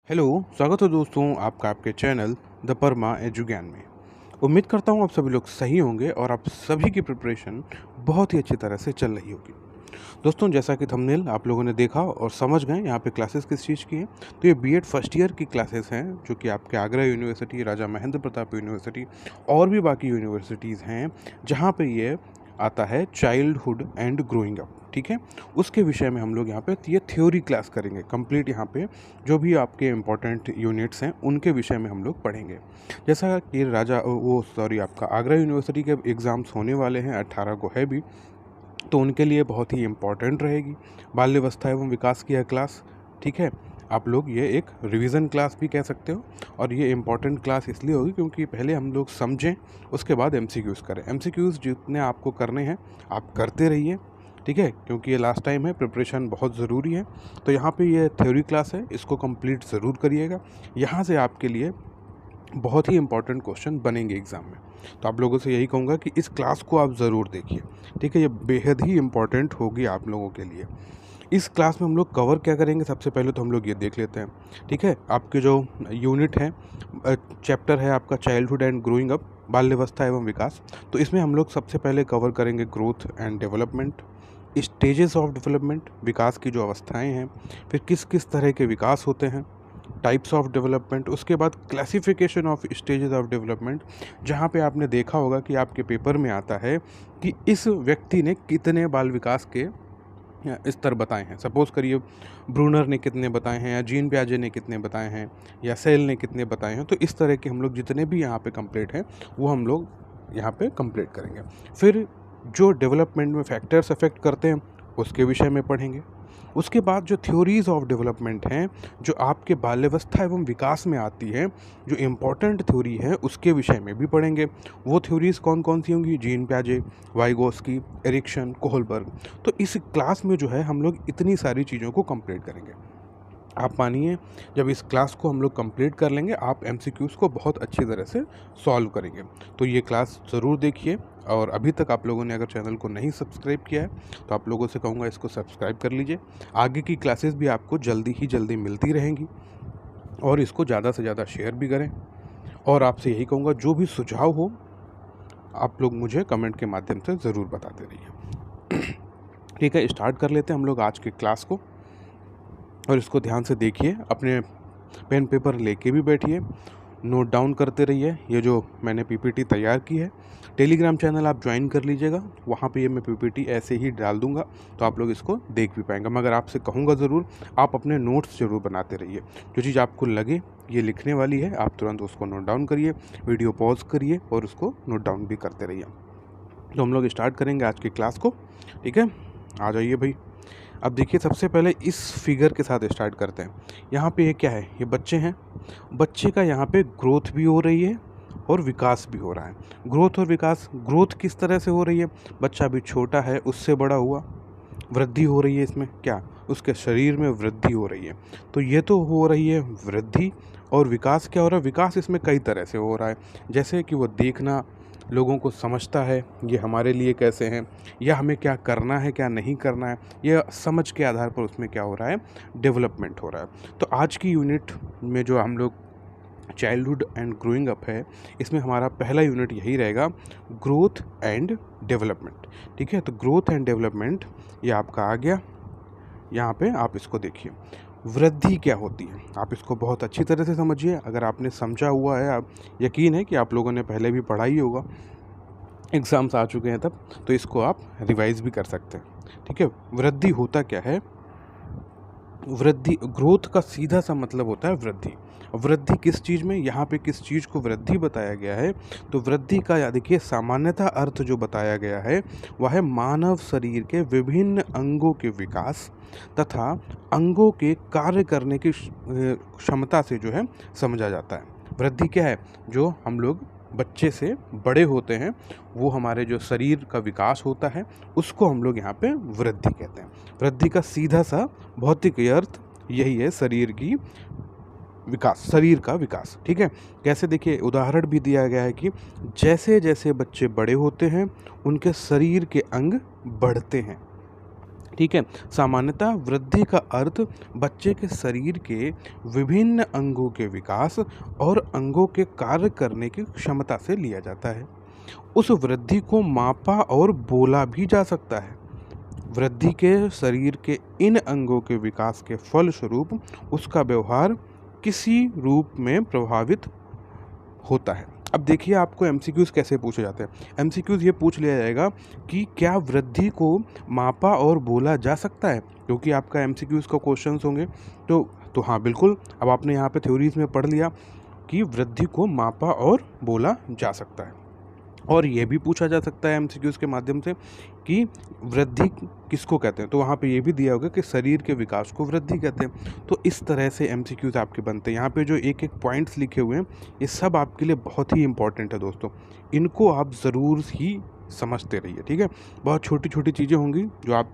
Hello, स्वागत है दोस्तों आपका आपके चैनल द परमा एजुज्ञान में। उम्मीद करता हूँ आप सभी लोग सही होंगे और आप सभी की प्रिपरेशन बहुत ही अच्छी तरह से चल रही होगी। दोस्तों, जैसा कि थंबनेल आप लोगों ने देखा और समझ गए यहाँ पे क्लासेस किस चीज़ की हैं, तो ये बीएड फर्स्ट ईयर की क्लासेस हैं जो कि आपके आगरा यूनिवर्सिटी, राजा महेंद्र प्रताप यूनिवर्सिटी और भी बाकी यूनिवर्सिटीज़ हैं जहाँ पे ये आता है चाइल्डहुड एंड ग्रोइंग अप। ठीक है, उसके विषय में हम लोग यहाँ पे ये थ्योरी क्लास करेंगे कंप्लीट। यहाँ पे जो भी आपके इम्पोर्टेंट यूनिट्स हैं उनके विषय में हम लोग पढ़ेंगे। जैसा कि आपका आगरा यूनिवर्सिटी के एग्ज़ाम्स होने वाले हैं, 18 को है भी, तो उनके लिए बहुत ही इम्पॉर्टेंट रहेगी बाल्यावस्था एवं विकास की यह क्लास। ठीक है, आप लोग ये एक रिवीजन क्लास भी कह सकते हो और ये इम्पॉर्टेंट क्लास इसलिए होगी क्योंकि पहले हम लोग समझें, उसके बाद एमसीक्यूज़ करें। एमसीक्यूज़ जितने आपको करने हैं आप करते रहिए, ठीक है, क्योंकि ये लास्ट टाइम है, प्रिपरेशन बहुत ज़रूरी है। तो यहाँ पे ये थ्योरी क्लास है, इसको कंप्लीट ज़रूर करिएगा। यहाँ से आपके लिए बहुत ही इंपॉर्टेंट क्वेश्चन बनेंगे एग्ज़ाम में। तो आप लोगों से यही कहूँगा कि इस क्लास को आप ज़रूर देखिए, ठीक है, ये बेहद ही इम्पॉर्टेंट होगी आप लोगों के लिए। इस क्लास में हम लोग कवर क्या करेंगे, सबसे पहले तो हम लोग ये देख लेते हैं। ठीक है, आपके जो यूनिट है, चैप्टर है आपका चाइल्डहुड एंड ग्रोइंग अप, बाल्यावस्था एवं विकास। तो इसमें हम लोग सबसे पहले कवर करेंगे growth and development, stages of development, विकास की जो अवस्थाएं हैं, फिर किस किस तरह के विकास होते हैं, टाइप्स ऑफ डेवलपमेंट, उसके बाद classification of stages of development, जहाँ पे आपने देखा होगा कि आपके पेपर में आता है कि इस व्यक्ति ने कितने बाल विकास के स्तर बताए हैं। सपोज़ करिए ब्रूनर ने कितने बताए हैं, या जीन प्याजे ने कितने बताए हैं, या सेल ने कितने बताए हैं। तो इस तरह के हम लोग जितने भी यहाँ पे कंप्लीट हैं वो हम लोग यहाँ पे कंप्लीट करेंगे। फिर जो डेवलपमेंट में फैक्टर्स अफेक्ट करते हैं उसके विषय में पढ़ेंगे। उसके बाद जो थ्योरीज़ ऑफ डेवलपमेंट हैं, जो आपके बाल्यावस्था एवं विकास में आती हैं, जो इम्पॉर्टेंट थ्योरी है उसके विषय में भी पढ़ेंगे। वो थ्योरीज़ कौन कौन सी होंगी, जीन प्याजे, वाइगोस्की, एरिक्सन, कोहलबर्ग। तो इस क्लास में जो है हम लोग इतनी सारी चीज़ों को कंप्लीट करेंगे। आप मानिए, जब इस क्लास को हम लोग कंप्लीट कर लेंगे, आप एमसीक्यूज़ को बहुत अच्छी तरह से सॉल्व करेंगे। तो ये क्लास ज़रूर देखिए। और अभी तक आप लोगों ने अगर चैनल को नहीं सब्सक्राइब किया है तो आप लोगों से कहूँगा इसको सब्सक्राइब कर लीजिए। आगे की क्लासेस भी आपको जल्दी ही जल्दी मिलती रहेंगी और इसको ज़्यादा से ज़्यादा शेयर भी करें। और आपसे यही कहूँगा, जो भी सुझाव हो आप लोग मुझे कमेंट के माध्यम से ज़रूर बताते रहिए। ठीक है, स्टार्ट कर लेते हैं हम लोग आज की क्लास को। और इसको ध्यान से देखिए, अपने पेन पेपर लेके भी बैठिए, नोट डाउन करते रहिए। ये जो मैंने पीपीटी तैयार की है, टेलीग्राम चैनल आप ज्वाइन कर लीजिएगा, वहाँ पे ये मैं पीपीटी ऐसे ही डाल दूँगा तो आप लोग इसको देख भी पाएंगे। मगर आपसे कहूँगा ज़रूर, आप अपने नोट्स ज़रूर बनाते रहिए। जो चीज़ आपको लगे ये लिखने वाली है, आप तुरंत उसको नोट डाउन करिए, वीडियो पॉज करिए और उसको नोट डाउन भी करते रहिए। तो हम लोग स्टार्ट करेंगे आज की क्लास को। ठीक है, आ जाइए भाई। अब देखिए, सबसे पहले इस फिगर के साथ स्टार्ट करते हैं। यहाँ पे ये क्या है, ये बच्चे हैं। बच्चे का यहाँ पे ग्रोथ भी हो रही है और विकास भी हो रहा है। ग्रोथ और विकास, ग्रोथ किस तरह से हो रही है, बच्चा भी छोटा है उससे बड़ा हुआ, वृद्धि हो रही है इसमें, क्या उसके शरीर में वृद्धि हो रही है। तो ये तो हो रही है वृद्धि। और विकास क्या हो रहा है, विकास इसमें कई तरह से हो रहा है। जैसे कि वो देखना, लोगों को समझता है, ये हमारे लिए कैसे हैं, या हमें क्या करना है क्या नहीं करना है, ये समझ के आधार पर उसमें क्या हो रहा है, डेवलपमेंट हो रहा है। तो आज की यूनिट में जो हम लोग चाइल्डहुड एंड ग्रोइंग अप है, इसमें हमारा पहला यूनिट यही रहेगा, ग्रोथ एंड डेवलपमेंट। ठीक है, तो ग्रोथ एंड डेवलपमेंट ये आपका आ गया। यहाँ पे आप इसको देखिए, वृद्धि क्या होती है, आप इसको बहुत अच्छी तरह से समझिए। अगर आपने समझा हुआ है, आप यकीन है कि आप लोगों ने पहले भी पढ़ा ही होगा, एग्ज़ाम्स आ चुके हैं तब, तो इसको आप रिवाइज़ भी कर सकते हैं। ठीक है, वृद्धि होता क्या है, वृद्धि, ग्रोथ का सीधा सा मतलब होता है वृद्धि। वृद्धि किस चीज़ में, यहाँ पे किस चीज़ को वृद्धि बताया गया है, तो वृद्धि का या देखिए सामान्यतः अर्थ जो बताया गया है वह है मानव शरीर के विभिन्न अंगों के विकास तथा अंगों के कार्य करने की क्षमता से जो है समझा जाता है। वृद्धि क्या है, जो हम लोग बच्चे से बड़े होते हैं, वो हमारे जो शरीर का विकास होता है उसको हम लोग यहाँ पे वृद्धि कहते हैं। वृद्धि का सीधा सा भौतिक अर्थ यही है, शरीर की विकास, शरीर का विकास। ठीक है, कैसे, देखिए उदाहरण भी दिया गया है कि जैसे जैसे बच्चे बड़े होते हैं उनके शरीर के अंग बढ़ते हैं। ठीक है। सामान्यतः वृद्धि का अर्थ बच्चे के शरीर के विभिन्न अंगों के विकास और अंगों के कार्य करने की क्षमता से लिया जाता है। उस वृद्धि को मापा और बोला भी जा सकता है। वृद्धि के शरीर के इन अंगों के विकास के फलस्वरूप उसका व्यवहार किसी रूप में प्रभावित होता है। अब देखिए आपको एमसीक्यूज़ कैसे पूछे जाते हैं। एमसीक्यूज़ ये पूछ लिया जाएगा कि क्या वृद्धि को मापा और बोला जा सकता है, क्योंकि आपका एमसीक्यूज़ का क्वेश्चंस होंगे। तो हाँ बिल्कुल, अब आपने यहाँ पे थ्योरीज में पढ़ लिया कि वृद्धि को मापा और बोला जा सकता है। और ये भी पूछा जा सकता है एमसीक्यूज़ के माध्यम से कि वृद्धि किसको कहते हैं, तो वहाँ पे ये भी दिया होगा कि शरीर के विकास को वृद्धि कहते हैं। तो इस तरह से एमसीक्यूज़ आपके बनते हैं। यहाँ पे जो एक एक पॉइंट्स लिखे हुए हैं ये सब आपके लिए बहुत ही इंपॉर्टेंट है दोस्तों, इनको आप ज़रूर ही समझते रहिए। ठीक है, बहुत छोटी छोटी चीज़ें होंगी जो आप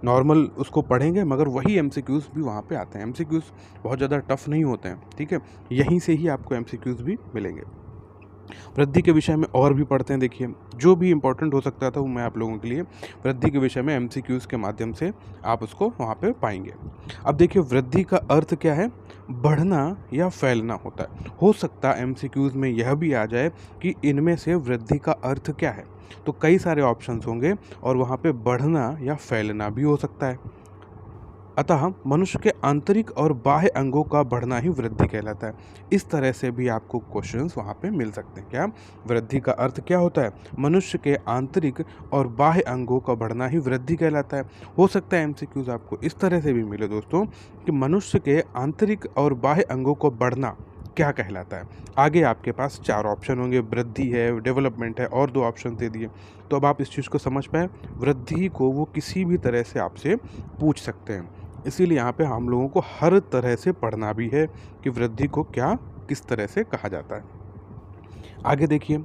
नॉर्मल उसको पढ़ेंगे, मगर वही एमसीक्यूज़ भी वहाँ पे आते हैं। एमसीक्यूज़ बहुत ज़्यादा टफ नहीं होते हैं। ठीक है, यहीं से ही आपको एमसीक्यूज़ भी मिलेंगे। वृद्धि के विषय में और भी पढ़ते हैं। देखिए जो भी इम्पोर्टेंट हो सकता था वो मैं आप लोगों के लिए वृद्धि के विषय में एमसीक्यूज़ के माध्यम से आप उसको वहाँ पे पाएंगे। अब देखिए वृद्धि का अर्थ क्या है, बढ़ना या फैलना होता है। हो सकता है एमसीक्यूज़ में यह भी आ जाए कि इनमें से वृद्धि का अर्थ क्या है, तो कई सारे ऑप्शंस होंगे और वहाँ पे बढ़ना या फैलना भी हो सकता है। अतः मनुष्य के आंतरिक और बाह्य अंगों का बढ़ना ही वृद्धि कहलाता है। इस तरह से भी आपको क्वेश्चंस वहाँ पे मिल सकते हैं। क्या वृद्धि का अर्थ क्या होता है, मनुष्य के आंतरिक और बाह्य अंगों का बढ़ना ही वृद्धि कहलाता है। हो सकता है एमसीक्यूज आपको इस तरह से भी मिले दोस्तों कि मनुष्य के आंतरिक और बाह्य अंगों को बढ़ना क्या कहलाता है। आगे आपके पास 4 ऑप्शन होंगे, वृद्धि है, डेवलपमेंट है, और 2 ऑप्शन दे दिए। तो अब आप इस चीज़ को समझ पाए, वृद्धि को वो किसी भी तरह से आपसे पूछ सकते हैं। इसीलिए यहाँ पे हम लोगों को हर तरह से पढ़ना भी है कि वृद्धि को क्या किस तरह से कहा जाता है। आगे देखिए,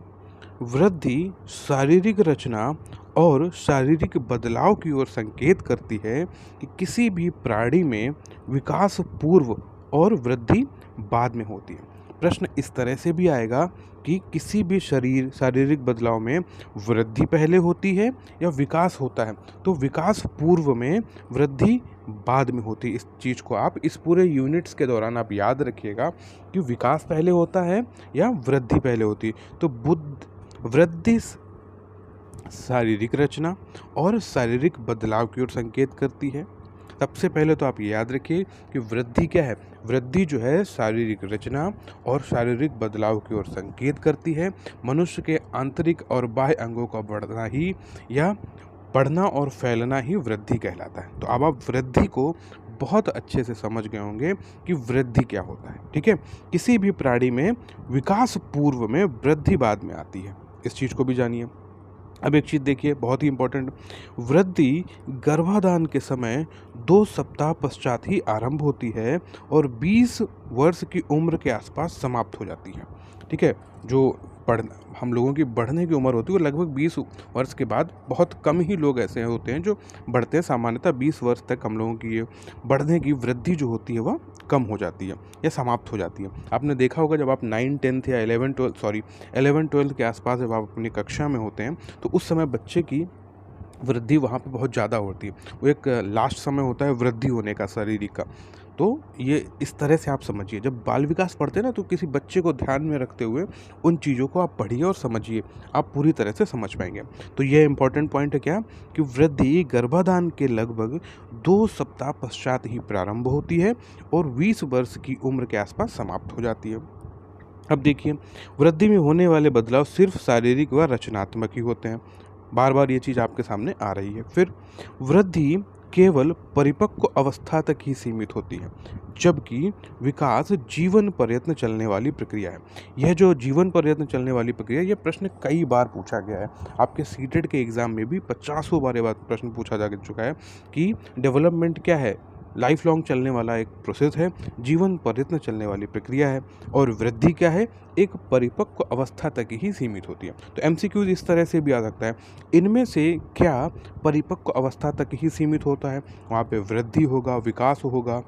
वृद्धि शारीरिक रचना और शारीरिक बदलाव की ओर संकेत करती है कि किसी भी प्राणी में विकास पूर्व और वृद्धि बाद में होती है। प्रश्न इस तरह से भी आएगा कि किसी भी शारीरिक बदलाव में वृद्धि पहले होती है या विकास होता है, तो विकास पूर्व में, वृद्धि बाद में होती है। इस चीज़ को आप इस पूरे यूनिट्स के दौरान आप याद रखिएगा कि विकास पहले होता है या वृद्धि पहले होती है। तो वृद्धि शारीरिक रचना और शारीरिक बदलाव की ओर संकेत करती है। सबसे पहले तो आप ये याद रखिए कि वृद्धि क्या है, वृद्धि जो है शारीरिक रचना और शारीरिक बदलाव की ओर संकेत करती है। मनुष्य के आंतरिक और बाह्य अंगों का बढ़ना ही या बढ़ना और फैलना ही वृद्धि कहलाता है। तो अब आप वृद्धि को बहुत अच्छे से समझ गए होंगे कि वृद्धि क्या होता है। ठीक है, किसी भी प्राणी में विकास पूर्व में, वृद्धि बाद में आती है। इस चीज़ को भी जानिए। अब एक चीज़ देखिए बहुत ही इंपॉर्टेंट, वृद्धि गर्भाधान के समय 2 सप्ताह पश्चात ही आरंभ होती है और 20 वर्ष की उम्र के आसपास समाप्त हो जाती है। ठीक है, जो हम लोगों की बढ़ने की उम्र होती है वो लगभग 20 वर्ष के बाद, बहुत कम ही लोग ऐसे होते हैं जो बढ़ते हैं। सामान्यतः 20 वर्ष तक हम लोगों की ये बढ़ने की वृद्धि जो होती है वह कम हो जाती है या समाप्त हो जाती है। आपने देखा होगा जब आप 9, 10th या 11, 12 के आसपास जब आप अपनी कक्षा में होते हैं तो उस समय बच्चे की वृद्धि वहाँ पे बहुत ज़्यादा होती है। वो एक लास्ट समय होता है वृद्धि होने का शारीरिक का। तो ये इस तरह से आप समझिए, जब बाल विकास पढ़ते हैं ना तो किसी बच्चे को ध्यान में रखते हुए उन चीज़ों को आप पढ़िए और समझिए, आप पूरी तरह से समझ पाएंगे। तो ये इंपॉर्टेंट पॉइंट है क्या कि वृद्धि गर्भाधान के लगभग 2 सप्ताह पश्चात ही प्रारंभ होती है और 20 वर्ष की उम्र के आसपास समाप्त हो जाती है। अब देखिए, वृद्धि में होने वाले बदलाव सिर्फ शारीरिक व रचनात्मक ही होते हैं। बार बार ये चीज़ आपके सामने आ रही है। फिर वृद्धि केवल परिपक्व अवस्था तक ही सीमित होती है, जबकि विकास जीवन पर्यंत चलने वाली प्रक्रिया है। यह जो जीवन पर्यंत चलने वाली प्रक्रिया, यह प्रश्न कई बार पूछा गया है। आपके सीटेट के एग्जाम में भी 50 बार ये बात प्रश्न पूछा जा चुका है कि डेवलपमेंट क्या है, लाइफ लॉन्ग चलने वाला एक प्रोसेस है, जीवन पर्यंत चलने वाली प्रक्रिया है, और वृद्धि क्या है, एक परिपक्व अवस्था तक ही सीमित होती है। तो एमसीक्यूज इस तरह से भी आ सकता है, इनमें से क्या परिपक्व अवस्था तक ही सीमित होता है, वहाँ पे वृद्धि होगा, विकास होगा,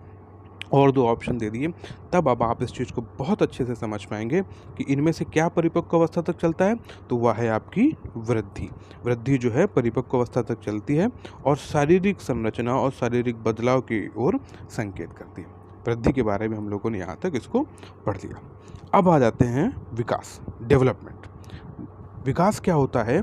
और 2 ऑप्शन दे दिए, तब अब आप इस चीज़ को बहुत अच्छे से समझ पाएँगे कि इनमें से क्या परिपक्व अवस्था तक चलता है, तो वह है आपकी वृद्धि। वृद्धि जो है परिपक्व अवस्था तक चलती है और शारीरिक संरचना और शारीरिक बदलाव की ओर संकेत करती है। वृद्धि के बारे में हम लोगों ने यहाँ तक इसको पढ़ लिया। अब आ जाते हैं विकास, डेवलपमेंट। विकास क्या होता है?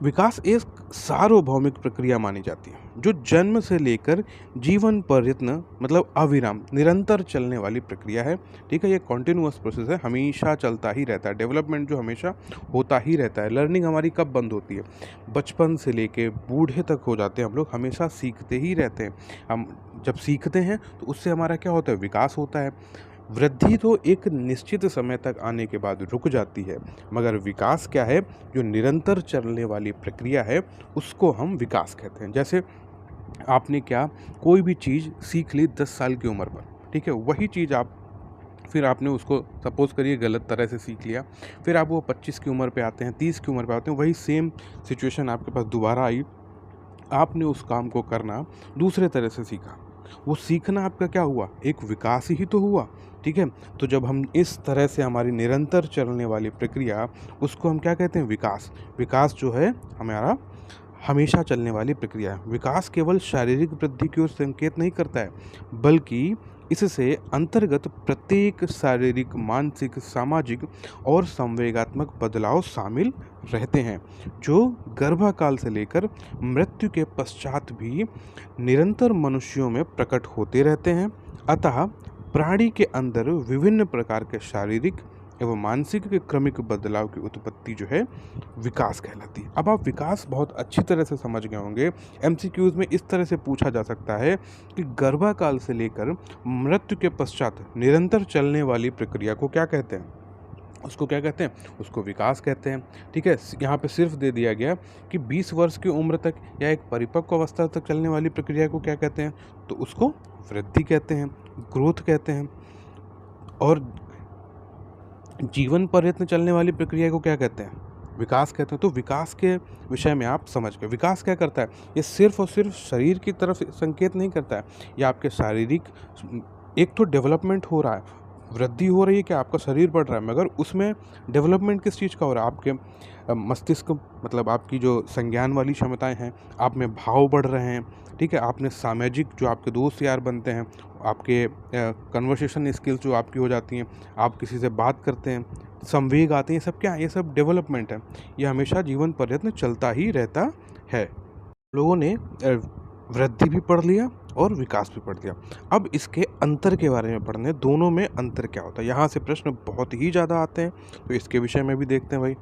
विकास एक सार्वभौमिक प्रक्रिया मानी जाती है जो जन्म से लेकर जीवन पर्यंत मतलब अविराम निरंतर चलने वाली प्रक्रिया है। ठीक है, ये कॉन्टिन्यूअस प्रोसेस है, हमेशा चलता ही रहता है। डेवलपमेंट जो हमेशा होता ही रहता है। लर्निंग हमारी कब बंद होती है? बचपन से लेके बूढ़े तक हो जाते हैं हम लोग, हमेशा सीखते ही रहते हैं। हम जब सीखते हैं तो उससे हमारा क्या होता है? विकास होता है। वृद्धि तो एक निश्चित समय तक आने के बाद रुक जाती है, मगर विकास क्या है? जो निरंतर चलने वाली प्रक्रिया है उसको हम विकास कहते हैं। जैसे आपने क्या कोई भी चीज़ सीख ली 10 साल की उम्र पर, ठीक है, वही चीज़ आप फिर आपने उसको सपोज़ करिए गलत तरह से सीख लिया, फिर आप वो 25 की उम्र पे आते हैं, 30 की उम्र पे आते हैं, वही सेम सिचुएशन आपके पास दोबारा आई, आपने उस काम को करना दूसरे तरह से सीखा। वो सीखना आपका क्या हुआ? एक विकास ही तो हुआ। ठीक है, तो जब हम इस तरह से हमारी निरंतर चलने वाली प्रक्रिया, उसको हम क्या कहते हैं? विकास। विकास जो है हमारा हमेशा चलने वाली प्रक्रिया है। विकास केवल शारीरिक वृद्धि की ओर संकेत नहीं करता है, बल्कि इससे अंतर्गत प्रत्येक शारीरिक, मानसिक, सामाजिक और संवेगात्मक बदलाव शामिल रहते हैं, जो गर्भकाल से लेकर मृत्यु के पश्चात भी निरंतर मनुष्यों में प्रकट होते रहते हैं। अतः प्राणी के अंदर विभिन्न प्रकार के शारीरिक एवं मानसिक के क्रमिक बदलाव की उत्पत्ति जो है विकास कहलाती है। अब आप विकास बहुत अच्छी तरह से समझ गए होंगे। एमसीक्यूज में इस तरह से पूछा जा सकता है कि गर्भकाल से लेकर मृत्यु के पश्चात निरंतर चलने वाली प्रक्रिया को क्या कहते हैं? उसको क्या कहते हैं? उसको विकास कहते हैं। ठीक है, यहाँ पे सिर्फ दे दिया गया कि 20 वर्ष की उम्र तक या एक परिपक्व अवस्था तक चलने वाली प्रक्रिया को क्या कहते हैं? तो उसको वृद्धि कहते हैं, ग्रोथ कहते हैं। और जीवन पर्यंत चलने वाली प्रक्रिया को क्या कहते हैं? विकास कहते हैं। तो विकास के विषय में आप समझ गए। विकास क्या करता है? ये सिर्फ और सिर्फ शरीर की तरफ संकेत नहीं करता है। ये आपके शारीरिक, एक तो डेवलपमेंट हो रहा है, वृद्धि हो रही है कि आपका शरीर बढ़ रहा है, मगर उसमें डेवलपमेंट किस चीज़ का हो रहा है? आपके मस्तिष्क, मतलब आपकी जो संज्ञान वाली क्षमताएं हैं, आप में भाव बढ़ रहे हैं। ठीक है, आपने सामाजिक, जो आपके दोस्त यार बनते हैं, आपके कन्वर्सेशन स्किल्स जो आपकी हो जाती हैं, आप किसी से बात करते हैं, संवेग आते हैं, ये सब क्या है? ये सब डेवलपमेंट है। ये हमेशा जीवन पर्यंत चलता ही रहता है। लोगों ने वृद्धि भी पढ़ लिया और विकास भी पढ़ लिया। अब इसके अंतर के बारे में पढ़ने, दोनों में अंतर क्या होता है? यहाँ से प्रश्न बहुत ही ज़्यादा आते हैं, तो इसके विषय में भी देखते हैं भाई।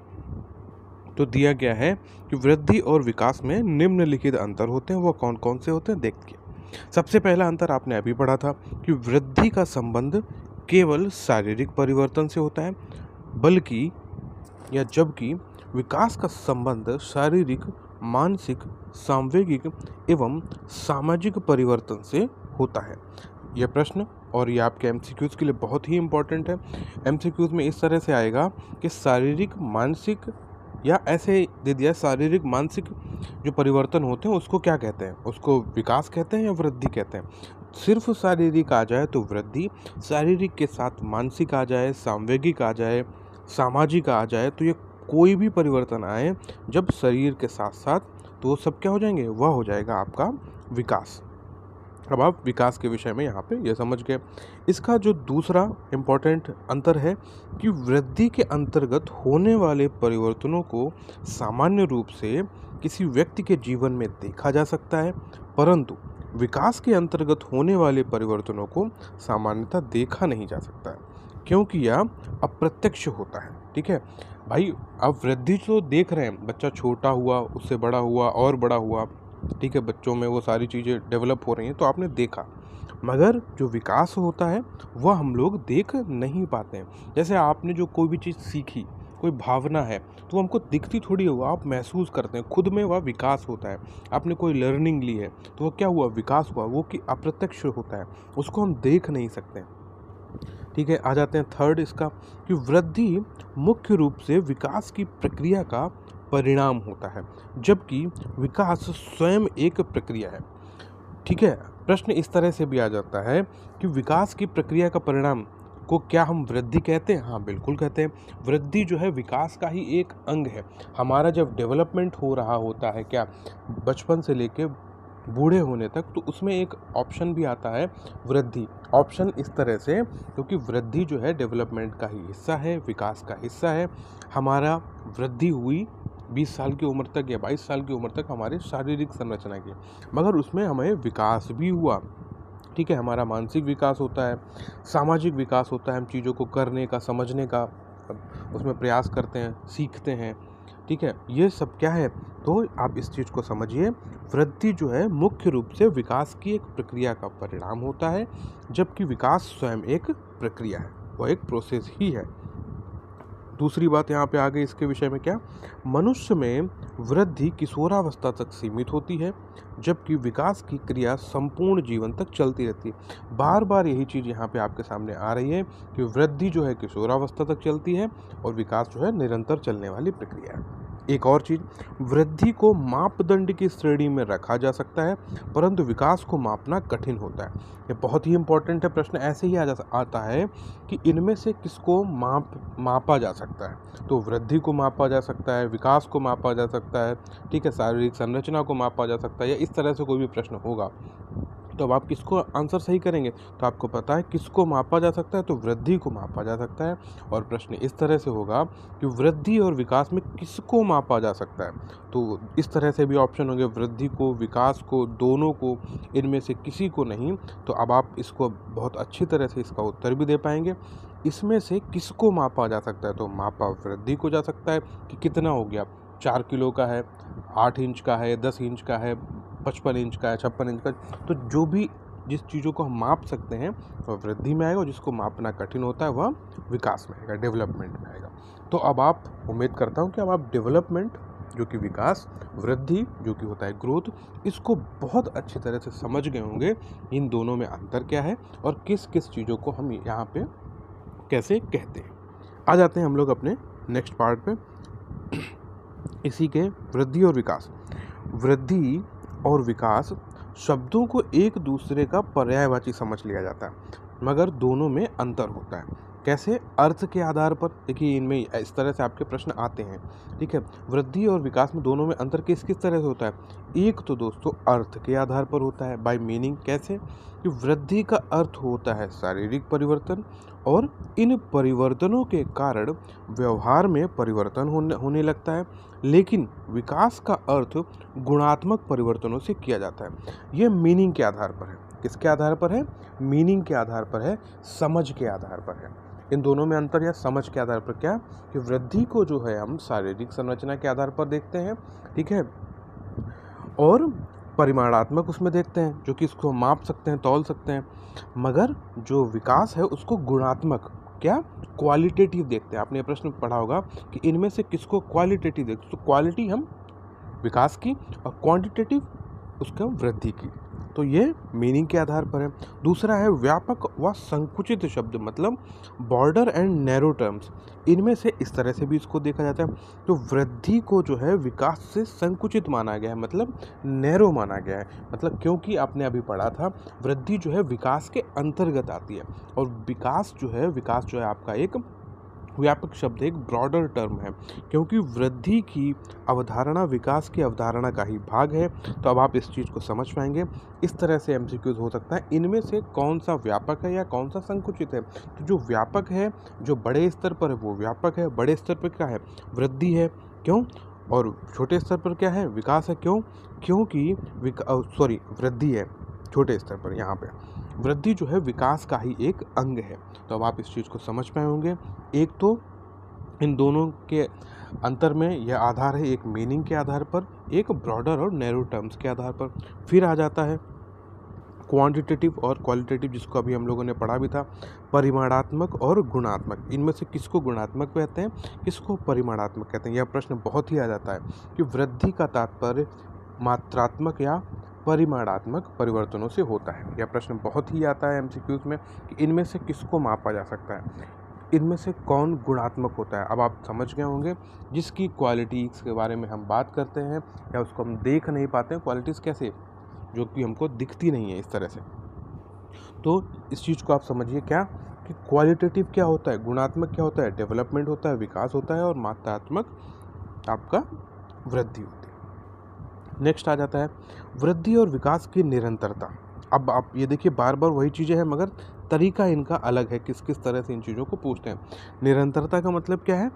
तो दिया गया है कि वृद्धि और विकास में निम्नलिखित अंतर होते हैं। वो कौन कौन से होते हैं? देखिए, सबसे पहला अंतर आपने अभी पढ़ा था कि वृद्धि का संबंध केवल शारीरिक परिवर्तन से होता है, बल्कि या जबकि विकास का संबंध शारीरिक, मानसिक, सांवेगिक एवं सामाजिक परिवर्तन से होता है। यह प्रश्न और ये आपके एमसीक्यूज़ के लिए बहुत ही इम्पोर्टेंट है। एमसीक्यूज़ में इस तरह से आएगा कि शारीरिक, मानसिक, या ऐसे दे दिया शारीरिक, मानसिक जो परिवर्तन होते हैं उसको क्या कहते हैं? उसको विकास कहते हैं या वृद्धि कहते हैं? सिर्फ शारीरिक आ जाए तो वृद्धि, शारीरिक के साथ मानसिक आ जाए, सांवेगिक आ जाए, सामाजिक आ जाए, तो ये कोई भी परिवर्तन आए जब शरीर के साथ साथ, तो वो सब क्या हो जाएंगे? वह हो जाएगा आपका विकास। अब आप विकास के विषय में यहाँ पे ये समझ गए। इसका जो दूसरा इम्पोर्टेंट अंतर है कि वृद्धि के अंतर्गत होने वाले परिवर्तनों को सामान्य रूप से किसी व्यक्ति के जीवन में देखा जा सकता है, परंतु विकास के अंतर्गत होने वाले परिवर्तनों को सामान्यतः देखा नहीं जा सकता है, क्योंकि यह अप्रत्यक्ष होता है। ठीक है भाई, आप वृद्धि तो देख रहे हैं, बच्चा छोटा हुआ, उससे बड़ा हुआ और बड़ा हुआ, ठीक है, बच्चों में वो सारी चीज़ें डेवलप हो रही हैं, तो आपने देखा, मगर जो विकास होता है वह हम लोग देख नहीं पाते हैं। जैसे आपने जो कोई भी चीज़ सीखी, कोई भावना है, तो हमको दिखती थोड़ी हुआ, आप महसूस करते हैं, खुद में वह विकास होता है। आपने कोई लर्निंग ली है, तो वह क्या हुआ? विकास हुआ। वो कि अप्रत्यक्ष होता है, उसको हम देख नहीं सकते। ठीक है, आ जाते हैं थर्ड इसका, कि वृद्धि मुख्य रूप से विकास की प्रक्रिया का परिणाम होता है, जबकि विकास स्वयं एक प्रक्रिया है। ठीक है, प्रश्न इस तरह से भी आ जाता है कि विकास की प्रक्रिया का परिणाम को क्या हम वृद्धि कहते हैं? हाँ, बिल्कुल कहते हैं। वृद्धि जो है विकास का ही एक अंग है। हमारा जब डेवलपमेंट हो रहा होता है क्या, बचपन से लेके बूढ़े होने तक, तो उसमें एक ऑप्शन भी आता है वृद्धि। ऑप्शन इस तरह से, क्योंकि वृद्धि जो है डेवलपमेंट का ही हिस्सा है, विकास का हिस्सा है। हमारा वृद्धि हुई 20 साल की उम्र तक या 22 साल की उम्र तक हमारे शारीरिक संरचना की, मगर उसमें हमें विकास भी हुआ। ठीक है, हमारा मानसिक विकास होता है, सामाजिक विकास होता है, हम चीज़ों को करने का, समझने का उसमें प्रयास करते हैं, सीखते हैं। ठीक है, ये सब क्या है? तो आप इस चीज़ को समझिए, वृद्धि जो है मुख्य रूप से विकास की एक प्रक्रिया का परिणाम होता है, जबकि विकास स्वयं एक प्रक्रिया है, वह एक प्रोसेस ही है। दूसरी बात यहाँ पे आ गई इसके विषय में क्या, मनुष्य में वृद्धि किशोरावस्था तक सीमित होती है, जबकि विकास की क्रिया संपूर्ण जीवन तक चलती रहती है। बार बार यही चीज़ यहाँ पे आपके सामने आ रही है कि वृद्धि जो है किशोरावस्था तक चलती है और विकास जो है निरंतर चलने वाली प्रक्रिया है। एक और चीज़, वृद्धि को मापदंड की श्रेणी में रखा जा सकता है, परंतु विकास को मापना कठिन होता है। ये बहुत ही इंपॉर्टेंट है। प्रश्न ऐसे ही आता है कि इनमें से किसको मापा जा सकता है? तो वृद्धि को मापा जा सकता है, विकास को मापा जा सकता है, ठीक है, शारीरिक संरचना को मापा जा सकता है, या इस तरह से कोई भी प्रश्न होगा तो अब आप किसको आंसर सही करेंगे? तो आपको पता है किसको मापा जा सकता है, तो वृद्धि को मापा जा सकता है। और प्रश्न इस तरह से होगा कि वृद्धि और विकास में किसको मापा जा सकता है? तो इस तरह से भी ऑप्शन होंगे, वृद्धि को, विकास को, दोनों को, इनमें से किसी को नहीं। तो अब आप इसको बहुत अच्छी तरह से इसका उत्तर भी दे पाएंगे। इसमें से किसको मापा जा सकता है? तो मापा वृद्धि को जा सकता है कि कितना हो गया, 4 किलो का है, 8 इंच का है, 10 इंच का है, 55 इंच का है, 56 इंच का। तो जो भी जिस चीज़ों को हम माप सकते हैं वह वृद्धि में आएगा, और जिसको मापना कठिन होता है वह विकास में आएगा, डेवलपमेंट में आएगा। तो अब आप, उम्मीद करता हूँ कि अब आप डेवलपमेंट जो कि विकास, वृद्धि जो कि होता है ग्रोथ, इसको बहुत अच्छी तरह से समझ गए होंगे। इन दोनों में अंतर क्या है और किस किस चीज़ों को हम यहाँ पे कैसे कहते हैं। आ जाते हैं हम लोग अपने नेक्स्ट पार्ट पे, इसी के वृद्धि और विकास। वृद्धि और विकास शब्दों को एक दूसरे का पर्यायवाची समझ लिया जाता है, मगर दोनों में अंतर होता है। कैसे? अर्थ के आधार पर। देखिए, इनमें इस तरह से आपके प्रश्न आते हैं। ठीक है, वृद्धि और विकास में दोनों में अंतर किस किस तरह से होता है? एक तो दोस्तों अर्थ के आधार पर होता है, बाय मीनिंग। कैसे? कि वृद्धि का अर्थ होता है शारीरिक परिवर्तन, और इन परिवर्तनों के कारण व्यवहार में परिवर्तन होने लगता है। लेकिन विकास का अर्थ गुणात्मक परिवर्तनों से किया जाता है। ये मीनिंग के आधार पर है। किसके आधार पर है? मीनिंग के आधार पर है, समझ के आधार पर है। इन दोनों में अंतर या समझ के आधार पर क्या, कि वृद्धि को जो है हम शारीरिक संरचना के आधार पर देखते हैं, ठीक है, और परिमाणात्मक उसमें देखते हैं, जो कि इसको माप सकते हैं, तौल सकते हैं। मगर जो विकास है उसको गुणात्मक, क्या, क्वालिटेटिव देखते हैं। आपने ये प्रश्न पढ़ा होगा कि इनमें से किसको क्वालिटेटिव देखते हैं। तो क्वालिटी हम विकास की और क्वांटिटेटिव उसका वृद्धि की। तो ये मीनिंग के आधार पर है। दूसरा है व्यापक व संकुचित शब्द, मतलब बॉर्डर एंड नैरो टर्म्स। इनमें से इस तरह से भी इसको देखा जाता है। तो वृद्धि को जो है विकास से संकुचित माना गया है, मतलब नैरो माना गया है। मतलब क्योंकि आपने अभी पढ़ा था, वृद्धि जो है विकास के अंतर्गत आती है, और विकास जो है आपका एक व्यापक शब्द है, एक ब्रॉडर टर्म है, क्योंकि वृद्धि की अवधारणा विकास की अवधारणा का ही भाग है। तो अब आप इस चीज़ को समझ पाएंगे। इस तरह से एमसीक्यूज हो सकता है, इनमें से कौन सा व्यापक है या कौन सा संकुचित है। तो जो व्यापक है, जो बड़े स्तर पर है, वो व्यापक है। बड़े स्तर पर क्या है? वृद्धि है। क्यों? और छोटे स्तर पर क्या है? विकास है। क्यों? क्योंकि वृद्धि है छोटे स्तर पर। यहाँ पे वृद्धि जो है विकास का ही एक अंग है। तो अब आप इस चीज़ को समझ पाए होंगे। एक तो इन दोनों के अंतर में यह आधार है, एक मीनिंग के आधार पर, एक ब्रॉडर और नैरो टर्म्स के आधार पर। फिर आ जाता है क्वांटिटेटिव और क्वालिटेटिव, जिसको अभी हम लोगों ने पढ़ा भी था, परिमाणात्मक और गुणात्मक। इनमें से किसको गुणात्मक कहते हैं, किसको परिमाणात्मक कहते हैं? यह प्रश्न बहुत ही आ जाता है कि वृद्धि का तात्पर्य मात्रात्मक या परिमाणात्मक परिवर्तनों से होता है। यह प्रश्न बहुत ही आता है एमसीक्यूज में कि इनमें से किसको मापा जा सकता है, इनमें से कौन गुणात्मक होता है। अब आप समझ गए होंगे, जिसकी क्वालिटीज़ के बारे में हम बात करते हैं या उसको हम देख नहीं पाते हैं। क्वालिटीज़ कैसे? जो कि हमको दिखती नहीं है इस तरह से। तो इस चीज़ को आप समझिए क्या कि क्वालिटेटिव क्या होता है, गुणात्मक क्या होता है, डेवलपमेंट होता है, विकास होता है, और मात्रात्मक आपका वृद्धि होती है। नेक्स्ट आ जाता है वृद्धि और विकास की निरंतरता। अब आप ये देखिए बार बार वही चीज़ें हैं, मगर तरीका इनका अलग है, किस किस तरह से इन चीज़ों को पूछते हैं। निरंतरता का मतलब क्या है,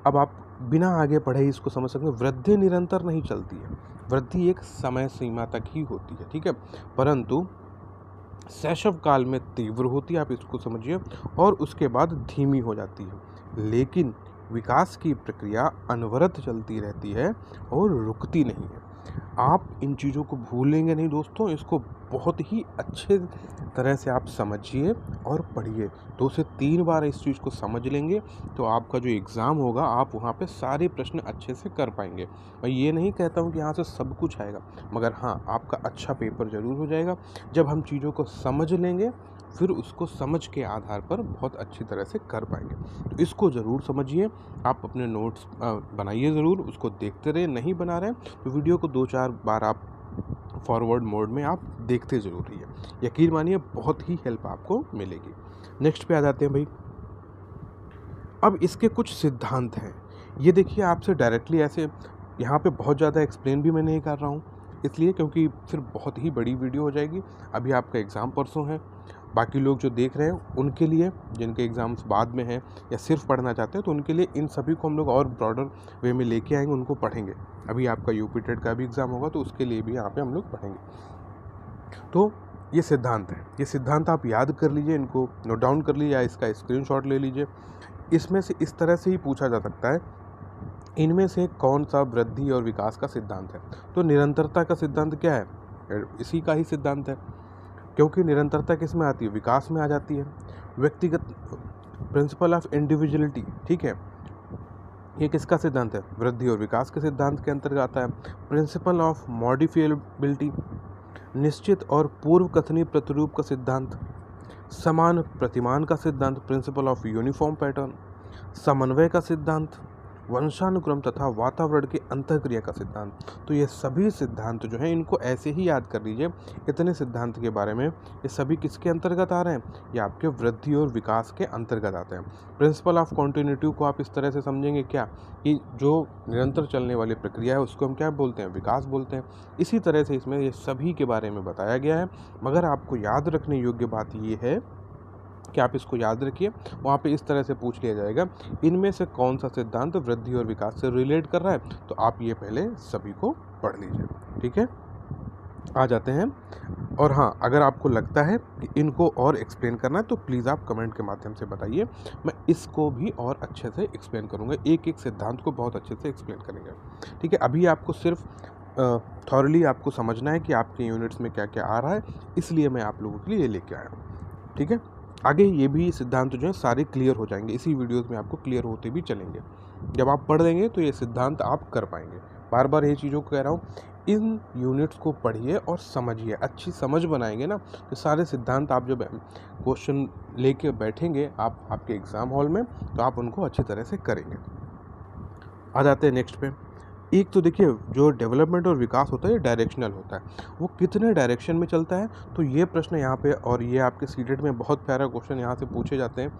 अब आप बिना आगे पढ़े ही इसको समझ सकते हैं। वृद्धि निरंतर नहीं चलती है, वृद्धि एक समय सीमा तक ही होती है, ठीक है, परंतु शैशव काल में तीव्र होती है, आप इसको समझिए, और उसके बाद धीमी हो जाती है। लेकिन विकास की प्रक्रिया अनवरत चलती रहती है और रुकती नहीं है। आप इन चीज़ों को भूलेंगे नहीं दोस्तों, इसको बहुत ही अच्छे तरह से आप समझिए और पढ़िए। 2 से 3 बार इस चीज़ को समझ लेंगे तो आपका जो एग्ज़ाम होगा आप वहाँ पे सारे प्रश्न अच्छे से कर पाएंगे। मैं ये नहीं कहता हूँ कि यहाँ से सब कुछ आएगा, मगर हाँ, आपका अच्छा पेपर ज़रूर हो जाएगा जब हम चीज़ों को समझ लेंगे, फिर उसको समझ के आधार पर बहुत अच्छी तरह से कर पाएंगे। तो इसको ज़रूर समझिए, आप अपने नोट्स बनाइए ज़रूर, उसको देखते रहिए। नहीं बना रहे हैं तो वीडियो को 2-4 बार आप फॉरवर्ड मोड में आप देखते ज़रूर रहिए। यकीन मानिए बहुत ही हेल्प आपको मिलेगी। नेक्स्ट पे आ जाते हैं भाई। अब इसके कुछ सिद्धांत हैं। ये देखिए आपसे डायरेक्टली ऐसे यहाँ पे बहुत ज़्यादा एक्सप्लेन भी मैं नहीं कर रहा हूँ, इसलिए क्योंकि फिर बहुत ही बड़ी वीडियो हो जाएगी। अभी आपका एग्ज़ाम परसों है, बाकी लोग जो देख रहे हैं उनके लिए, जिनके एग्ज़ाम्स बाद में हैं या सिर्फ पढ़ना चाहते हैं, तो उनके लिए इन सभी को हम लोग और ब्रॉडर वे में लेके आएंगे, उनको पढ़ेंगे। अभी आपका यूपी टेट का भी एग्ज़ाम होगा तो उसके लिए भी यहाँ पे हम लोग पढ़ेंगे। तो ये सिद्धांत है, ये सिद्धांत आप याद कर लीजिए, इनको नोट डाउन कर लीजिए या इसका स्क्रीनशॉट ले लीजिए। इसमें से इस तरह से ही पूछा जा सकता है, इनमें से कौन सा वृद्धि और विकास का सिद्धांत है। तो निरंतरता का सिद्धांत क्या है, इसी का ही सिद्धांत है, क्योंकि निरंतरता किस में आती है, विकास में आ जाती है। व्यक्तिगत प्रिंसिपल ऑफ इंडिविजुअलिटी, ठीक है, ये किसका सिद्धांत है, वृद्धि और विकास के सिद्धांत के अंतर्गत आता है। प्रिंसिपल ऑफ मॉडिफिएबिलिटी, निश्चित और पूर्व कथनीय प्रतिरूप का सिद्धांत। समान प्रतिमान का सिद्धांत, प्रिंसिपल ऑफ यूनिफॉर्म पैटर्न। समन्वय का सिद्धांत, वंशानुक्रम तथा वातावरण के अंतःक्रिया का सिद्धांत। तो ये सभी सिद्धांत जो हैं इनको ऐसे ही याद कर लीजिए। इतने सिद्धांत के बारे में, ये सभी किसके अंतर्गत आ रहे हैं, ये आपके वृद्धि और विकास के अंतर्गत आते हैं। प्रिंसिपल ऑफ कॉन्टिन्यूटी को आप इस तरह से समझेंगे क्या, कि जो निरंतर चलने वाली प्रक्रिया है उसको हम क्या बोलते हैं, विकास बोलते हैं। इसी तरह से इसमें ये सभी के बारे में बताया गया है, मगर आपको याद रखने योग्य बात ये है कि आप इसको याद रखिए। वहाँ पे इस तरह से पूछ लिया जाएगा, इनमें से कौन सा सिद्धांत वृद्धि और विकास से रिलेट कर रहा है, तो आप ये पहले सभी को पढ़ लीजिए, ठीक है। आ जाते हैं, और हाँ, अगर आपको लगता है कि इनको और एक्सप्लेन करना है तो प्लीज़ आप कमेंट के माध्यम से बताइए, मैं इसको भी और अच्छे से एक्सप्लेन करूँगा। एक एक सिद्धांत को बहुत अच्छे से एक्सप्लेन करेंगे, ठीक है। अभी आपको सिर्फ थॉरली आपको समझना है कि आपके यूनिट्स में क्या क्या आ रहा है, इसलिए मैं आप लोगों के लिए ये लेके आया हूँ, ठीक है। आगे ये भी सिद्धांत जो है सारे क्लियर हो जाएंगे, इसी वीडियोस में आपको क्लियर होते भी चलेंगे। जब आप पढ़ लेंगे तो ये सिद्धांत आप कर पाएंगे। बार बार ये चीज़ों को कह रहा हूँ, इन यूनिट्स को पढ़िए और समझिए, अच्छी समझ बनाएंगे ना तो सारे सिद्धांत आप जब क्वेश्चन लेके बैठेंगे आप आपके एग्ज़ाम हॉल में, तो आप उनको अच्छी तरह से करेंगे। आ जाते हैं नेक्स्ट पे। एक तो देखिए जो डेवलपमेंट और विकास होता है ये डायरेक्शनल होता है, वो कितने डायरेक्शन में चलता है, तो ये प्रश्न यहाँ पे, और ये आपके सीटेट में बहुत प्यारा क्वेश्चन यहाँ से पूछे जाते हैं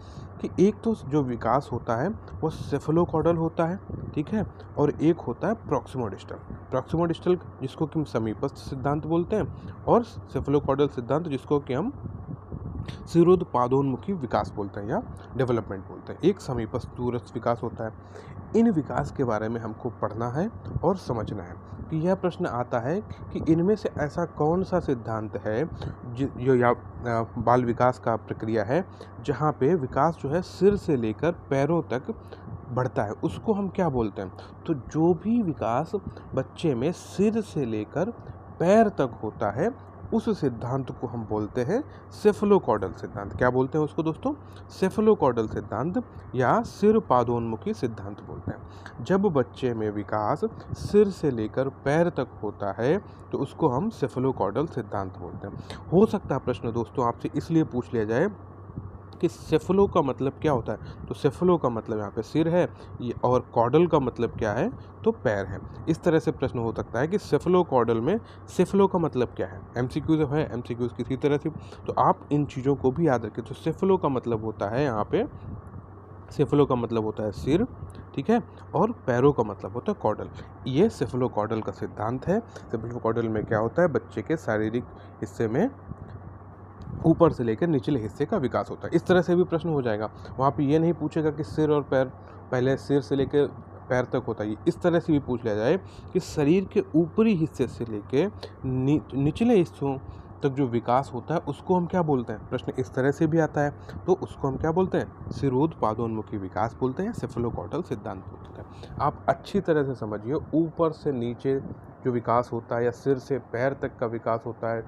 कि एक तो जो विकास होता है वो सेफलोकॉडल होता है, ठीक है, और एक होता है प्रॉक्सिमोडिस्टल। प्रॉक्सिमोडिस्टल जिसको कि हम समीपस्थ सिद्धांत बोलते हैं, और सेफलोकॉडल सिद्धांत जिसको कि हम सिरोधपादोन्मुखी विकास बोलते हैं या डेवलपमेंट बोलते हैं। एक समीपस्थ दूरस्थ विकास होता है। इन विकास के बारे में हमको पढ़ना है और समझना है कि यह प्रश्न आता है कि इनमें से ऐसा कौन सा सिद्धांत है जो या बाल विकास का प्रक्रिया है जहाँ पे विकास जो है सिर से लेकर पैरों तक बढ़ता है, उसको हम क्या बोलते हैं। तो जो भी विकास बच्चे में सिर से लेकर पैर तक होता है उस सिद्धांत को हम बोलते हैं सेफलोकॉडल सिद्धांत। क्या बोलते हैं उसको दोस्तों, सेफलोकॉडल सिद्धांत या सिर पादोन्मुखी सिद्धांत बोलते हैं। जब बच्चे में विकास सिर से लेकर पैर तक होता है तो उसको हम सेफलोकॉडल सिद्धांत बोलते हैं। हो सकता है प्रश्न दोस्तों आपसे इसलिए पूछ लिया जाए कि सेफलो का मतलब क्या होता है, तो सेफलो का मतलब यहाँ पे सिर है, ये और कॉर्डल का मतलब क्या है, तो पैर है। इस तरह से प्रश्न हो सकता है कि सेफलो कॉर्डल में सेफलो का मतलब क्या है। एमसीक्यू है, एमसीक्यूज किसी तरह से, तो आप इन चीज़ों को भी याद रखें। तो सेफलो का मतलब होता है यहाँ पे, सेफलो का मतलब होता है सिर, ठीक है, और पैरों का मतलब होता है कॉर्डल। ये सेफलो कॉर्डल का सिद्धांत है। सेफलो कॉर्डल में क्या होता है, बच्चे के शारीरिक हिस्से में ऊपर से लेकर निचले हिस्से का विकास होता है। इस तरह से भी प्रश्न हो जाएगा, वहाँ पे ये नहीं पूछेगा कि सिर और पैर, पहले सिर से लेकर पैर तक होता है। इस तरह से भी पूछ लिया जाए कि शरीर के ऊपरी हिस्से से लेके निचले हिस्सों तक जो विकास होता है उसको हम क्या बोलते हैं। प्रश्न इस तरह से भी आता है, तो उसको हम क्या बोलते हैं, सिरोध-पादोन्मुखी विकास बोलते हैं, सेफलोकॉर्डल सिद्धांत बोलते हैं। आप अच्छी तरह से समझिए, ऊपर से नीचे जो विकास होता है या सिर से पैर तक का विकास होता है,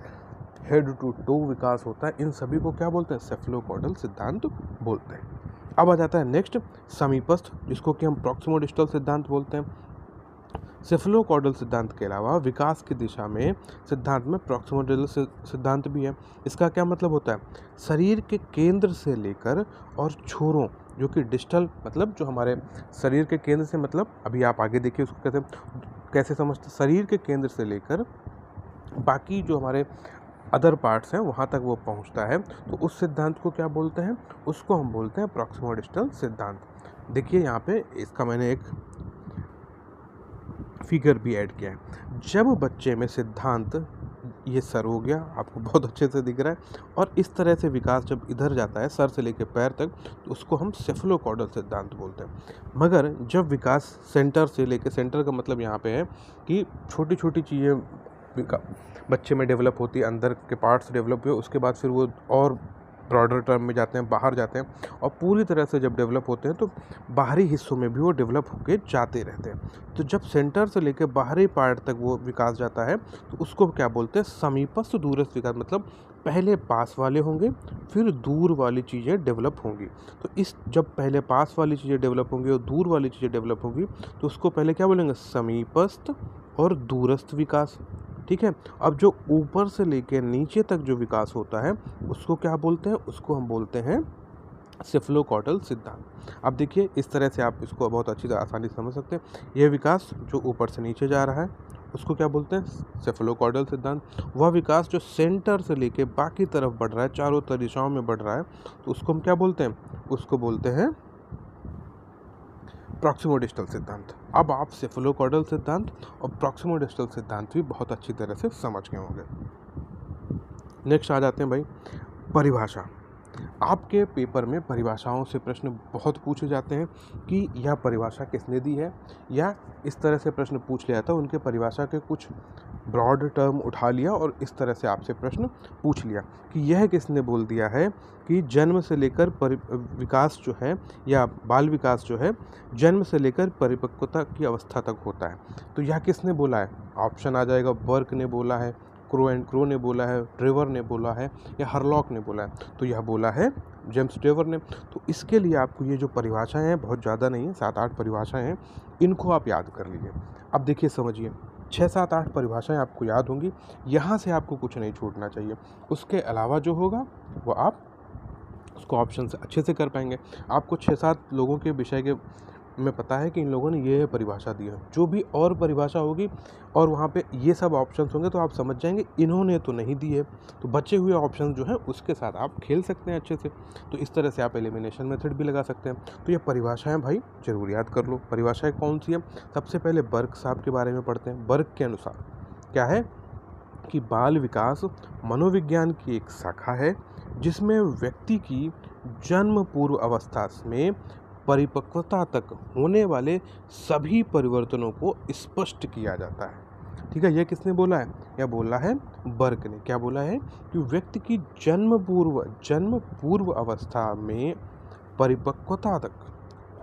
हेड टू टो विकास होता है, इन सभी को क्या बोलते हैं, सेफलोकॉर्डल सिद्धांत बोलते हैं। अब आ जाता है नेक्स्ट समीपस्थ, जिसको कि हम प्रॉक्सिमोडिस्टल सिद्धांत बोलते हैं। सेफलोकॉर्डल सिद्धांत के अलावा विकास की दिशा में सिद्धांत में प्रॉक्सिमोडिस्टल सिद्धांत भी है। इसका क्या मतलब होता है, शरीर के केंद्र से लेकर और छोरों, जो कि डिस्टल मतलब जो हमारे शरीर के केंद्र से, मतलब अभी आप आगे देखिए उसको कैसे समझते, शरीर के केंद्र से लेकर बाकी जो हमारे अदर पार्ट्स हैं वहाँ तक वो पहुँचता है, तो उस सिद्धांत को क्या बोलते हैं, उसको हम बोलते हैं प्रॉक्सिमोडिस्टल सिद्धांत। देखिए यहाँ पे इसका मैंने एक फिगर भी ऐड किया है। जब बच्चे में सिद्धांत, ये सर हो गया, आपको बहुत अच्छे से दिख रहा है, और इस तरह से विकास जब इधर जाता है सर से लेकर पैर तक, तो उसको हम सेफलोकॉर्डल सिद्धांत बोलते हैं। मगर जब विकास सेंटर से लेकर, सेंटर का मतलब यहाँ पे है कि छोटी छोटी चीज़ें बच्चे में डेवलप होती है, अंदर के पार्ट्स डेवलप हुए, उसके बाद फिर वो और ब्रॉडर टर्म में जाते हैं, बाहर जाते हैं, और पूरी तरह से जब डेवलप होते हैं तो बाहरी हिस्सों में भी वो डेवलप होके जाते रहते हैं। तो जब सेंटर से लेकर बाहरी पार्ट तक वो विकास जाता है, तो उसको क्या बोलते हैं, समीपस्थ दूरस्थ विकास। मतलब पहले पास वाले होंगे, फिर दूर वाली चीज़ें डेवलप होंगी। तो इस जब पहले पास वाली चीज़ें डेवलप होंगी और दूर वाली चीज़ें डेवलप होंगी, तो उसको पहले क्या बोलेंगे, समीपस्थ और दूरस्थ विकास, ठीक है। अब जो ऊपर से लेकर नीचे तक जो विकास होता है उसको क्या बोलते हैं, उसको हम बोलते हैं सेफलोकॉर्डल सिद्धांत। अब देखिए इस तरह से आप इसको बहुत अच्छी तरह आसानी से समझ सकते हैं। यह विकास जो ऊपर से नीचे जा रहा है उसको क्या बोलते हैं, सेफलोकॉर्डल सिद्धांत। वह विकास जो सेंटर से लेके बाकी तरफ बढ़ रहा है, चारों दिशाओं में बढ़ रहा है, तो उसको हम क्या बोलते हैं, उसको बोलते हैं प्रॉक्सिमोडिस्टल सिद्धांत। अब आप सेफलोकॉर्डल सिद्धांत और प्रॉक्सिमोडिस्टल सिद्धांत भी बहुत अच्छी तरह से समझ गए होंगे। नेक्स्ट आ जाते हैं भाई, परिभाषा। आपके पेपर में परिभाषाओं से प्रश्न बहुत पूछे जाते हैं कि यह परिभाषा किसने दी है, या इस तरह से प्रश्न पूछ लिया था, उनके परिभाषा के कुछ ब्रॉड टर्म उठा लिया और इस तरह से आपसे प्रश्न पूछ लिया कि यह किसने बोल दिया है कि जन्म से लेकर विकास जो है, या बाल विकास जो है, जन्म से लेकर परिपक्वता की अवस्था तक होता है। तो यह किसने बोला है, ऑप्शन आ जाएगा, बर्क ने बोला है, क्रो ने बोला है, ट्रेवर ने बोला है, या हरलॉक ने बोला है। तो यह बोला है जेम्स ट्रेवर ने। तो इसके लिए आपको ये जो परिभाषाएं हैं, बहुत ज़्यादा नहीं है, 7-8 परिभाषाएं हैं, इनको आप याद कर लीजिए। अब देखिए समझिए, 6-7-8 परिभाषाएं आपको याद होंगी, यहाँ से आपको कुछ नहीं छूटना चाहिए। उसके अलावा जो होगा वो आप उसको ऑप्शन से अच्छे से कर पाएंगे। आपको 6-7 लोगों के विषय के में पता है कि इन लोगों ने ये परिभाषा दी है, जो भी और परिभाषा होगी और वहाँ पे ये सब ऑप्शंस होंगे, तो आप समझ जाएंगे इन्होंने तो नहीं दी है। तो बचे हुए ऑप्शन जो हैं उसके साथ आप खेल सकते हैं अच्छे से। तो इस तरह से आप एलिमिनेशन मेथड भी लगा सकते हैं। तो ये परिभाषाएं भाई जरूर याद कर लो। परिभाषाएं कौन सी है, सबसे पहले बर्क साहब के बारे में पढ़ते हैं। बर्क के अनुसार क्या है कि बाल विकास मनोविज्ञान की एक शाखा है, जिसमें व्यक्ति की जन्म पूर्व अवस्था में परिपक्वता तक होने वाले सभी परिवर्तनों को स्पष्ट किया जाता है। ठीक है, यह किसने बोला है, यह बोला है बर्क ने। क्या बोला है कि व्यक्ति की जन्म पूर्व अवस्था में परिपक्वता तक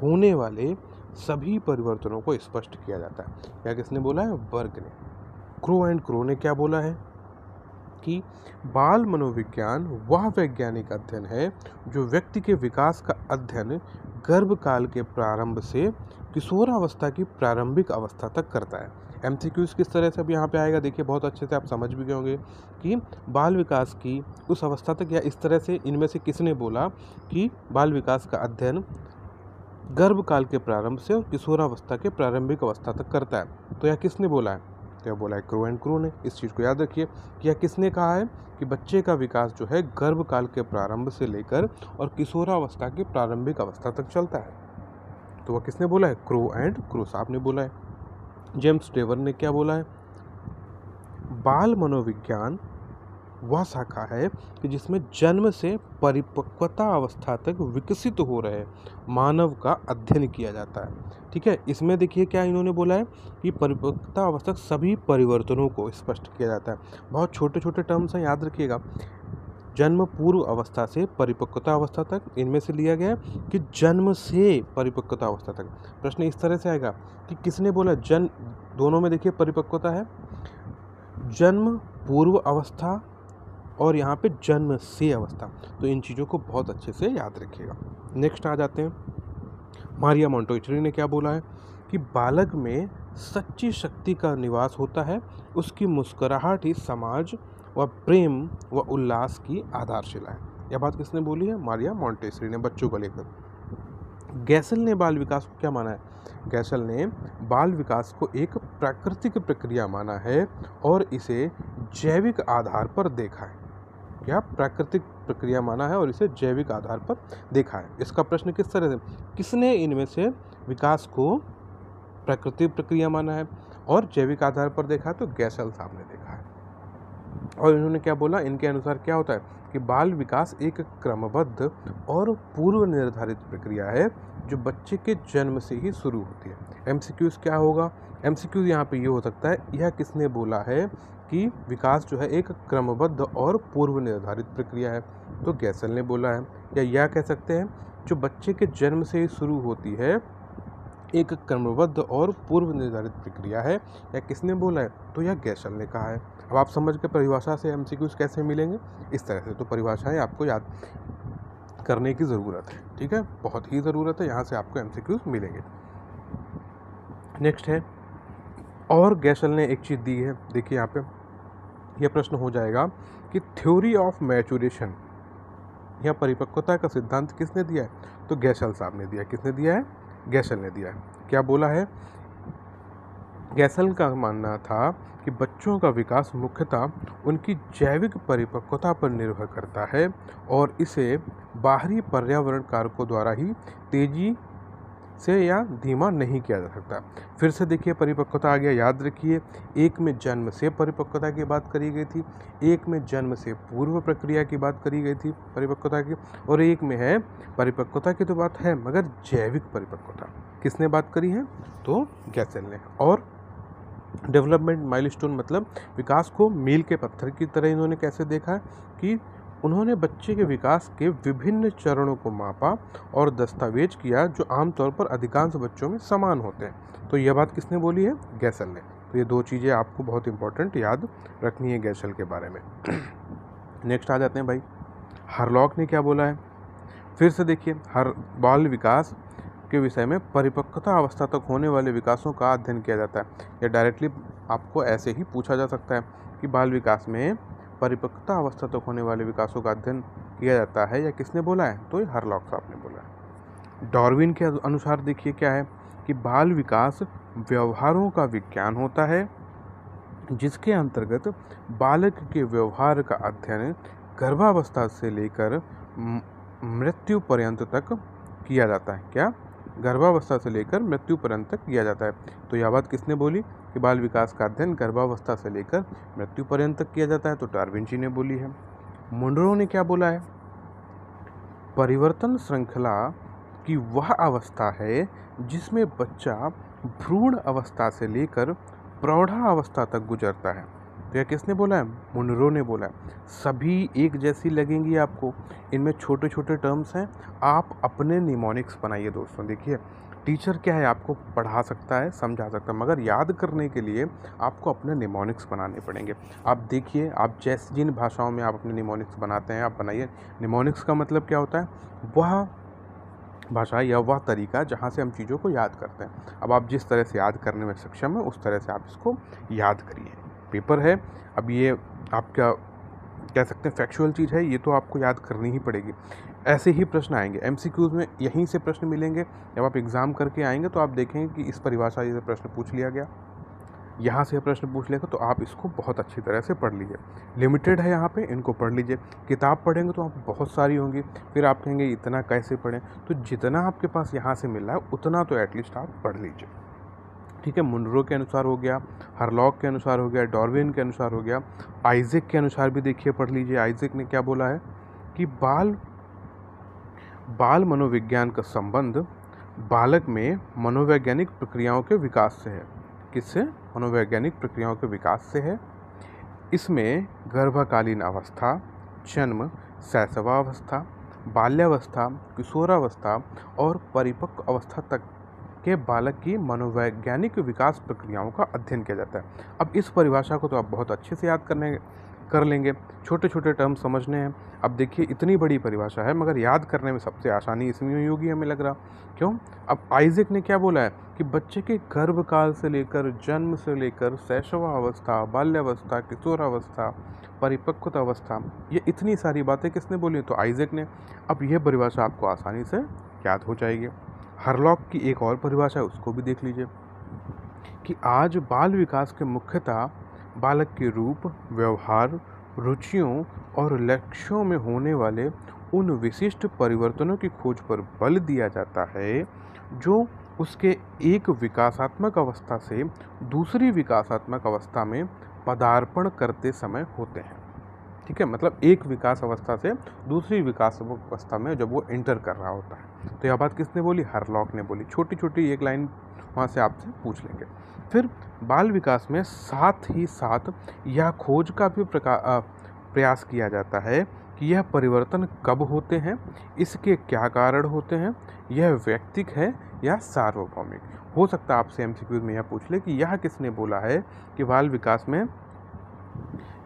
होने वाले सभी परिवर्तनों को स्पष्ट किया जाता है। यह किसने बोला है, बर्क ने। क्रो एंड क्रो ने क्या बोला है, कि बाल मनोविज्ञान वह वैज्ञानिक अध्ययन है जो व्यक्ति के विकास का अध्ययन गर्भकाल के प्रारंभ से किशोरावस्था की प्रारंभिक अवस्था तक करता है। एमसीक्यूज किस तरह से अब यहाँ पे आएगा, देखिए बहुत अच्छे से आप समझ भी गए होंगे कि बाल विकास की उस अवस्था तक, या इस तरह से इनमें से किसने बोला कि बाल विकास का अध्ययन गर्भकाल के प्रारंभ से और किशोरावस्था के प्रारंभिक अवस्था तक करता है। तो यह किसने बोला है? तो यह बोला है क्रो एंड क्रो ने। इस चीज़ को याद रखिए कि यह किसने कहा है कि बच्चे का विकास जो है गर्भकाल के प्रारंभ से लेकर और किशोरावस्था की प्रारंभिक अवस्था तक चलता है। तो वह किसने बोला है? क्रो एंड क्रो साहब ने बोला है। जेम्स टेवर ने क्या बोला है? बाल मनोविज्ञान वह शाखा है कि जिसमें जन्म से परिपक्वता अवस्था तक विकसित हो रहे मानव का अध्ययन किया जाता है। ठीक है, इसमें देखिए क्या इन्होंने बोला है कि परिपक्वता अवस्था तक सभी परिवर्तनों को स्पष्ट किया जाता है। बहुत छोटे छोटे टर्म्स हैं, याद रखिएगा। जन्म पूर्व अवस्था से परिपक्वता अवस्था तक, इनमें से लिया गया है कि जन्म से परिपक्वता अवस्था तक। प्रश्न इस तरह से आएगा कि किसने बोला जन्म, दोनों में देखिए परिपक्वता है, जन्म पूर्व अवस्था और यहाँ पे जन्म से अवस्था। तो इन चीज़ों को बहुत अच्छे से याद रखिएगा। नेक्स्ट आ जाते हैं, मारिया मोंटेसोरी ने क्या बोला है कि बालक में सच्ची शक्ति का निवास होता है, उसकी मुस्कुराहट ही समाज व प्रेम व उल्लास की आधारशिला है। यह बात किसने बोली है? मारिया मोंटेसोरी ने, बच्चों को लेकर। गैसल ने बाल विकास को क्या माना है? गैसल ने बाल विकास को एक प्राकृतिक प्रक्रिया माना है और इसे जैविक आधार पर देखा है। क्या प्राकृतिक प्रक्रिया माना है और इसे जैविक आधार पर देखा है। इसका प्रश्न किस तरह से, किसने इनमें से विकास को प्राकृतिक प्रक्रिया माना है और जैविक आधार पर देखा है? तो गैसल साहब ने देखा है। और इन्होंने क्या बोला, इनके अनुसार क्या होता है कि बाल विकास एक क्रमबद्ध और पूर्व निर्धारित प्रक्रिया है जो बच्चे के जन्म से ही शुरू होती है। एमसीक्यूज क्या होगा? एमसीक्यूज यहाँ पे ये हो सकता है, यह किसने बोला है कि विकास जो है एक क्रमबद्ध और पूर्व निर्धारित प्रक्रिया है? तो गैसल ने बोला है। या यह कह सकते हैं जो बच्चे के जन्म से ही शुरू होती है, एक क्रमबद्ध और पूर्व निर्धारित प्रक्रिया है। या किसने बोला है? तो यह गैसल ने कहा है। अब आप समझ के परिभाषा से एमसीक्यूज कैसे मिलेंगे, इस तरह से। तो परिभाषाएं आपको याद करने की ज़रूरत है, ठीक है, बहुत ही ज़रूरत है। यहाँ से आपको एमसीक्यूज मिलेंगे। नेक्स्ट है, और गैसल ने एक चीज़ दी है, देखिए यहाँ पे यह प्रश्न हो जाएगा कि थ्योरी ऑफ मैचुरेशन या परिपक्वता का सिद्धांत किसने दिया है? तो गैसल साहब ने दिया। किसने दिया है? गैसल ने दिया है। क्या बोला है? गैसल का मानना था कि बच्चों का विकास मुख्यतः उनकी जैविक परिपक्वता पर निर्भर करता है और इसे बाहरी पर्यावरण कारकों द्वारा ही तेजी से या धीमा नहीं किया जा सकता। फिर से देखिए परिपक्वता आ गया, याद रखिए। एक में जन्म से परिपक्वता की बात करी गई थी, एक में जन्म से पूर्व प्रक्रिया की बात करी गई थी परिपक्वता की, और एक में है परिपक्वता की तो बात है मगर जैविक परिपक्वता। किसने बात करी है? तो गैसल ने। और डेवलपमेंट माइलस्टोन मतलब विकास को मील के पत्थर की तरह इन्होंने कैसे देखा है कि उन्होंने बच्चे के विकास के विभिन्न चरणों को मापा और दस्तावेज किया जो आमतौर पर अधिकांश बच्चों में समान होते हैं। तो यह बात किसने बोली है? गैसल ने। तो ये दो चीज़ें आपको बहुत इंपॉर्टेंट याद रखनी है गैसल के बारे में। नेक्स्ट आ जाते हैं भाई, हारलॉक ने क्या बोला है? फिर से देखिए, हर बाल विकास के विषय में परिपक्वता अवस्था तक होने वाले विकासों का अध्ययन किया जाता है। या डायरेक्टली आपको ऐसे ही पूछा जा सकता है कि बाल विकास में परिपक्वता अवस्था तक होने वाले विकासों का अध्ययन किया जाता है, या किसने बोला है? तो ये हारलॉक साहब ने बोला है। डार्विन के अनुसार देखिए क्या है कि बाल विकास व्यवहारों का विज्ञान होता है जिसके अंतर्गत बालक के व्यवहार का अध्ययन गर्भावस्था से लेकर मृत्यु पर्यंत तक किया जाता है। क्या? गर्भावस्था से लेकर मृत्यु पर्यंत तक किया जाता है। तो यह बात किसने बोली कि बाल विकास का अध्ययन गर्भावस्था से लेकर मृत्यु पर्यंत तक किया जाता है? तो डार्विन जी ने बोली है। मुनरो ने क्या बोला है? परिवर्तन श्रृंखला की वह अवस्था है जिसमें बच्चा भ्रूण अवस्था से लेकर प्रौढ़ावस्था तक गुजरता है। तो यह किसने बोला है? मुनरो ने बोला है। सभी एक जैसी लगेंगी आपको, इनमें छोटे छोटे टर्म्स हैं, आप अपने निमोनिक्स बनाइए दोस्तों। देखिए टीचर क्या है, आपको पढ़ा सकता है, समझा सकता है, मगर याद करने के लिए आपको अपने निमोनिक्स बनाने पड़ेंगे। आप देखिए, आप जिन भाषाओं में आप अपने निमोनिक्स बनाते हैं, आप बनाइए। निमोनिक्स का मतलब क्या होता है? वह भाषा या वह तरीका जहाँ से हम चीज़ों को याद करते हैं। अब आप जिस तरह से याद करने में सक्षम हैं, उस तरह से आप इसको याद करिए। पेपर है, अब ये आपका कह सकते हैं फैक्चुअल चीज़ है, ये तो आपको याद करनी ही पड़ेगी। ऐसे ही प्रश्न आएंगे एमसीक्यूज़ में, यहीं से प्रश्न मिलेंगे। जब आप एग्ज़ाम करके आएंगे तो आप देखेंगे कि इस परिभाषा से प्रश्न पूछ लिया गया, यहाँ से प्रश्न पूछ लेगा, तो आप इसको बहुत अच्छी तरह से पढ़ लीजिए। लिमिटेड है यहाँ पे, इनको पढ़ लीजिए। किताब पढ़ेंगे तो आप बहुत सारी होंगी, फिर आप कहेंगे इतना कैसे पढ़ें? तो जितना आपके पास यहाँ से मिल रहा है उतना तो एटलीस्ट आप पढ़ लीजिए। ठीक है, मुनरो के अनुसार हो गया, हरलॉक के अनुसार हो गया, डार्विन के अनुसार हो गया, आइजैक के अनुसार भी देखिए, पढ़ लीजिए। आइजैक ने क्या बोला है कि बाल मनोविज्ञान का संबंध बालक में मनोवैज्ञानिक प्रक्रियाओं के विकास से है। किससे? मनोवैज्ञानिक प्रक्रियाओं के विकास से है। इसमें गर्भकालीन अवस्था, जन्म, शैशवावस्था, बाल्यावस्था, किशोरावस्था और परिपक्व अवस्था तक के बालक की मनोवैज्ञानिक विकास प्रक्रियाओं का अध्ययन किया जाता है। अब इस परिभाषा को तो आप बहुत अच्छे से याद कर लेंगे, छोटे छोटे टर्म समझने हैं। अब देखिए, इतनी बड़ी परिभाषा है, मगर याद करने में सबसे आसानी इसमें होगी, हमें लग रहा। क्यों? अब आइजैक ने क्या बोला है कि बच्चे के गर्भकाल से लेकर, जन्म से लेकर शैशवावस्था, बाल्यावस्था, किशोरावस्था, परिपक्वता अवस्था, ये इतनी सारी बातें किसने बोली? तो आइजैक ने। अब यह परिभाषा आपको आसानी से याद हो जाएगी। हरलॉक की एक और परिभाषा है, उसको भी देख लीजिए कि आज बाल विकास के मुख्यतः बालक के रूप, व्यवहार, रुचियों और लक्ष्यों में होने वाले उन विशिष्ट परिवर्तनों की खोज पर बल दिया जाता है जो उसके एक विकासात्मक अवस्था से दूसरी विकासात्मक अवस्था में पदार्पण करते समय होते हैं। ठीक है, मतलब एक विकास अवस्था से दूसरी विकास अवस्था में जब वो एंटर कर रहा होता है। तो यह बात किसने बोली? हरलॉक ने बोली। छोटी छोटी एक लाइन वहाँ से आपसे पूछ लेंगे। फिर बाल विकास में साथ ही साथ यह खोज का भी प्रयास किया जाता है कि यह परिवर्तन कब होते हैं, इसके क्या कारण होते हैं, यह व्यक्तिक है या सार्वभौमिक। हो सकता है आपसे एमसीक्यूज में यह पूछ ले कि यह किसने बोला है कि बाल विकास में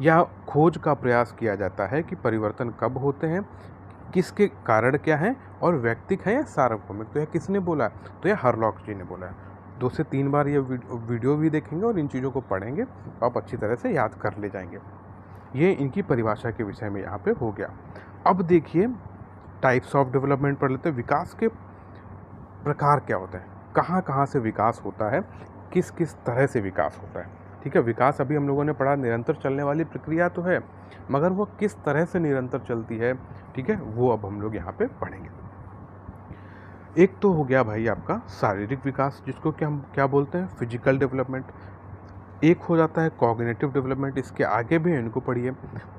यह खोज का प्रयास किया जाता है कि परिवर्तन कब होते हैं, किसके कारण क्या है, और व्यक्तिक है या सार्वभौमिक। तो यह किसने बोला है? तो यह हरलॉक जी ने बोला है। 2 से 3 बार ये वीडियो भी देखेंगे और इन चीज़ों को पढ़ेंगे तो आप अच्छी तरह से याद कर ले जाएंगे। ये इनकी परिभाषा के विषय में यहाँ पे हो गया। अब देखिए, टाइप्स ऑफ डेवलपमेंट पढ़ लेते हैं। विकास के प्रकार क्या होते हैं, कहाँ कहाँ से विकास होता है, किस किस तरह से विकास होता है। ठीक है, विकास अभी हम लोगों ने पढ़ा, निरंतर चलने वाली प्रक्रिया तो है, मगर वो किस तरह से निरंतर चलती है, ठीक है, वो अब हम लोग यहाँ पे पढ़ेंगे। एक तो हो गया भाई आपका शारीरिक विकास, जिसको कि हम क्या बोलते हैं? Physical development. एक हो जाता है कॉग्निटिव डेवलपमेंट, इसके आगे भी इनको पढ़िए।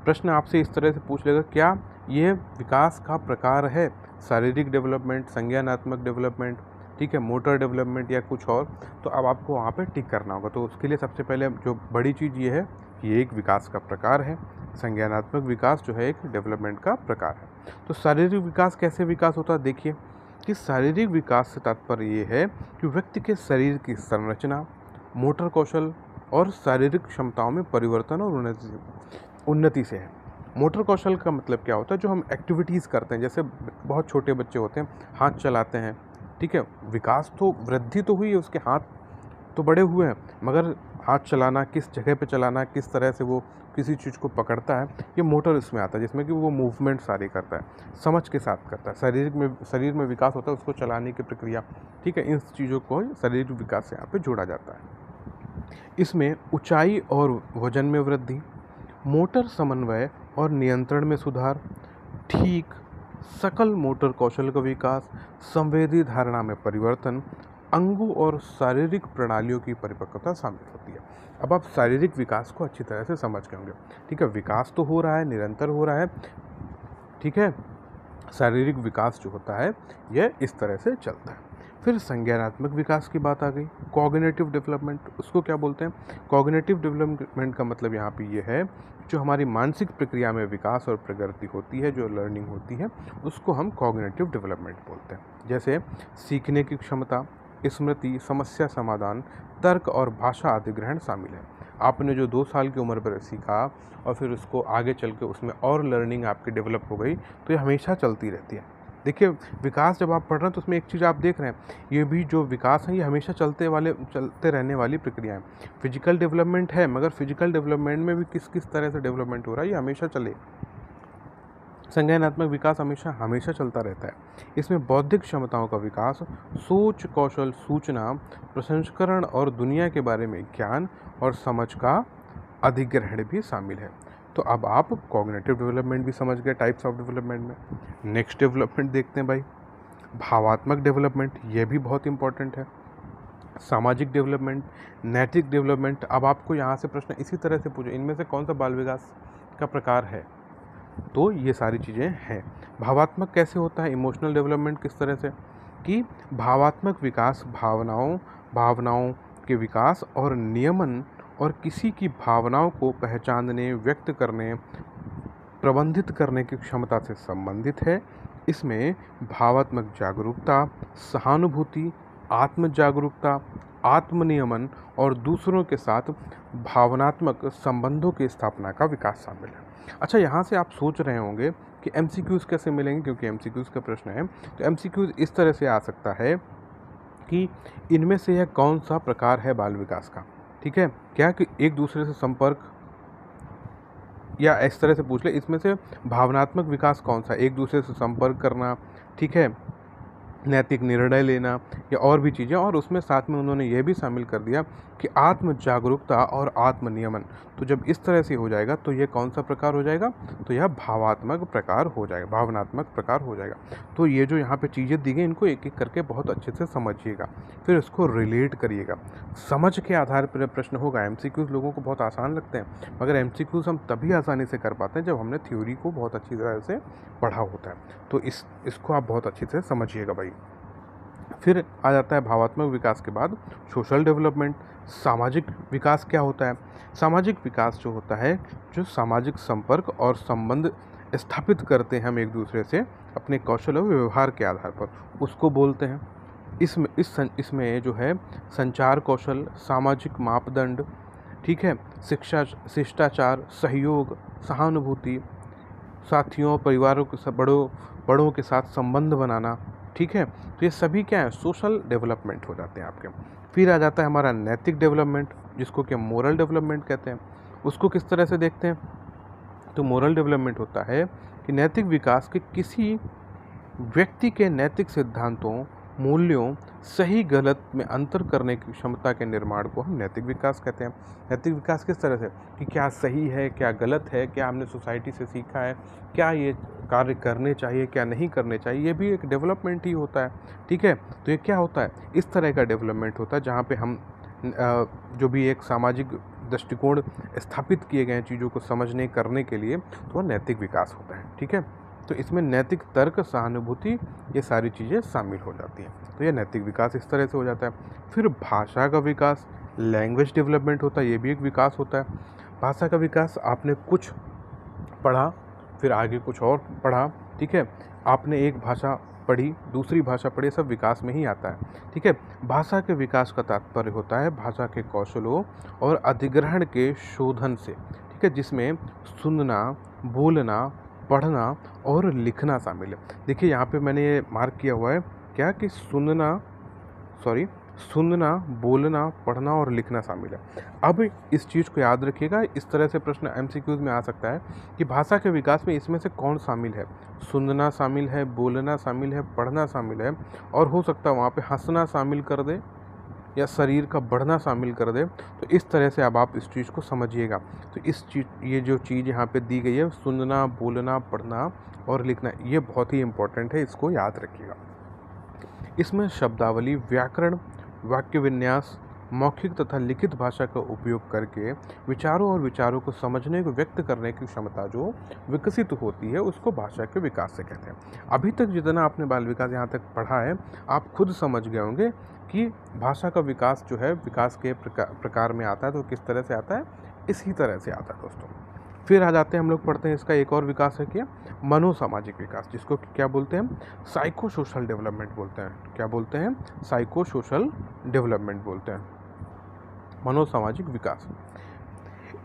प्रश्न आपसे इस तरह से पूछ लेगा, क्या ये विकास का प्रकार है? शारीरिक डेवलपमेंट, संज्ञानात्मक डेवलपमेंट, ठीक है, मोटर डेवलपमेंट या कुछ और? तो अब आपको वहाँ पे टिक करना होगा। तो उसके लिए सबसे पहले जो बड़ी चीज़ ये है कि ये एक विकास का प्रकार है। संज्ञानात्मक विकास जो है एक डेवलपमेंट का प्रकार है। तो शारीरिक विकास कैसे विकास होता है? देखिए कि शारीरिक विकास से तात्पर्य ये है कि व्यक्ति के शरीर की संरचना, मोटर कौशल और शारीरिक क्षमताओं में परिवर्तन और उन्नति से है। मोटर कौशल का मतलब क्या होता है? जो हम एक्टिविटीज़ करते हैं, जैसे बहुत छोटे बच्चे होते हैं, हाथ चलाते हैं, ठीक है, विकास तो, वृद्धि तो हुई है, उसके हाथ तो बड़े हुए हैं, मगर हाथ चलाना, किस जगह पे चलाना, किस तरह से वो किसी चीज़ को पकड़ता है, ये मोटर इसमें आता है, जिसमें कि वो मूवमेंट सारी करता है, समझ के साथ करता है। शरीर में विकास होता है उसको चलाने की प्रक्रिया, ठीक है, इन चीज़ों को शारीरिक विकास से यहाँ पे जोड़ा जाता है। इसमें ऊंचाई और वजन में वृद्धि, मोटर समन्वय और नियंत्रण में सुधार, ठीक सकल मोटर कौशल का विकास, संवेदी धारणा में परिवर्तन, अंगों और शारीरिक प्रणालियों की परिपक्वता शामिल होती है। अब आप शारीरिक विकास को अच्छी तरह से समझ गए होंगे। ठीक है, विकास तो हो रहा है, निरंतर हो रहा है, ठीक है, शारीरिक विकास जो होता है यह इस तरह से चलता है। फिर संज्ञानात्मक विकास की बात आ गई, कॉग्निटिव डेवलपमेंट। उसको क्या बोलते हैं? कॉग्निटिव डेवलपमेंट का मतलब यहाँ पे ये है, जो हमारी मानसिक प्रक्रिया में विकास और प्रगति होती है, जो लर्निंग होती है, उसको हम कॉग्निटिव डेवलपमेंट बोलते हैं। जैसे सीखने की क्षमता, स्मृति, समस्या समाधान, तर्क और भाषा अधिग्रहण शामिल है। आपने जो 2 साल की उम्र पर सीखा और फिर उसको आगे चल के उसमें और लर्निंग आपकी डेवलप हो गई, तो ये हमेशा चलती रहती है। देखिए, विकास जब आप पढ़ रहे हैं तो उसमें एक चीज़ आप देख रहे हैं, ये भी जो विकास है ये हमेशा चलते रहने वाली प्रक्रिया है। फिजिकल डेवलपमेंट है, मगर फिजिकल डेवलपमेंट में भी किस किस तरह से डेवलपमेंट हो रहा है ये हमेशा चले। संज्ञानात्मक विकास हमेशा हमेशा चलता रहता है। इसमें बौद्धिक क्षमताओं का विकास, सोच, कौशल, सूचना प्रसंस्करण और दुनिया के बारे में ज्ञान और समझ का अधिग्रहण भी शामिल है। तो अब आप कॉग्निटिव डेवलपमेंट भी समझ गए टाइप्स ऑफ डेवलपमेंट में। नेक्स्ट डेवलपमेंट देखते हैं भाई, भावात्मक डेवलपमेंट। ये भी बहुत इंपॉर्टेंट है। सामाजिक डेवलपमेंट, नैतिक डेवलपमेंट। अब आपको यहाँ से प्रश्न इसी तरह से पूछे, इनमें से कौन सा बाल विकास का प्रकार है? तो ये सारी चीज़ें हैं। भावात्मक कैसे होता है? इमोशनल डेवलपमेंट किस तरह से कि भावात्मक विकास भावनाओं के विकास और नियमन और किसी की भावनाओं को पहचानने, व्यक्त करने, प्रबंधित करने की क्षमता से संबंधित है। इसमें भावात्मक जागरूकता, सहानुभूति, आत्म जागरूकता, आत्मनियमन और दूसरों के साथ भावनात्मक संबंधों की स्थापना का विकास शामिल है। अच्छा, यहाँ से आप सोच रहे होंगे कि एमसीक्यूज़ कैसे मिलेंगे, क्योंकि एमसीक्यूज़ का प्रश्न है। तो एमसीक्यूज़ इस तरह से आ सकता है कि इनमें से यह कौन सा प्रकार है बाल विकास का, ठीक है? क्या कि एक दूसरे से संपर्क, या इस तरह से पूछ ले, इसमें से भावनात्मक विकास कौन सा? एक दूसरे से संपर्क करना, ठीक है, नैतिक निर्णय लेना या और भी चीज़ें। और उसमें साथ में उन्होंने ये भी शामिल कर दिया कि आत्म जागरूकता और आत्मनियमन। तो जब इस तरह से हो जाएगा तो ये कौन सा प्रकार हो जाएगा? तो यह भावात्मक प्रकार हो जाएगा, भावनात्मक प्रकार हो जाएगा। तो ये जो यहाँ पे चीज़ें दी गई, इनको एक एक करके बहुत अच्छे से समझिएगा, फिर इसको रिलेट करिएगा। समझ के आधार पर प्रश्न होगा। एमसीक्यूज़ लोगों को बहुत आसान लगते हैं, मगर एमसीक्यूज़ हम तभी आसानी से कर पाते हैं जब हमने थ्योरी को बहुत अच्छी तरह से पढ़ा होता है। तो इसको आप बहुत अच्छे से समझिएगा भाई। फिर आ जाता है भावात्मक विकास के बाद सोशल डेवलपमेंट। सामाजिक विकास क्या होता है? सामाजिक विकास जो होता है, जो सामाजिक संपर्क और संबंध स्थापित करते हैं हम एक दूसरे से अपने कौशल और व्यवहार के आधार पर, उसको बोलते हैं। इसमें जो है संचार कौशल, सामाजिक मापदंड, ठीक है, शिष्टाचार, सहयोग, सहानुभूति, साथियों, परिवारों के बड़ों के साथ संबंध बनाना, ठीक है। तो ये सभी क्या है? सोशल डेवलपमेंट हो जाते हैं आपके। फिर आ जाता है हमारा नैतिक डेवलपमेंट, जिसको कि मोरल डेवलपमेंट कहते हैं। उसको किस तरह से देखते हैं? तो मोरल डेवलपमेंट होता है कि नैतिक विकास के किसी व्यक्ति के नैतिक सिद्धांतों, मूल्यों, सही गलत में अंतर करने की क्षमता के निर्माण को हम नैतिक विकास कहते हैं। नैतिक विकास किस तरह से कि क्या सही है, क्या गलत है, क्या हमने सोसाइटी से सीखा है, क्या ये कार्य करने चाहिए, क्या नहीं करने चाहिए, ये भी एक डेवलपमेंट ही होता है, ठीक है। तो ये क्या होता है? इस तरह का डेवलपमेंट होता है जहाँ पे हम जो भी एक सामाजिक दृष्टिकोण स्थापित किए गए हैं चीज़ों को समझने करने के लिए, तो वह नैतिक विकास होता है, ठीक है। तो इसमें नैतिक तर्क, सहानुभूति, ये सारी चीज़ें शामिल हो जाती हैं। तो ये नैतिक विकास इस तरह से हो जाता है। फिर भाषा का विकास, लैंग्वेज डेवलपमेंट होता है, ये भी एक विकास होता है। भाषा का विकास, आपने कुछ पढ़ा, फिर आगे कुछ और पढ़ा, ठीक है, आपने एक भाषा पढ़ी, दूसरी भाषा पढ़ी, सब विकास में ही आता है, ठीक है। भाषा के विकास का तात्पर्य होता है भाषा के कौशलों और अधिग्रहण के शोधन से, ठीक है, जिसमें सुनना, बोलना, पढ़ना और लिखना शामिल है। देखिए यहाँ पे मैंने ये मार्क किया हुआ है क्या कि सुनना, बोलना, पढ़ना और लिखना शामिल है। अब इस चीज़ को याद रखिएगा, इस तरह से प्रश्न एमसीक्यूज़ में आ सकता है कि भाषा के विकास में इसमें से कौन शामिल है? सुनना शामिल है, बोलना शामिल है, पढ़ना शामिल है, और हो सकता है वहाँ पे हंसना शामिल कर दे या शरीर का बढ़ना शामिल कर दे। तो इस तरह से अब आप इस चीज़ को समझिएगा। तो ये जो चीज़ यहाँ पे दी गई है, सुनना, बोलना, पढ़ना और लिखना, ये बहुत ही इम्पोर्टेंट है, इसको याद रखिएगा। इसमें शब्दावली, व्याकरण, वाक्य विन्यास, मौखिक तथा लिखित भाषा का उपयोग करके विचारों को समझने को व्यक्त करने की क्षमता जो विकसित होती है, उसको भाषा के विकास से कहते हैं। अभी तक जितना आपने बाल विकास यहाँ तक पढ़ा है, आप खुद समझ गए होंगे कि भाषा का विकास जो है विकास के प्रकार में आता है। तो किस तरह से आता है? इसी तरह से आता है दोस्तों। फिर आ जाते हैं हम लोग पढ़ते हैं इसका एक और विकास है क्या, मनोसामाजिक विकास, जिसको क्या बोलते हैं, साइको सोशल डेवलपमेंट बोलते हैं। क्या बोलते हैं, साइको सोशल डेवलपमेंट बोलते हैं, मनोसामाजिक विकास।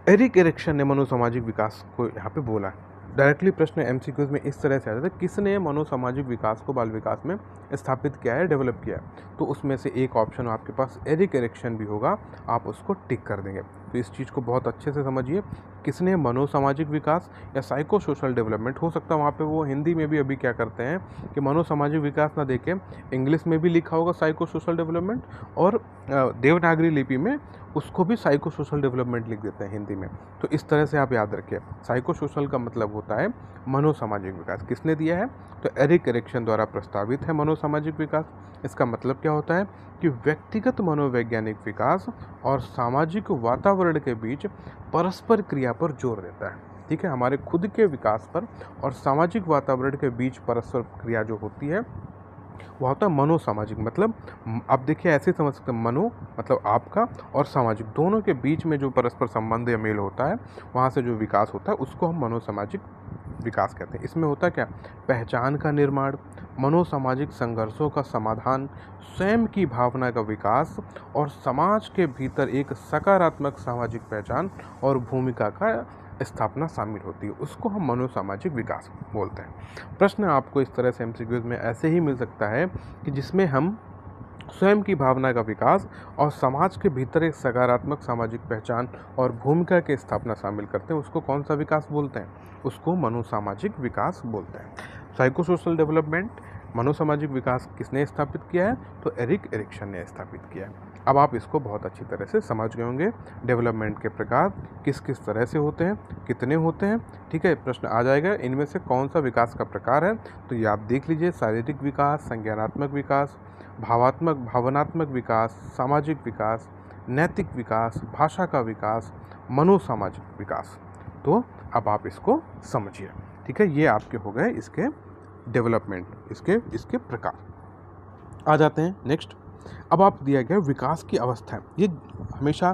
एरिक एरिक्सन ने मनोसामाजिक विकास को यहाँ पे बोला है। डायरेक्टली प्रश्न एमसीक्यूज में इस तरह से आता था, किसने मनोसामाजिक विकास को बाल विकास में स्थापित किया है, डेवलप किया है। तो उसमें से एक ऑप्शन आपके पास एरिक एरिक्सन भी होगा, आप उसको टिक कर देंगे। तो इस चीज़ को बहुत अच्छे से समझिए, किसने मनोसामाजिक विकास या साइको सोशल डेवलपमेंट, हो सकता है वहाँ पे वो हिंदी में भी अभी क्या करते हैं कि मनोसामाजिक विकास ना देके इंग्लिश में भी लिखा होगा साइको सोशल डेवलपमेंट, और देवनागरी लिपि में उसको भी साइको सोशल डेवलपमेंट लिख देते हैं हिंदी में। तो इस तरह से आप याद रखिए, साइको सोशल का मतलब होता है मनोसामाजिक विकास। किसने दिया है, तो एरिक एरिक्सन द्वारा प्रस्तावित है मनोसामाजिक विकास। इसका मतलब क्या होता है कि व्यक्तिगत मनोवैज्ञानिक विकास और सामाजिक वातावरण के बीच परस्पर क्रिया पर जोर देता है। ठीक है, हमारे खुद के विकास पर और सामाजिक वातावरण के बीच परस्पर क्रिया जो होती है वह होता है मनोसामाजिक। मतलब आप देखिए ऐसे समझ सकते हैं, मनो मतलब आपका और सामाजिक दोनों के बीच में जो परस्पर संबंध या मेल होता है, वहाँ से जो विकास होता है उसको हम मनोसामाजिक विकास कहते हैं। इसमें होता क्या, पहचान का निर्माण, मनोसामाजिक संघर्षों का समाधान, स्वयं की भावना का विकास और समाज के भीतर एक सकारात्मक सामाजिक पहचान और भूमिका का स्थापना शामिल होती है, उसको हम मनोसामाजिक विकास बोलते हैं। प्रश्न आपको इस तरह से एमसीक्यूज में ऐसे ही मिल सकता है कि जिसमें हम स्वयं की भावना का विकास और समाज के भीतर एक सकारात्मक सामाजिक पहचान और भूमिका की स्थापना शामिल करते हैं, उसको कौन सा विकास बोलते हैं, उसको मनोसामाजिक विकास बोलते हैं। साइको सोशल डेवलपमेंट, मनोसामाजिक विकास किसने स्थापित किया है, तो एरिक एरिक्सन ने स्थापित किया है। अब आप इसको बहुत अच्छी तरह से समझ गए होंगे, डेवलपमेंट के प्रकार किस किस तरह से होते हैं, कितने होते हैं। ठीक है, प्रश्न आ जाएगा इनमें से कौन सा विकास का प्रकार है, तो ये आप देख लीजिए, शारीरिक विकास, संज्ञानात्मक विकास, भावनात्मक विकास, सामाजिक विकास, नैतिक विकास, भाषा का विकास, मनोसामाजिक विकास। तो अब आप इसको समझिए। ठीक है, ये आपके हो गए इसके डेवलपमेंट, इसके प्रकार। आ जाते हैं नेक्स्ट। अब आप दिया गया विकास की अवस्थाएं, ये हमेशा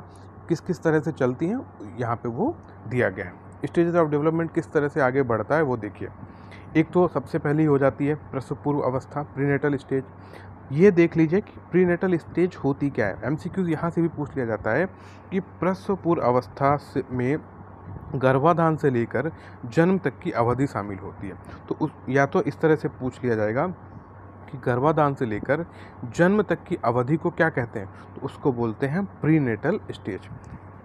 किस किस तरह से चलती हैं, यहाँ पे वो दिया गया है। स्टेजेस ऑफ डेवलपमेंट किस तरह से आगे बढ़ता है वो देखिए। एक तो सबसे पहली हो जाती है प्रसव पूर्व अवस्था, प्रीनेटल स्टेज। ये देख लीजिए कि प्रीनेटल स्टेज होती क्या है। एमसीक्यूज यहाँ से भी पूछ लिया जाता है कि प्रसव पूर्व अवस्था में गर्भाधान से लेकर जन्म तक की अवधि शामिल होती है। तो उस या तो इस तरह से पूछ लिया जाएगा कि गर्भाधान से लेकर जन्म तक की अवधि को क्या कहते हैं, तो उसको बोलते हैं प्रीनेटल स्टेज,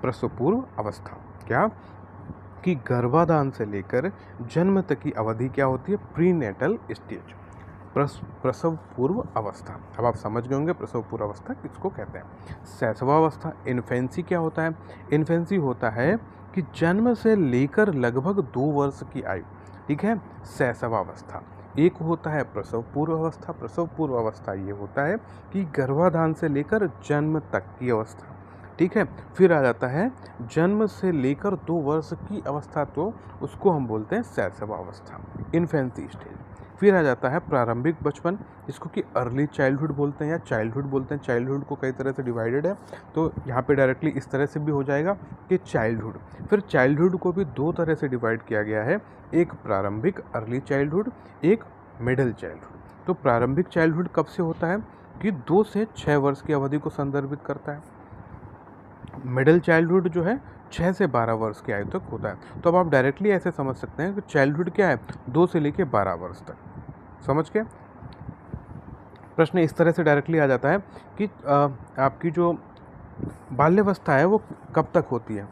प्रसव पूर्व अवस्था। क्या कि गर्भाधान से लेकर जन्म तक की अवधि क्या होती है, प्रीनेटल स्टेज, प्रसव पूर्व अवस्था। अब आप समझ गए होंगे प्रसव पूर्व अवस्था किसको कहते हैं। शैशवावस्था, इन्फेंसी क्या होता है, इन्फेंसी होता है कि जन्म से लेकर लगभग 2 वर्ष की आयु। ठीक है, शैशवावस्था। एक होता है प्रसव पूर्व अवस्था। प्रसव पूर्व अवस्था ये होता है कि गर्भाधान से लेकर जन्म तक की अवस्था। ठीक है, फिर आ जाता है जन्म से लेकर 2 वर्ष की अवस्था, तो उसको हम बोलते हैं शैशवावस्था, इन्फेंसी स्टेज। फिर आ जाता है प्रारंभिक बचपन, जिसको कि अर्ली चाइल्डहुड बोलते हैं या चाइल्डहुड बोलते हैं। चाइल्डहुड को कई तरह से डिवाइडेड है, तो यहाँ पे डायरेक्टली इस तरह से भी हो जाएगा कि चाइल्डहुड। फिर चाइल्डहुड को भी 2 तरह से डिवाइड किया गया है, एक प्रारंभिक अर्ली चाइल्डहुड, एक मिडिल चाइल्डहुड। तो प्रारंभिक चाइल्डहुड कब से होता है कि 2 से 6 वर्ष की अवधि को संदर्भित करता है। मिडिल चाइल्डहुड जो है 6 से 12 वर्ष की आयु तक होता है। तो अब आप डायरेक्टली ऐसे समझ सकते हैं कि चाइल्डहुड क्या है, 2 से लेकर 12 वर्ष तक। समझ के प्रश्न इस तरह से डायरेक्टली आ जाता है कि आपकी जो बाल्यावस्था है वो कब तक होती है,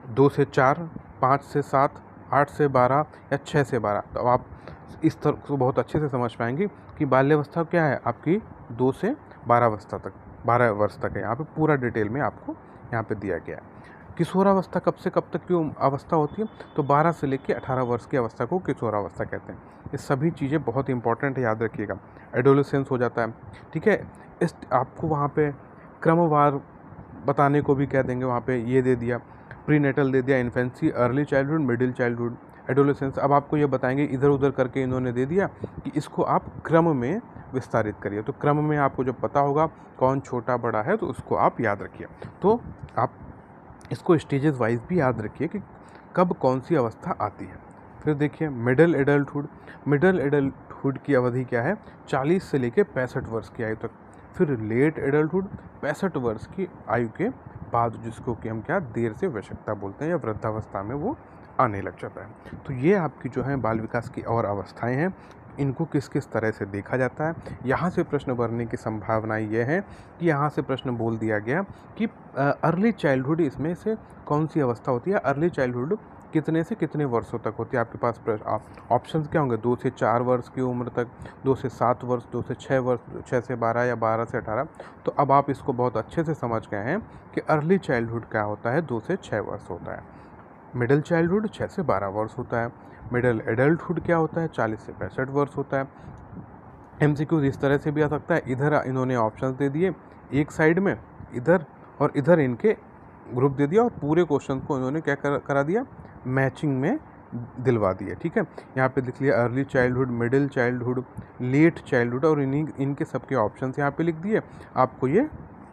2 से 4, 5 से 7, 8 से 12 या 6 से 12। तो आप इस तरह को बहुत अच्छे से समझ पाएंगे कि बाल्यावस्था क्या है आपकी 2 से 12 अवस्था तक, 12 वर्ष तक है। यहाँ पे पूरा डिटेल में आपको यहाँ पे दिया गया है। किशोरावस्था कब से कब तक की अवस्था होती है, तो 12 से लेकर 18 वर्ष की अवस्था को किशोरावस्था कहते हैं। ये सभी चीज़ें बहुत इंपॉर्टेंट है, याद रखिएगा। एडोलेसेंस हो जाता है। ठीक है, इस आपको वहाँ पे क्रमवार बताने को भी कह देंगे, वहाँ पे ये दे दिया, प्रीनेटल दे दिया, infancy, early childhood, middle childhood, adolescence. अब आपको ये बताएंगे इधर उधर करके इन्होंने दे दिया कि इसको आप क्रम में विस्तारित करिए। तो क्रम में आपको जब पता होगा कौन छोटा बड़ा है, तो उसको आप याद रखिए। तो आप इसको स्टेजेस वाइज भी याद रखिए कि कब कौन सी अवस्था आती है। फिर देखिए मिडिल एडल्टहुड। मिडिल एडल्टहुड की अवधि क्या है, 40 से लेकर 65 वर्ष की आयु तक। फिर लेट एडल्टहुड, 65 वर्ष की आयु के बाद, जिसको कि हम क्या देर से वयस्कता बोलते हैं या वृद्धावस्था में वो आने लग जाता है। तो ये आपकी जो है बाल विकास की और अवस्थाएं हैं, इनको किस किस तरह से देखा जाता है। यहाँ से प्रश्न बनने की संभावना ये है कि यहाँ से प्रश्न बोल दिया गया कि अर्ली चाइल्डहुड इसमें से कौन सी अवस्था होती है। अर्ली चाइल्डहुड कितने से कितने वर्षों तक होती है। आपके पास ऑप्शंस क्या होंगे, 2 से 4 वर्ष की उम्र तक, 2 से 7 वर्ष, 2 से 6 वर्ष, 6 से 12 या 12 से 18। तो अब आप इसको बहुत अच्छे से समझ गए हैं कि अर्ली चाइल्डहुड क्या होता है, 2 से 6 वर्ष होता है। मिडिल चाइल्डहुड 6 से 12 वर्ष होता है। मिडिल एडल्टहुड क्या होता है, 40 से 65 वर्ष होता है। एमसीक्यू इस तरह से भी आ सकता है, इधर इन्होंने ऑप्शंस दे दिए एक साइड में, इधर और इधर इनके ग्रुप दे दिया और पूरे क्वेश्चन को इन्होंने क्या करा दिया, मैचिंग में दिलवा दिए। ठीक है, यहाँ पे लिख लिया early childhood, middle childhood, late childhood और इनके सबके ऑप्शंस यहाँ पे लिख दिए, आपको ये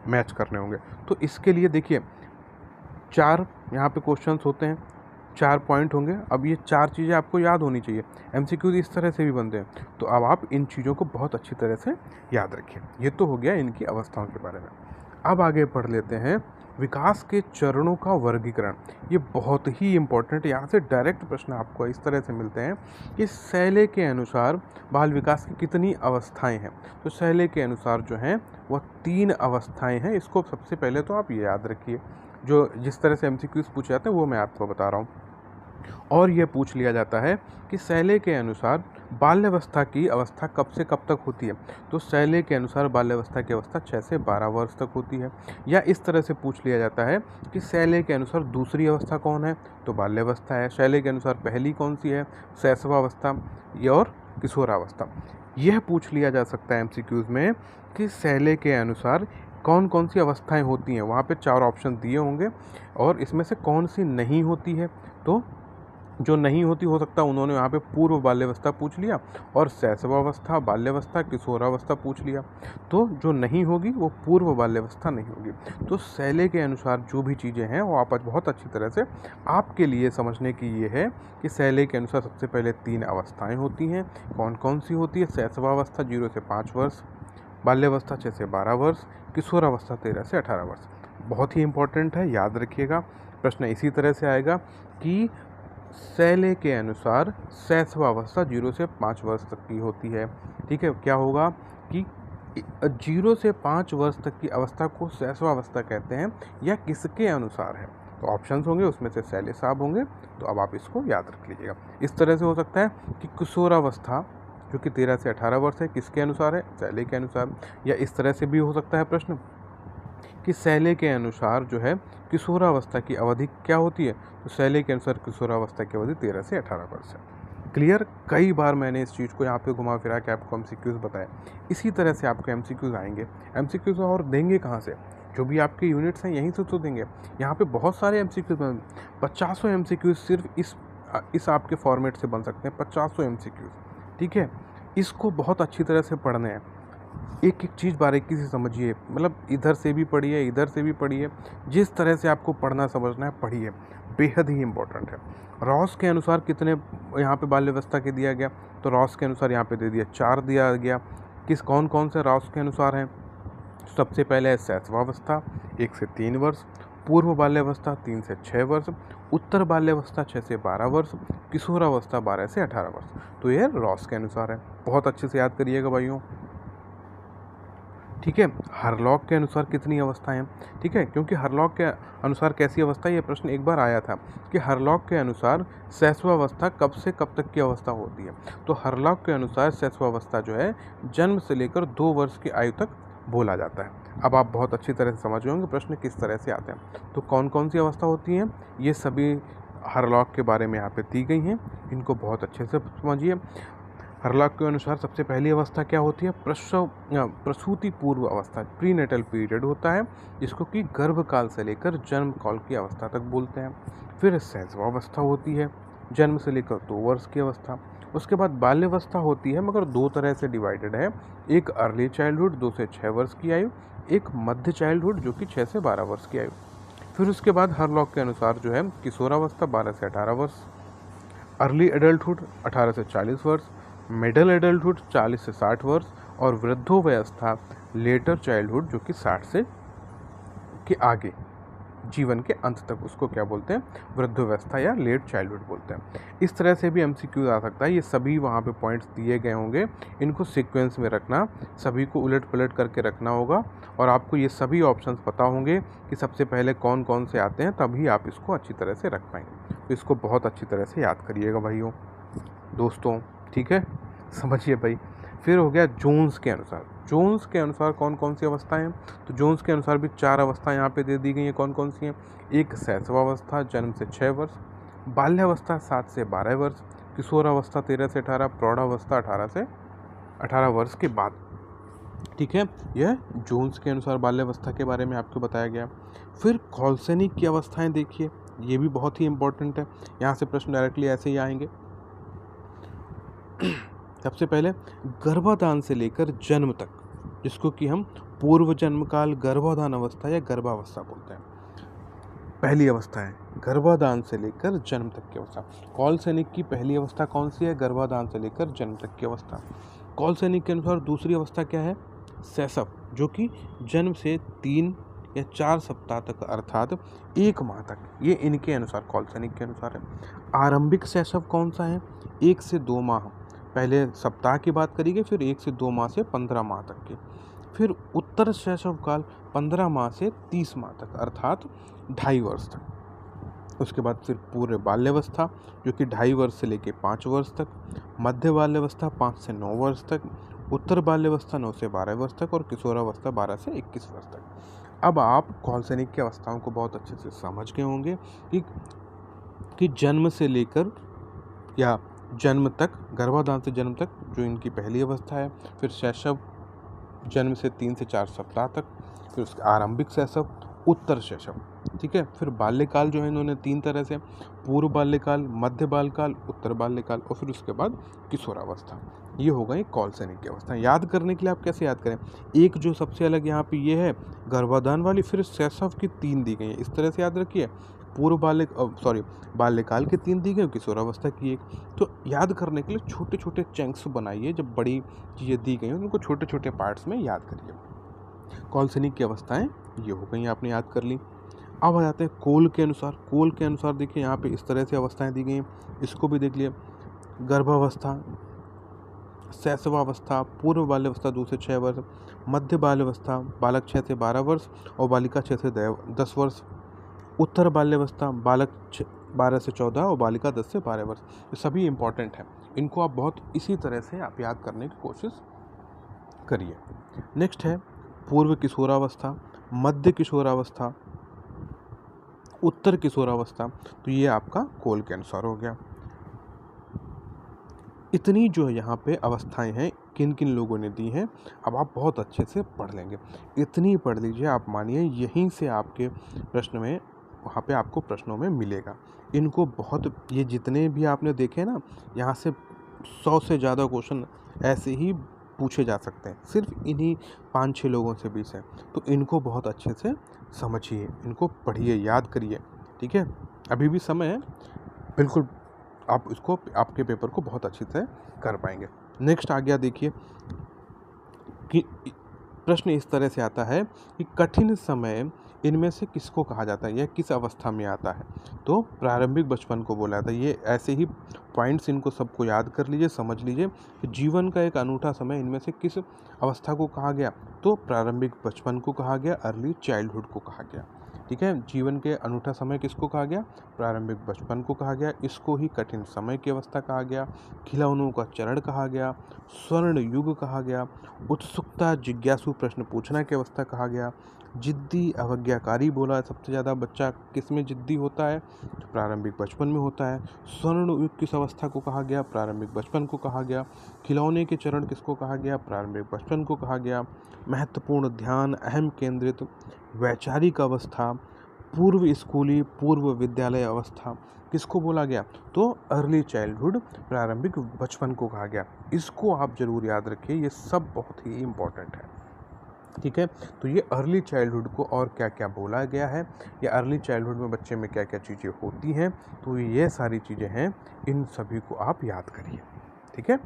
मैच करने होंगे। तो इसके लिए देखिए 4 यहाँ पे क्वेश्चंस होते हैं, 4 पॉइंट होंगे। अब ये 4 चीज़ें आपको याद होनी चाहिए। एमसीक्यू इस तरह से भी बनते हैं, तो अब आप इन चीज़ों को बहुत अच्छी तरह से याद रखिए। ये तो हो गया इनकी अवस्थाओं के बारे में। अब आगे पढ़ लेते हैं विकास के चरणों का वर्गीकरण। ये बहुत ही इम्पोर्टेंट, यहाँ से डायरेक्ट प्रश्न आपको इस तरह से मिलते हैं कि शैले के अनुसार बाल विकास की कितनी अवस्थाएं हैं। तो शैले के अनुसार जो हैं वह 3 अवस्थाएं हैं। इसको सबसे पहले तो आप ये याद रखिए, जो जिस तरह से एमसीक्यूज़ पूछे जाते हैं वो मैं आपको बता रहा हूँ। और ये पूछ लिया जाता है कि शैले के अनुसार बाल्यावस्था की अवस्था कब से कब तक होती है। तो शैले के अनुसार बाल्यावस्था की अवस्था 6 से 12 वर्ष तक होती है। या इस तरह से पूछ लिया जाता है कि शैले के अनुसार दूसरी अवस्था कौन है, तो बाल्यावस्था है। शैले के अनुसार पहली कौन सी है, शैशवावस्था और किशोरावस्था। यह पूछ लिया जा सकता है एमसीक्यूज़ में कि शैले के अनुसार कौन कौन सी अवस्थाएं होती हैं। वहाँ पे 4 ऑप्शन दिए होंगे और इसमें से कौन सी नहीं होती है। तो जो नहीं होती, हो सकता है उन्होंने यहाँ पे पूर्व बाल्यावस्था पूछ लिया और शैशवावस्था, बाल्यावस्था, किशोरावस्था पूछ लिया। तो जो नहीं होगी वो पूर्व बाल्यावस्था नहीं होगी। तो शैले के अनुसार जो भी चीज़ें हैं वो आप बहुत अच्छी तरह से आपके लिए समझने की ये है कि शैले के अनुसार सबसे पहले 3 अवस्थाएँ होती हैं। कौन कौन सी होती है, शैशवावस्था 0 से 5 वर्ष, बाल्यावस्था 6 से 12 वर्ष, किशोरावस्था 13 से 18 वर्ष। बहुत ही इंपॉर्टेंट है, याद रखिएगा। प्रश्न इसी तरह से आएगा कि शैले के अनुसार शैशवावस्था 0 से 5 वर्ष तक की होती है। ठीक है, क्या होगा कि 0 से 5 वर्ष तक की अवस्था को शैशवावस्था कहते हैं या किसके अनुसार है। तो ऑप्शंस होंगे, उसमें से शैले साहब होंगे। तो अब आप इसको याद रख लीजिएगा। इस तरह से हो सकता है कि किशोरावस्था जो कि 13 से 18 वर्ष है, किसके अनुसार है, शैले के अनुसार। या इस तरह से भी हो सकता है प्रश्न कि शैले के अनुसार जो है किशोरावस्था की अवधि क्या होती है। तो शैले के अनुसार किशोरावस्था की अवधि 13 से 18 वर्ष है। क्लियर। कई बार मैंने इस चीज़ को यहाँ पे घुमा फिरा के आपको एमसीक्यूज़ बताया। इसी तरह से आपको एमसीक्यूज़ आएंगे। एमसीक्यूज़ और देंगे कहाँ से, जो भी आपके यूनिट्स हैं यहीं से तो देंगे। यहाँ पे बहुत सारे एमसीक्यूज़ 50 एमसीक्यूज़ सिर्फ इस आपके फॉर्मेट से बन सकते हैं। 50 एमसीक्यूज़। ठीक है, इसको बहुत अच्छी तरह से पढ़ने हैं। एक एक चीज़ बारीकी से समझिए, मतलब इधर से भी पढ़िए, इधर से भी पढ़िए। जिस तरह से आपको पढ़ना समझना है पढ़िए, बेहद ही इम्पोर्टेंट है। रॉस के अनुसार कितने यहाँ पे बाल्यावस्था के दिया गया, तो रॉस के अनुसार यहाँ पे दे दिया 4 दिया गया। कौन कौन से रॉस के अनुसार हैं। सबसे पहले है शैशवावस्था 1 से 3 वर्ष, पूर्व बाल्यावस्था 3 से 6 वर्ष, उत्तर बाल्यावस्था 6 से 12 वर्ष, किशोरावस्था 12 से 18 वर्ष। तो ये रॉस के अनुसार है। बहुत अच्छे से याद करिएगा भाइयों। ठीक है, हरलॉक के अनुसार कितनी अवस्थाएं हैं। ठीक है, क्योंकि हरलॉक के अनुसार कैसी अवस्था, ये प्रश्न एक बार आया था कि हरलॉक के अनुसार शैशवावस्था कब से कब तक की अवस्था होती है। तो हरलॉक के अनुसार शैशवावस्था जो है जन्म से लेकर 2 वर्ष की आयु तक बोला जाता है। अब आप बहुत अच्छी तरह से समझ होंगे प्रश्न किस तरह से आते हैं। तो कौन कौन सी अवस्था होती हैं, ये सभी हरलॉक के बारे में यहाँ पे दी गई हैं। इनको बहुत अच्छे से समझिए। हरलॉक के अनुसार सबसे पहली अवस्था क्या होती है, प्रसूति पूर्व अवस्था, प्रीनेटल पीरियड होता है, जिसको कि गर्भकाल से लेकर जन्म काल की अवस्था तक बोलते हैं। फिर शैशवावस्था होती है, जन्म से लेकर 2 वर्ष की अवस्था। उसके बाद बाल्यावस्था होती है, मगर 2 तरह से डिवाइडेड है। एक अर्ली चाइल्डहुड 2 से 6 वर्ष की आयु, एक मध्य चाइल्डहुड जो कि 6 से 12 वर्ष की आयु। फिर उसके बाद हर लॉ के अनुसार जो है किशोरावस्था 12 से 18 वर्ष, अर्ली एडल्टहुड 18 से 40 वर्ष, मिडिल एडल्टहुड 40 से 60 वर्ष और वृद्धोवस्था लेटर चाइल्डहुड जो कि 60 से के आगे जीवन के अंत तक, उसको क्या बोलते हैं, वृद्धावस्था या लेट चाइल्डहुड बोलते हैं। इस तरह से भी एमसीक्यू आ सकता है। ये सभी वहाँ पे पॉइंट्स दिए गए होंगे, इनको सीक्वेंस में रखना, सभी को उलट पलट करके रखना होगा और आपको ये सभी ऑप्शंस पता होंगे कि सबसे पहले कौन कौन से आते हैं, तभी आप इसको अच्छी तरह से रख पाएंगे। तो इसको बहुत अच्छी तरह से याद करिएगा भाइयों दोस्तों, ठीक है, समझिए भाई। फिर हो गया जोन्स के अनुसार। जोन्स के अनुसार कौन कौन सी अवस्थाएं हैं, तो जोन्स के अनुसार भी 4 अवस्थाएं यहाँ पे दे दी गई हैं। कौन कौन सी हैं, एक शैशवावस्था जन्म से 6 वर्ष, बाल्यावस्था 7 से 12 वर्ष, किशोरावस्था 13 से 18, प्रौढ़ावस्था 18 से 18 वर्ष के बाद, ठीक है। यह जोन्स के अनुसार बाल्यावस्था के बारे में आपको बताया गया। फिर कॉल्सेनिक की अवस्थाएं देखिए, ये भी बहुत ही इंपॉर्टेंट है, यहाँ से प्रश्न डायरेक्टली ऐसे ही आएंगे। सबसे पहले गर्भाधान से लेकर जन्म तक, जिसको कि हम पूर्व जन्म काल, गर्भाधान अवस्था या गर्भावस्था बोलते हैं। पहली अवस्था है गर्भाधान से लेकर जन्म तक की अवस्था। कॉल्सेनिक की पहली अवस्था कौन सी है, गर्भाधान से लेकर जन्म तक की अवस्था। कॉल्सेनिक के अनुसार दूसरी अवस्था क्या है, शैशव, जो कि जन्म से 3 या 4 सप्ताह तक अर्थात 1 माह तक, ये इनके अनुसार कॉल्सेनिक के अनुसार है। आरंभिक शैशव कौन सा है, 1 से 2 माह, पहले सप्ताह की बात करेंगे, फिर 1 से 2 माह से 15 माह तक की। फिर उत्तर शैशव काल 15 माह से 30 माह तक अर्थात 2.5 वर्ष तक। उसके बाद फिर पूर्व बाल्यावस्था जो कि 2.5 वर्ष से लेकर 5 वर्ष तक, मध्य बाल्यावस्था 5 से 9 वर्ष तक, उत्तर बाल्यावस्था 9 से 12 वर्ष तक और किशोरावस्था 12 से 21 वर्ष तक। अब आप कॉल्सेनिक की अवस्थाओं को बहुत अच्छे से समझ गए होंगे कि जन्म से लेकर या जन्म तक, गर्भाधान से जन्म तक जो इनकी पहली अवस्था है, फिर शैशव जन्म से 3 से 4 सप्ताह तक, फिर उसके आरंभिक शैशव, उत्तर शैशव, ठीक है। फिर बाल्यकाल जो है इन्होंने 3 तरह से, पूर्व बाल्यकाल, मध्य बाल्यकाल, उत्तर बाल्यकाल और फिर उसके बाद किशोरावस्था। ये हो गई कॉल्सेनिक की अवस्था। याद करने के लिए आप कैसे याद करें, एक जो सबसे अलग यहाँ पे ये है गर्भाधान वाली, फिर शैशव की 3 दी गई है, इस तरह से याद रखिए। पूर्व बाल्यकाल के 3 दी गई, किशोरावस्था की 1। तो याद करने के लिए छोटे छोटे चंक्स बनाइए, जब बड़ी चीज़ें दी गई हैं उनको छोटे छोटे पार्ट्स में याद करिए। कॉल्सेनिक की अवस्थाएं ये हो गई, आपने याद कर ली। अब आ जाते हैं कोल के अनुसार। कोल के अनुसार देखिए यहाँ पे इस तरह से अवस्थाएं दी गई हैं, इसको भी देख लिए। गर्भावस्था, शैशवावस्था, पूर्व बाल्यावस्था 2 से 6 वर्ष, मध्य बाल्यावस्था बालक 6 से 12 वर्ष और बालिका 6 से 10 वर्ष, उत्तर बाल्यावस्था बालक 12 से 14 और बालिका 10 से 12 वर्ष। ये सभी इंपॉर्टेंट हैं, इनको आप बहुत इसी तरह से आप याद करने की कोशिश करिए। नेक्स्ट है पूर्व किशोरावस्था, मध्य किशोरावस्था, उत्तर किशोरावस्था। तो ये आपका कोल के अनुसार हो गया। इतनी जो यहाँ पे अवस्थाएं हैं किन किन लोगों ने दी हैं, अब आप बहुत अच्छे से पढ़ लेंगे। इतनी पढ़ लीजिए, आप मानिए यहीं से आपके प्रश्न में, वहाँ पे आपको प्रश्नों में मिलेगा। इनको बहुत, ये जितने भी आपने देखे ना, यहाँ से 100 से ज़्यादा क्वेश्चन ऐसे ही पूछे जा सकते हैं, सिर्फ इन्हीं 5-6 लोगों से भी से। तो इनको बहुत अच्छे से समझिए, इनको पढ़िए, याद करिए, ठीक है। अभी भी समय है, बिल्कुल आप इसको, आपके पेपर को बहुत अच्छे से कर पाएंगे। नेक्स्ट आ गया देखिए कि प्रश्न इस तरह से आता है कि कठिन समय इनमें से किसको कहा जाता है, यह किस अवस्था में आता है। तो प्रारंभिक बचपन को बोला जाता है। ये ऐसे ही पॉइंट्स, इनको सबको याद कर लीजिए, समझ लीजिए कि जीवन का एक अनूठा समय इनमें से किस अवस्था को कहा गया, तो प्रारंभिक बचपन को कहा गया, अर्ली चाइल्डहुड को कहा गया, ठीक है। जीवन के अनूठा समय किसको कहा गया, प्रारंभिक बचपन को कहा गया। इसको ही कठिन समय की अवस्था कहा गया, खिलौनों का चरण कहा गया, स्वर्ण युग कहा गया, उत्सुकता जिज्ञासु प्रश्न पूछना की अवस्था कहा गया, जिद्दी अवज्ञाकारी बोला सबसे ज़्यादा बच्चा किस में जिद्दी होता है, तो प्रारंभिक बचपन में होता है। स्वर्ण युग किस अवस्था को कहा गया, प्रारंभिक बचपन को कहा गया। खिलौने के चरण किसको कहा गया, प्रारंभिक बचपन को कहा गया। महत्वपूर्ण ध्यान, अहम केंद्रित वैचारिक अवस्था, पूर्व स्कूली पूर्व विद्यालय अवस्था किसको बोला गया, तो अर्ली चाइल्डहुड, प्रारंभिक बचपन को कहा गया। इसको आप जरूर याद रखिए, ये सब बहुत ही इम्पोर्टेंट है। ठीक है। तो ये अर्ली चाइल्डहुड को और क्या क्या बोला गया है, या अर्ली चाइल्डहुड में बच्चे में क्या क्या चीज़ें होती हैं, तो ये सारी चीज़ें हैं, इन सभी को आप याद करिए। ठीक है,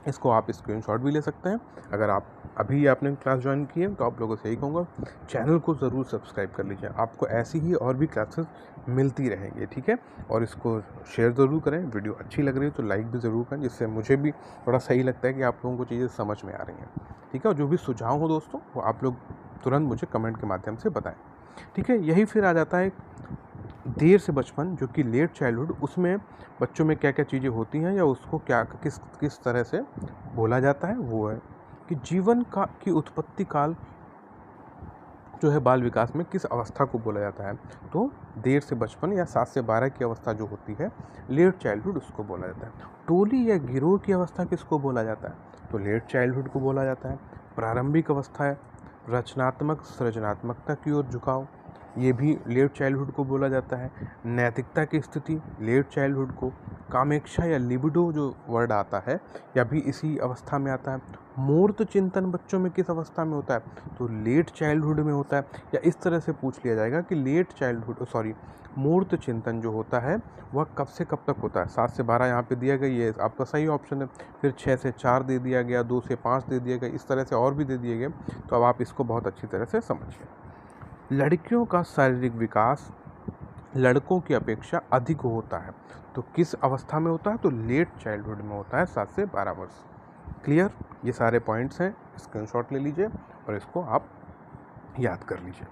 इसको आप स्क्रीनशॉट भी ले सकते हैं। अगर आप अभी आपने क्लास ज्वाइन की है तो आप लोगों से यही कहूँगा, चैनल को ज़रूर सब्सक्राइब कर लीजिए, आपको ऐसी ही और भी क्लासेस मिलती रहेंगी। ठीक है, और इसको शेयर ज़रूर करें, वीडियो अच्छी लग रही है तो लाइक भी ज़रूर करें, जिससे मुझे भी थोड़ा सही लगता है कि आप लोगों को चीज़ें समझ में आ रही हैं। ठीक है, और जो भी सुझाव हो दोस्तों, वो आप लोग तुरंत मुझे कमेंट के माध्यम से बताएं। ठीक है, यही फिर आ जाता है देर से बचपन, जो कि लेट चाइल्डहुड, उसमें बच्चों में क्या क्या चीज़ें होती हैं या उसको क्या किस किस तरह से बोला जाता है। वो है कि जीवन का की उत्पत्ति काल जो है बाल विकास में किस अवस्था को बोला जाता है, तो देर से बचपन या 7 से 12 की अवस्था जो होती है, लेट चाइल्डहुड, उसको बोला जाता है। टोली या गिरोह की अवस्था किसको बोला जाता है, तो लेट चाइल्डहुड को बोला जाता है। प्रारंभिक अवस्था है रचनात्मक सृजनात्मकता की ओर झुकाव, ये भी लेट चाइल्डहुड को बोला जाता है। नैतिकता की स्थिति लेट चाइल्डहुड को। कामेक्षा या लिबिडो जो वर्ड आता है, या भी इसी अवस्था में आता है। मूर्त चिंतन बच्चों में किस अवस्था में होता है, तो लेट चाइल्डहुड में होता है। या इस तरह से पूछ लिया जाएगा कि लेट चाइल्डहुड मूर्त चिंतन जो होता है वह कब से कब तक होता है। 7 से 12 यहाँ पे दिया गया, ये आपका सही ऑप्शन है। फिर 6 से 4 दे दिया गया, 2 से 5 दे दिया गया, इस तरह से और भी दे दिए गए। तो अब आप इसको बहुत अच्छी तरह से समझिए। लड़कियों का शारीरिक विकास लड़कों की अपेक्षा अधिक होता है, तो किस अवस्था में होता है, तो लेट चाइल्डहुड में होता है, 7 से 12 वर्ष। क्लियर, ये सारे पॉइंट्स हैं, स्क्रीनशॉट ले लीजिए और इसको आप याद कर लीजिए।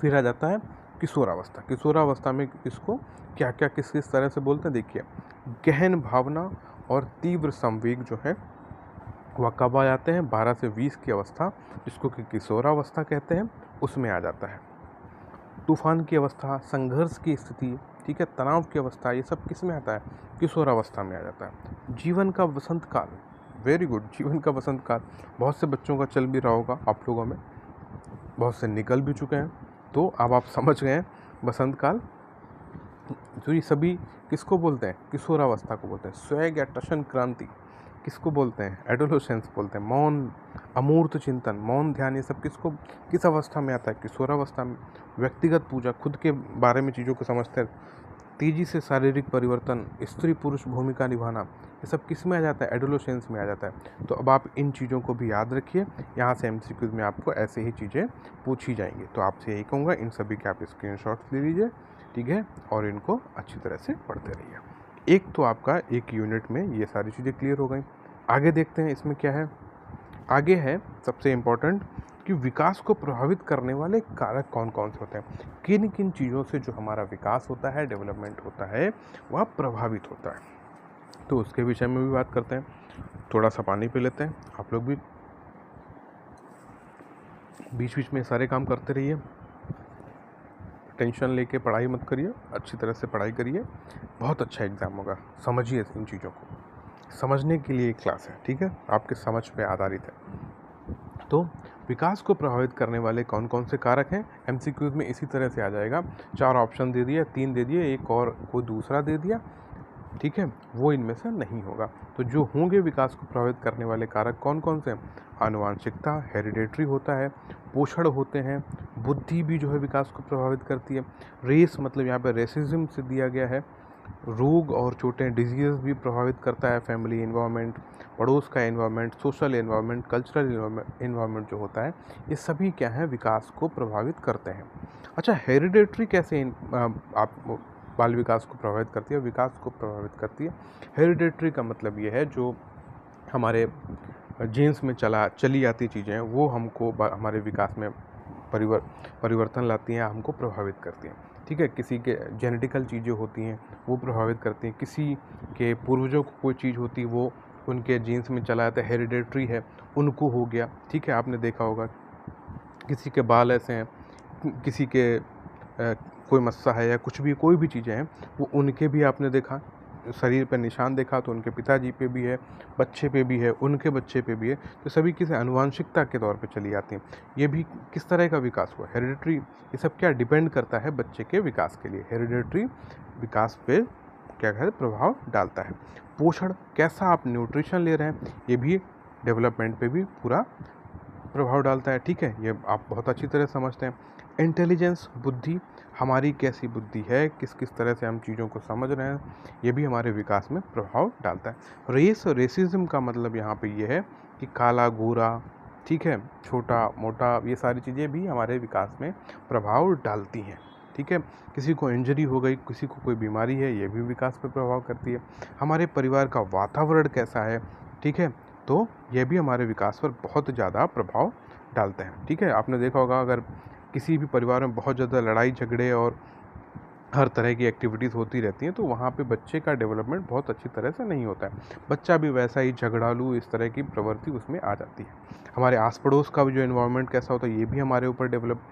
फिर आ जाता है किशोरावस्था। किशोरावस्था में इसको क्या क्या किस किस तरह से बोलते हैं, देखिए। गहन भावना और तीव्र संवेग जो है वह कब आ जाते हैं, 12 से 20 की अवस्था, जिसको कि किशोरावस्था कहते हैं, उसमें आ जाता है। तूफान की अवस्था, संघर्ष की स्थिति, ठीक है, तनाव की अवस्था, ये सब किस में आता है, किशोरावस्था में आ जाता है। जीवन का वसंत काल, वेरी गुड, जीवन का वसंत काल बहुत से बच्चों का चल भी रहा होगा, आप लोगों में बहुत से निकल भी चुके हैं, तो अब आप समझ गए हैं बसंत काल। तो ये सभी किसको बोलते हैं, किशोरावस्था को बोलते हैं। स्वैग या टशन क्रांति किसको बोलते हैं, एडोलेसेंस बोलते हैं। मौन, अमूर्त चिंतन, मौन ध्यान, ये सब किसको किस अवस्था में आता है, किशोरावस्था में। व्यक्तिगत पूजा, खुद के बारे में चीज़ों को समझते हैं। तेजी से शारीरिक परिवर्तन, स्त्री पुरुष भूमिका निभाना, ये सब किस में आ जाता है, एडोलेसेंस में आ जाता है। तो अब आप इन चीज़ों को भी याद रखिए, यहाँ से एमसीक्यूज में आपको ऐसे ही चीज़ें पूछी जाएंगी। तो आपसे यही कहूँगा, इन सभी के आप स्क्रीनशॉट्स ले लीजिए, ठीक है, और इनको अच्छी तरह से पढ़ते रहिए। एक तो आपका एक यूनिट में ये सारी चीज़ें क्लियर हो गई। आगे देखते हैं इसमें क्या है। आगे है सबसे इम्पोर्टेंट कि विकास को प्रभावित करने वाले कारक कौन कौन से होते हैं, किन किन चीज़ों से जो हमारा विकास होता है, डेवलपमेंट होता है, वह प्रभावित होता है। तो उसके विषय में भी बात करते हैं। थोड़ा सा पानी पी लेते हैं, आप लोग भी बीच बीच में सारे काम करते रहिए, टेंशन लेके पढ़ाई मत करिए, अच्छी तरह से पढ़ाई करिए, बहुत अच्छा एग्ज़ाम होगा। समझिए इन चीज़ों को, समझने के लिए एक क्लास है, ठीक है, आपके समझ पे आधारित है। तो विकास को प्रभावित करने वाले कौन कौन से कारक हैं, एमसीक्यूज में इसी तरह से आ जाएगा। 4 ऑप्शन दे दिए, 3 दे दिए, एक और कोई दूसरा दे दिया, ठीक है, वो इनमें से नहीं होगा। तो जो होंगे विकास को प्रभावित करने वाले कारक कौन कौन से, आनुवांशिकता, हेरिडेटरी होता है, पोषण होते हैं, बुद्धि भी जो है विकास को प्रभावित करती है, रेस मतलब यहाँ पे रेसिज्म से दिया गया है, रोग और चोटें, डिजीज़ भी प्रभावित करता है, फैमिली इन्वायरमेंट, पड़ोस का environment, social environment, cultural environment जो होता है, ये सभी क्या है, विकास को प्रभावित करते हैं। अच्छा, हेरिडेटरी कैसे आप बाल विकास को प्रभावित करती है, विकास को प्रभावित करती है। हेरिडेटरी का मतलब ये है जो हमारे जीन्स में चली आती चीज़ें हैं, वो हमको हमारे विकास में परिवर्तन लाती हैं, हमको प्रभावित करती हैं, ठीक है। किसी के जेनेटिकल चीज़ें होती हैं वो प्रभावित करती हैं, किसी के पूर्वजों को कोई चीज़ होती है वो उनके जीन्स में चला आता है, हेरिडेटरी है, उनको हो गया, ठीक है। आपने देखा होगा किसी के बाल ऐसे हैं, किसी के कोई मस्सा है या कुछ भी, कोई भी चीज़ें हैं, वो उनके भी आपने देखा शरीर पर निशान देखा, तो उनके पिताजी पे भी है, बच्चे पे भी है, उनके बच्चे पे भी है। तो सभी किसी आनुवांशिकता के तौर पे चली आती हैं। ये भी किस तरह का विकास हुआ, हेरिडेटरी, ये सब क्या डिपेंड करता है बच्चे के विकास के लिए, हेरिडेटरी विकास पे क्या है, प्रभाव डालता है। पोषण, कैसा आप न्यूट्रिशन ले रहे हैं, ये भी डेवलपमेंट पे भी पूरा प्रभाव डालता है, ठीक है, ये आप बहुत अच्छी तरह समझते हैं। इंटेलिजेंस, बुद्धि, हमारी कैसी बुद्धि है, किस किस तरह से हम चीज़ों को समझ रहे हैं, ये भी हमारे विकास में प्रभाव डालता है। रेस और रेसिज्म का मतलब यहाँ पे ये है कि काला गोरा, ठीक है, छोटा मोटा, ये सारी चीज़ें भी हमारे विकास में प्रभाव डालती हैं, ठीक है। किसी को इंजरी हो गई, किसी को कोई बीमारी है, ये भी विकास पे प्रभाव करती है। हमारे परिवार का वातावरण कैसा है, ठीक है, तो ये भी हमारे विकास पर बहुत ज़्यादा प्रभाव डालते हैं, ठीक है। आपने देखा होगा अगर किसी भी परिवार में बहुत ज़्यादा लड़ाई झगड़े और हर तरह की एक्टिविटीज़ होती रहती हैं, तो वहाँ पे बच्चे का डेवलपमेंट बहुत अच्छी तरह से नहीं होता है। बच्चा भी वैसा ही झगड़ालू, इस तरह की प्रवृत्ति उसमें आ जाती है। हमारे आस पड़ोस का भी जो एनवायरनमेंट कैसा होता है, ये भी हमारे ऊपर डेवलप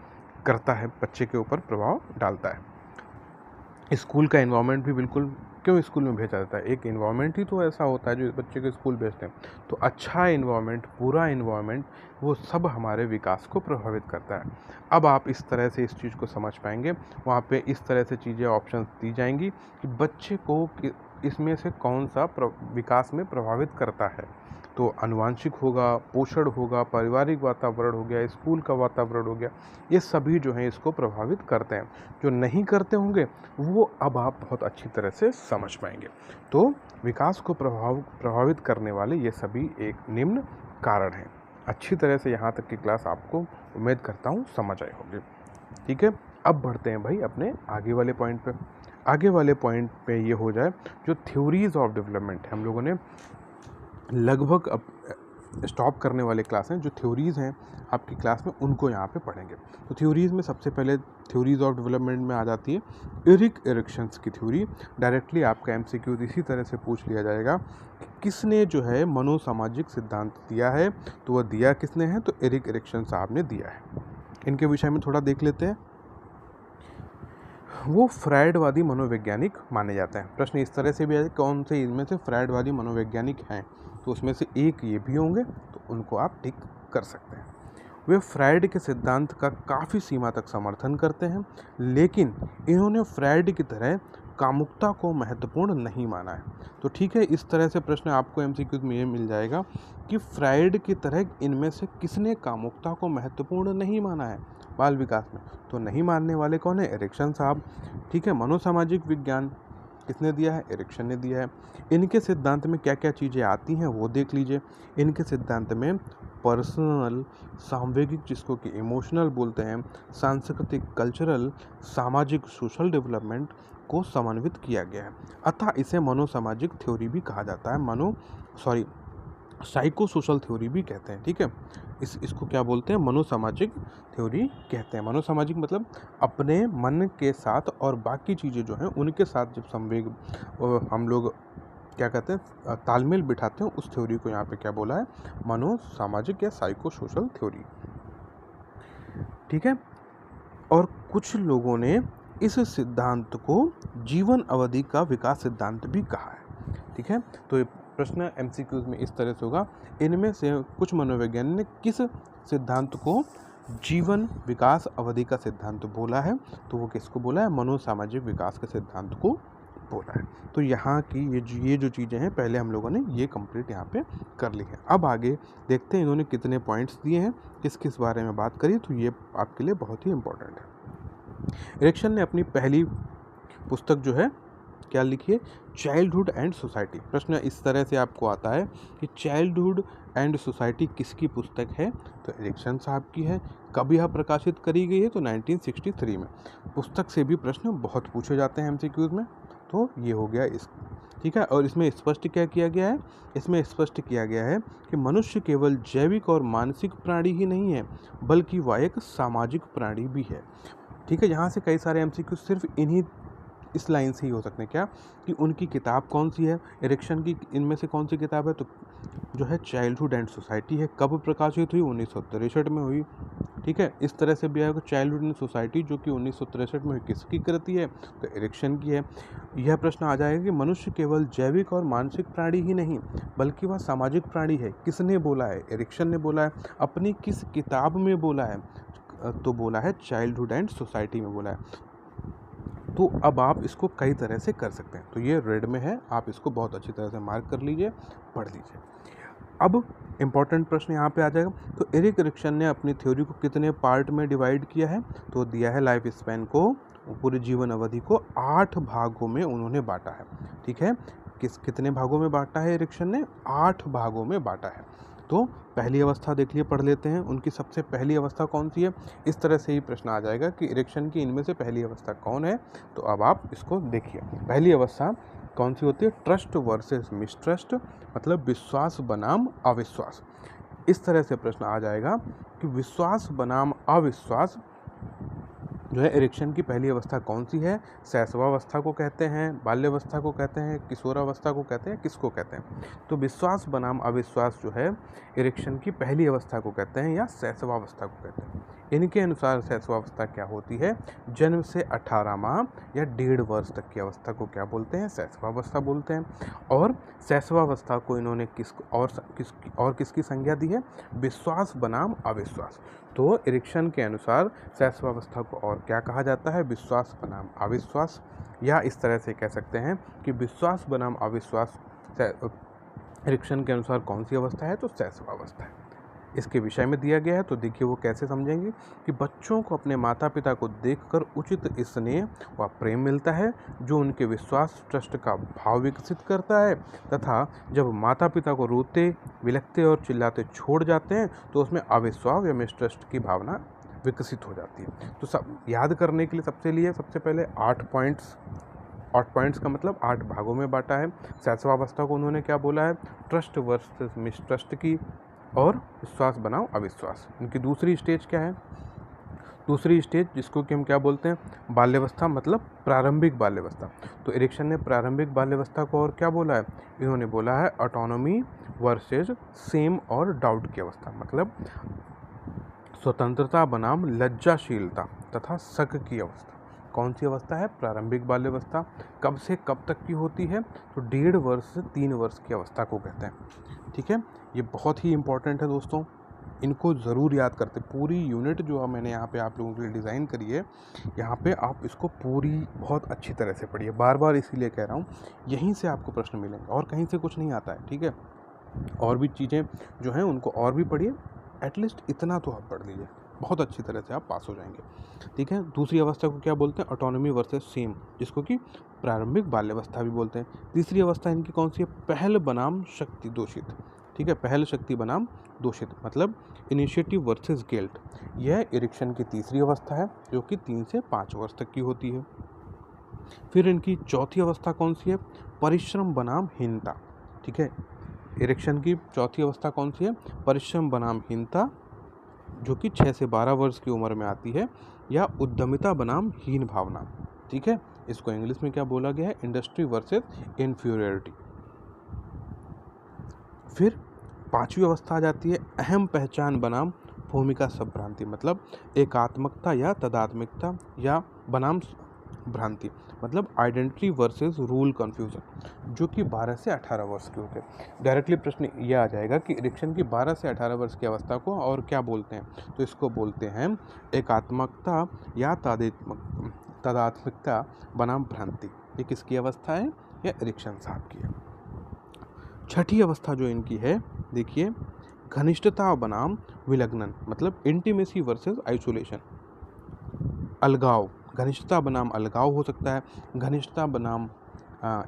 करता है, बच्चे के ऊपर प्रभाव डालता है। स्कूल का एनवायरनमेंट भी बिल्कुल, क्यों स्कूल में भेजा जाता है, एक एनवायरनमेंट ही तो ऐसा होता है जो बच्चे को स्कूल भेजते हैं। तो अच्छा एनवायरनमेंट, बुरा एनवायरनमेंट, वो सब हमारे विकास को प्रभावित करता है। अब आप इस तरह से इस चीज़ को समझ पाएंगे, वहाँ पे इस तरह से चीज़ें ऑप्शंस दी जाएंगी कि बच्चे को इसमें से कौन सा विकास में प्रभावित करता है। तो आनुवांशिक होगा, पोषण होगा, पारिवारिक वातावरण हो गया, स्कूल का वातावरण हो गया, ये सभी जो हैं इसको प्रभावित करते हैं। जो नहीं करते होंगे वो अब आप बहुत अच्छी तरह से समझ पाएंगे। तो विकास को प्रभावित करने वाले ये सभी एक निम्न कारण हैं। अच्छी तरह से यहाँ तक की क्लास आपको उम्मीद करता हूँ समझ आई होगी, ठीक है। अब बढ़ते हैं भाई अपने आगे वाले पॉइंट पे। आगे वाले पॉइंट पे ये हो जाए, जो थ्योरीज ऑफ डेवलपमेंट है, हम लोगों ने लगभग अब स्टॉप करने वाले क्लास हैं, जो थ्योरीज़ हैं आपकी क्लास में उनको यहाँ पे पढ़ेंगे। तो थ्योरीज़ में सबसे पहले थ्योरीज़ ऑफ डेवलपमेंट में आ जाती है एरिक एरिक्सन्स की थ्योरी। डायरेक्टली आपका एमसीक्यू इसी तरह से पूछ लिया जाएगा कि किसने जो है मनोसामाजिक सिद्धांत दिया है, तो वह दिया किसने है, तो एरिक एरिक्सन साहब ने दिया है। इनके विषय में थोड़ा देख लेते हैं। वो फ्रायडवादी मनोवैज्ञानिक माने जाते हैं। प्रश्न इस तरह से भी है, कौन से इनमें से फ्रायडवादी मनोवैज्ञानिक हैं, तो उसमें से एक ये भी होंगे, तो उनको आप टिक कर सकते हैं। वे फ्रायड के सिद्धांत का काफ़ी सीमा तक समर्थन करते हैं, लेकिन इन्होंने फ्रायड की तरह कामुकता को महत्वपूर्ण नहीं माना है। तो ठीक है, इस तरह से प्रश्न आपको एमसीक्यू में ये मिल जाएगा कि फ्रायड की तरह इनमें से किसने कामुकता को महत्वपूर्ण नहीं माना है बाल विकास में। तो नहीं मानने वाले कौन है, एरिक्सन साहब, ठीक है। मनोसामाजिक विज्ञान किसने दिया है, एरिक्सन ने दिया है। इनके सिद्धांत में क्या क्या चीज़ें आती हैं वो देख लीजिए। इनके सिद्धांत में पर्सनल, सामवेगिक, जिसको कि इमोशनल बोलते हैं, सांस्कृतिक कल्चरल, सामाजिक सोशल डेवलपमेंट को समन्वित किया गया है। अतः इसे मनोसामाजिक थ्योरी भी कहा जाता है। साइको सोशल थ्योरी भी कहते हैं, ठीक है। इसको क्या बोलते हैं, मनोसामाजिक थ्योरी कहते हैं। मनोसामाजिक मतलब अपने मन के साथ और बाकी चीज़ें जो हैं उनके साथ जब संवेग हम लोग क्या कहते हैं, तालमेल बिठाते हैं, उस थ्योरी को यहाँ पे क्या बोला है, मनोसामाजिक या साइको सोशल थ्योरी, ठीक है। और कुछ लोगों ने इस सिद्धांत को जीवन अवधि का विकास सिद्धांत भी कहा है, ठीक है। तो ये प्रश्न एमसीक्यूज में इस तरह से होगा, इनमें से कुछ मनोवैज्ञानिक ने किस सिद्धांत को जीवन विकास अवधि का सिद्धांत बोला है, तो वो किसको बोला है, मनोसामाजिक विकास के सिद्धांत को बोला है। तो यहाँ की ये जो चीज़ें हैं पहले हम लोगों ने ये कंप्लीट यहाँ पे कर ली है। अब आगे देखते हैं इन्होंने कितने पॉइंट्स दिए हैं, किस किस बारे में बात करी, तो ये आपके लिए बहुत ही इम्पोर्टेंट है। एरिक्सन ने अपनी पहली पुस्तक जो है क्या लिखी है, चाइल्डहुड एंड सोसाइटी। प्रश्न इस तरह से आपको आता है कि चाइल्डहुड एंड सोसाइटी किसकी पुस्तक है, तो एरिक्सन साहब की है। कब यह प्रकाशित करी गई है, तो 1963 में। पुस्तक से भी प्रश्न बहुत पूछे जाते हैं एमसीक्यूज में, तो ये हो गया इस, ठीक है। और इसमें स्पष्ट क्या किया गया है, इसमें स्पष्ट किया गया है कि मनुष्य केवल जैविक और मानसिक प्राणी ही नहीं है, बल्कि वह एक सामाजिक प्राणी भी है, ठीक है। यहाँ से कई सारे एमसीक्यू सिर्फ इन्हीं इस लाइन से ही हो सकते हैं, क्या कि उनकी किताब कौन सी है, एरिक्सन की इनमें से कौन सी किताब है, तो जो है चाइल्डहुड एंड सोसाइटी है। कब प्रकाशित हुई, 1963 में हुई, ठीक है। इस तरह से भी आएगा चाइल्डहुड एंड सोसाइटी जो कि 1963 में हुई, किसकी कृति है, तो एरिक्सन की है। यह प्रश्न आ जाएगा कि मनुष्य केवल जैविक और मानसिक प्राणी ही नहीं बल्कि वह सामाजिक प्राणी है, किसने बोला है, एरिक्सन ने बोला है। अपनी किस किताब में बोला है, तो बोला है चाइल्डहुड एंड सोसाइटी में बोला है। तो अब आप इसको कई तरह से कर सकते हैं, तो ये रेड में है, आप इसको बहुत अच्छी तरह से मार्क कर लीजिए, पढ़ लीजिए। अब इम्पॉर्टेंट प्रश्न यहाँ पे आ जाएगा, तो एरिक एरिक्सन ने अपनी थ्योरी को कितने पार्ट में डिवाइड किया है? तो दिया है लाइफ स्पैन को, पूरी जीवन अवधि को 8 भागों में उन्होंने बांटा है। ठीक है, कितने भागों में बांटा है एरिक्सन ने? 8 भागों में बांटा है। तो पहली अवस्था देख लिए, पढ़ लेते हैं उनकी सबसे पहली अवस्था कौन सी है। इस तरह से ही प्रश्न आ जाएगा कि एरिक्सन की इनमें से पहली अवस्था कौन है, तो अब आप इसको देखिए। पहली अवस्था कौन सी होती है? ट्रस्ट वर्सेस मिसट्रस्ट, मतलब विश्वास बनाम अविश्वास। इस तरह से प्रश्न आ जाएगा कि विश्वास बनाम अविश्वास जो है एरिक्सन की पहली अवस्था कौन सी है? शैशवावस्था को कहते हैं, बाल्यावस्था को कहते हैं, किशोरावस्था को कहते हैं, किसको कहते हैं? तो विश्वास बनाम अविश्वास जो है एरिक्सन की पहली अवस्था को कहते हैं या शैशवावस्था को कहते हैं। इनके अनुसार शैशवावस्था क्या होती है? जन्म से 18 माह या 1.5 वर्ष तक की अवस्था को क्या बोलते हैं? शैशवावस्था बोलते हैं। और शैशवावस्था को इन्होंने किसकी संज्ञा दी है? विश्वास बनाम अविश्वास। तो एरिक्सन के अनुसार शैशवावस्था को और क्या कहा जाता है? विश्वास बनाम अविश्वास, या इस तरह से कह सकते हैं कि विश्वास बनाम अविश्वास एरिक्सन के अनुसार कौन सी अवस्था है? तो शैशवावस्था है। इसके विषय में दिया गया है, तो देखिए वो कैसे समझेंगे कि बच्चों को अपने माता पिता को देखकर उचित स्नेह व प्रेम मिलता है, जो उनके विश्वास ट्रस्ट का भाव विकसित करता है, तथा जब माता पिता को रोते, विलखते और चिल्लाते छोड़ जाते हैं तो उसमें अविश्वास या मिसट्रस्ट की भावना विकसित हो जाती है। तो सब याद करने के लिए सबसे पहले 8 पॉइंट्स का मतलब 8 भागों में बांटा है। शैशवावस्था को उन्होंने क्या बोला है? ट्रस्ट वर्सेस मिसट्रस्ट की, और विश्वास बनाओ अविश्वास। इनकी दूसरी स्टेज क्या है? दूसरी स्टेज जिसको कि हम क्या बोलते हैं? बाल्यावस्था, मतलब प्रारंभिक बाल्यावस्था। तो एरिक्सन ने प्रारंभिक बाल्यावस्था को और क्या बोला है? इन्होंने बोला है ऑटोनॉमी वर्सेस सेम और डाउट की अवस्था, मतलब स्वतंत्रता बनाम लज्जाशीलता तथा शक की अवस्था। कौन सी अवस्था है? प्रारंभिक बाल्यावस्था। कब से कब तक की होती है? तो 1.5 वर्ष से 3 वर्ष की अवस्था को कहते हैं। ठीक है, ये बहुत ही इंपॉर्टेंट है दोस्तों, इनको ज़रूर याद करते। पूरी यूनिट जो मैंने यहाँ पे आप लोगों के लिए डिज़ाइन करी है, यहाँ पे आप इसको पूरी बहुत अच्छी तरह से पढ़िए। बार बार इसीलिए कह रहा हूँ, यहीं से आपको प्रश्न मिलेंगे और कहीं से कुछ नहीं आता है। ठीक है, और भी चीज़ें जो हैं उनको और भी पढ़िए, एटलीस्ट इतना तो आप पढ़ लीजिए, बहुत अच्छी तरह से आप पास हो जाएंगे। ठीक है, दूसरी अवस्था को क्या बोलते हैं? ऑटोनॉमी वर्सेस सेम, जिसको कि प्रारंभिक बाल्यावस्था भी बोलते हैं। तीसरी अवस्था इनकी कौन सी है? पहल बनाम शक्ति दोषित। ठीक है, पहल शक्ति बनाम दोषित, मतलब इनिशिएटिव वर्सेस गिल्ट। यह एरिक्सन की तीसरी अवस्था है, जो कि 3 से 5 वर्ष तक की होती है। फिर इनकी चौथी अवस्था कौन सी है? परिश्रम बनाम हीनता। ठीक है, एरिक्सन की चौथी अवस्था कौन सी है? परिश्रम बनाम हीनता, जो कि 6 से 12 वर्ष की उम्र में आती है, या उद्यमिता बनाम हीन भावना। ठीक है, इसको इंग्लिश में क्या बोला गया है? Industry versus inferiority. फिर पांचवी अवस्था आ जाती है अहम पहचान बनाम भूमिका संभ्रांति, मतलब एकात्मकता या तदात्मिकता, या बनाम भ्रांति, मतलब आइडेंटिटी वर्सेस रूल कन्फ्यूजन, जो कि 12 से 18 वर्ष के होते हैं। डायरेक्टली प्रश्न ये आ जाएगा कि एरिक्सन की 12 से 18 वर्ष की अवस्था को और क्या बोलते हैं? तो इसको बोलते हैं एकात्मकता या तदात्मिकता बनाम भ्रांति। ये किसकी अवस्था है? या एरिक्सन साहब की है। छठी अवस्था जो इनकी है, देखिए, घनिष्ठता बनाम विलग्नन, मतलब इंटीमेसी वर्सेस आइसोलेशन, अलगाव। घनिष्ठता बनाम अलगाव हो सकता है, घनिष्ठता बनाम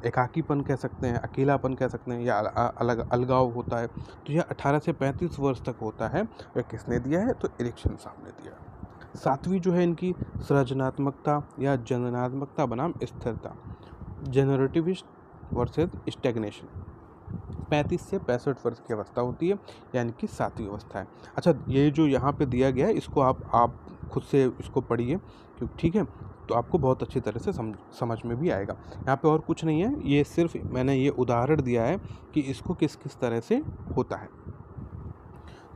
एकाकीपन कह सकते हैं, अकेलापन कह सकते हैं, या अलगाव होता है। तो यह 18 से 35 वर्ष तक होता है। वह किसने दिया है? तो एरिक्सन साहब ने दिया है। सातवीं जो है इनकी सृजनात्मकता या जननात्मकता बनाम स्थिरता, जनरेटिविस्ट वर्सेस स्टैग्नेशन, 35 से 65 वर्ष की अवस्था होती है, यानी कि सातवीं अवस्था है। अच्छा, ये जो यहाँ पे दिया गया है, इसको आप खुद से इसको पढ़िए, क्योंकि ठीक है, तो आपको बहुत अच्छी तरह से समझ में भी आएगा। यहाँ पे और कुछ नहीं है, ये सिर्फ मैंने ये उदाहरण दिया है कि इसको किस किस तरह से होता है।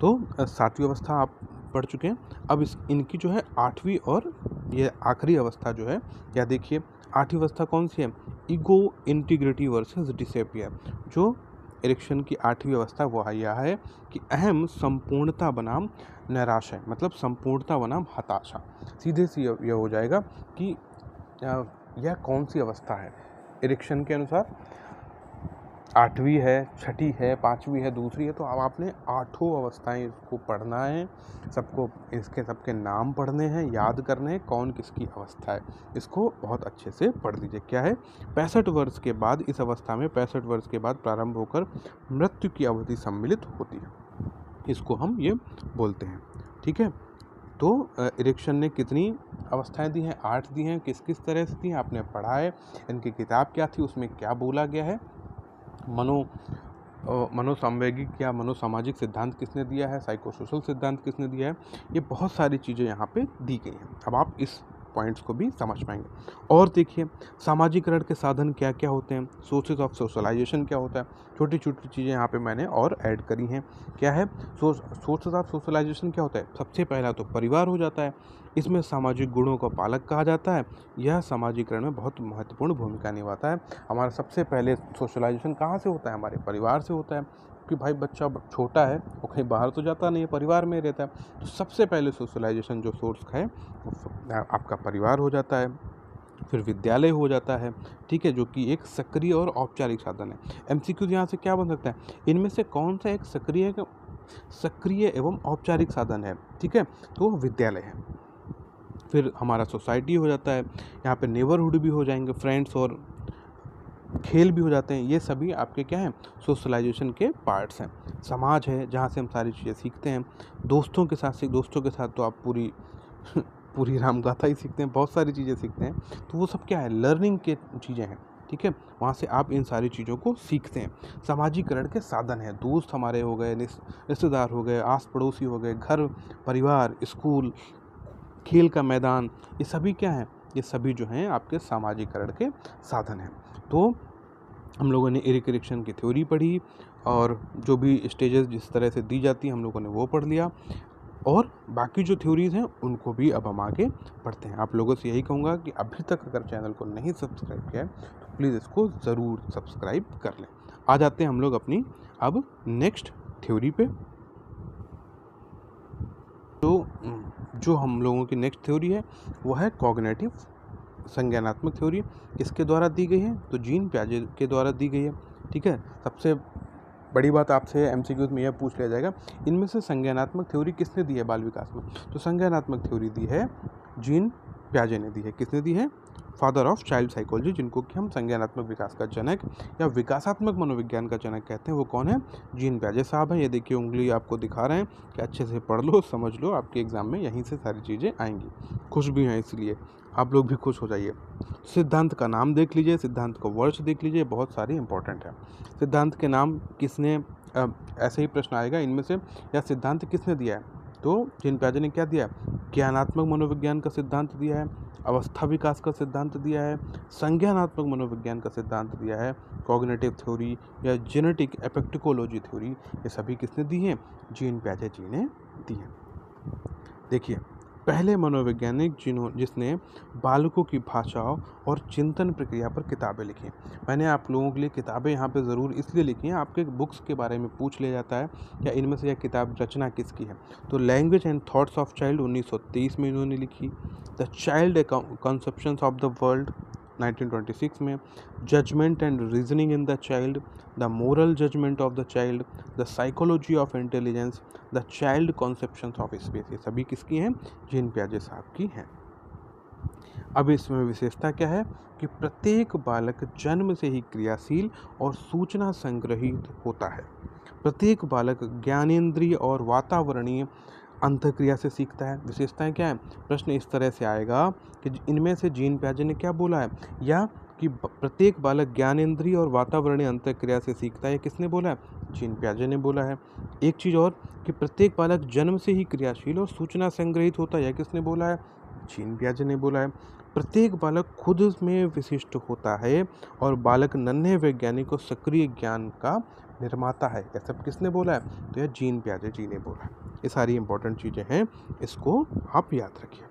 तो सातवीं अवस्था आप पढ़ चुके हैं। अब इनकी जो है आठवीं और ये आखिरी अवस्था जो है, या देखिए आठवीं अवस्था कौन सी है? Ego integrity versus disappear. जो एरिक्सन की आठवीं अवस्था वो यह है कि अहम संपूर्णता बनाम निराशा, मतलब संपूर्णता बनाम हताशा। सीधे से यह हो जाएगा कि यह कौन सी अवस्था है एरिक्सन के अनुसार? 8वीं है, छठी है, 5वीं है, दूसरी है, तो अब आपने 8 अवस्थाएं इसको पढ़ना है, सबको इसके सबके नाम पढ़ने हैं, याद करने हैं कौन किसकी अवस्था है। इसको बहुत अच्छे से पढ़ लीजिए। क्या है, 65 वर्ष के बाद, इस अवस्था में 65 वर्ष के बाद प्रारंभ होकर मृत्यु की अवधि सम्मिलित होती है, इसको हम ये बोलते हैं। ठीक है, तो इरेक्शन ने कितनी अवस्थाएं दी हैं? 8 दी हैं। किस किस तरह से दी हैं आपने पढ़ा है। इनकी किताब क्या थी, उसमें क्या बोला गया है, मनोसामवेगिक या मनोसामाजिक सिद्धांत किसने दिया है, साइकोसोशल सिद्धांत किसने दिया है, ये बहुत सारी चीज़ें यहाँ पे दी गई हैं। अब आप इस पॉइंट्स को भी समझ पाएंगे। और देखिए, सामाजिकरण के साधन क्या क्या होते हैं, सोर्सेज ऑफ सोशलाइजेशन क्या होता है, छोटी छोटी चीज़ें यहाँ पे मैंने और ऐड करी हैं। क्या है, सोर्सेज ऑफ सोशलाइजेशन क्या होता है, सबसे पहला तो परिवार हो जाता है, इसमें सामाजिक गुणों का पालक कहा जाता है, यह सामाजिकरण में बहुत महत्वपूर्ण भूमिका निभाता है। हमारा सबसे पहले सोशलाइजेशन कहाँ से होता है, हमारे परिवार से होता है, कि भाई बच्चा छोटा है वो कहीं बाहर तो जाता नहीं है, परिवार में रहता है। तो सबसे पहले सोशलाइजेशन जो सोर्स है वो आपका परिवार हो जाता है, फिर विद्यालय हो जाता है। ठीक है, जो कि एक सक्रिय और औपचारिक साधन है। एमसीक्यू यहाँ से क्या बन सकता है, इनमें से कौन सा एक सक्रिय एवं औपचारिक साधन है। ठीक है, तो विद्यालय है। फिर हमारा सोसाइटी हो जाता है, यहाँ पे नेबरहुड भी हो जाएंगे, फ्रेंड्स और खेल भी हो जाते हैं। ये सभी आपके क्या हैं, सोशलाइजेशन के पार्ट्स हैं। समाज है, जहाँ से हम सारी चीज़ें सीखते हैं। दोस्तों के साथ तो आप पूरी पूरी रामगाथा ही सीखते हैं, बहुत सारी चीज़ें सीखते हैं। तो वो सब क्या है, लर्निंग के चीज़ें हैं। ठीक है, वहाँ से आप इन सारी चीज़ों को सीखते हैं। सामाजिकरण के साधन हैं, दोस्त हमारे हो गए, रिश्तेदार हो गए, आस पड़ोसी हो गए, घर परिवार, स्कूल, खेल का मैदान, ये सभी क्या हैं, ये सभी जो हैं आपके सामाजिकरण के साधन हैं। तो हम लोगों ने इरिक्शन की थ्योरी पढ़ी, और जो भी स्टेजेस जिस तरह से दी जाती हैं हम लोगों ने वो पढ़ लिया, और बाकी जो थ्योरीज़ हैं उनको भी अब हम आगे पढ़ते हैं। आप लोगों से यही कहूँगा कि अभी तक अगर चैनल को नहीं सब्सक्राइब किया है तो प्लीज़ इसको ज़रूर सब्सक्राइब कर लें। आ जाते हैं हम लोग अपनी अब नेक्स्ट थ्योरी पे। जो हम लोगों की नेक्स्ट थ्योरी है वो है कॉग्निटिव संज्ञानात्मक थ्योरी। किसके द्वारा दी गई है, तो जीन पियाजे के द्वारा दी गई है। ठीक है, सबसे बड़ी बात आपसे एमसीक्यूज में यह पूछ लिया जाएगा, इनमें से संज्ञानात्मक थ्योरी किसने दी है बाल विकास में, तो संज्ञानात्मक थ्योरी दी है जीन पियाजे ने दी है। किसने दी है, फादर ऑफ चाइल्ड साइकोलॉजी, जिनको कि हम संज्ञानात्मक विकास का जनक या विकासात्मक मनोविज्ञान का जनक कहते हैं, वो कौन है, जीन पियाजे साहब हैं। ये देखिए उंगली आपको दिखा रहे हैं कि अच्छे से पढ़ लो, समझ लो, आपके एग्जाम में यहीं से सारी चीज़ें आएंगी। खुश भी हैं, इसलिए आप लोग भी खुश हो जाइए। सिद्धांत का नाम देख लीजिए, सिद्धांत का वर्ष देख लीजिए, बहुत सारी इंपॉर्टेंट है। सिद्धांत के नाम किसने, ऐसे ही प्रश्न आएगा इनमें से, या सिद्धांत किसने दिया है, तो जीन पियाजे ने क्या दिया है, ज्ञानात्मक मनोविज्ञान का सिद्धांत दिया है, अवस्था विकास का सिद्धांत दिया है, संज्ञानात्मक मनोविज्ञान का सिद्धांत दिया है, कॉग्निटिव थ्योरी या जेनेटिक एपेक्टिकोलॉजी थ्योरी, ये सभी किसने दी हैं, जीन पियाजे जी ने दी है। देखिए, पहले मनोवैज्ञानिक जिसने बालकों की भाषा और चिंतन प्रक्रिया पर किताबें लिखी। मैंने आप लोगों के लिए किताबें यहाँ पे ज़रूर इसलिए लिखी हैं, आपके बुक्स के बारे में पूछ लिया जाता है या इनमें से यह किताब रचना किसकी है, तो language and thoughts of child 1923 में इन्होंने लिखी, the child conceptions of the world 1926 में, judgement and reasoning in the child, the moral judgement of the child, the psychology of intelligence, the child conceptions of space, ये सभी किसकी हैं, gene पियाजे साहब की हैं। अब इसमें विशेषता क्या है कि प्रत्येक बालक जन्म से ही क्रियाशील और सूचना संग्रहित होता है। प्रत्येक बालक ज्ञानेंद्रिय और वातावरणीय अंतःक्रिया से सीखता है। विशेषताएं क्या है, प्रश्न इस तरह से आएगा कि इनमें से जीन पियाजे ने क्या बोला है, या कि प्रत्येक बालक ज्ञानेंद्रिय और वातावरणीय अंतःक्रिया से सीखता है, किसने बोला है, जीन पियाजे ने बोला है। एक चीज़ और कि प्रत्येक बालक जन्म से ही क्रियाशील और सूचना संग्रहित होता है, किसने बोला है, जीन पियाजे ने बोला है। प्रत्येक बालक खुद में विशिष्ट होता है और बालक नन्हे वैज्ञानिक और सक्रिय ज्ञान का निर्माता है, यह सब किसने बोला है, तो यह जीन पियाजे जी ने बोला है। ये सारी इंपॉर्टेंट चीज़ें हैं, इसको आप याद रखिए।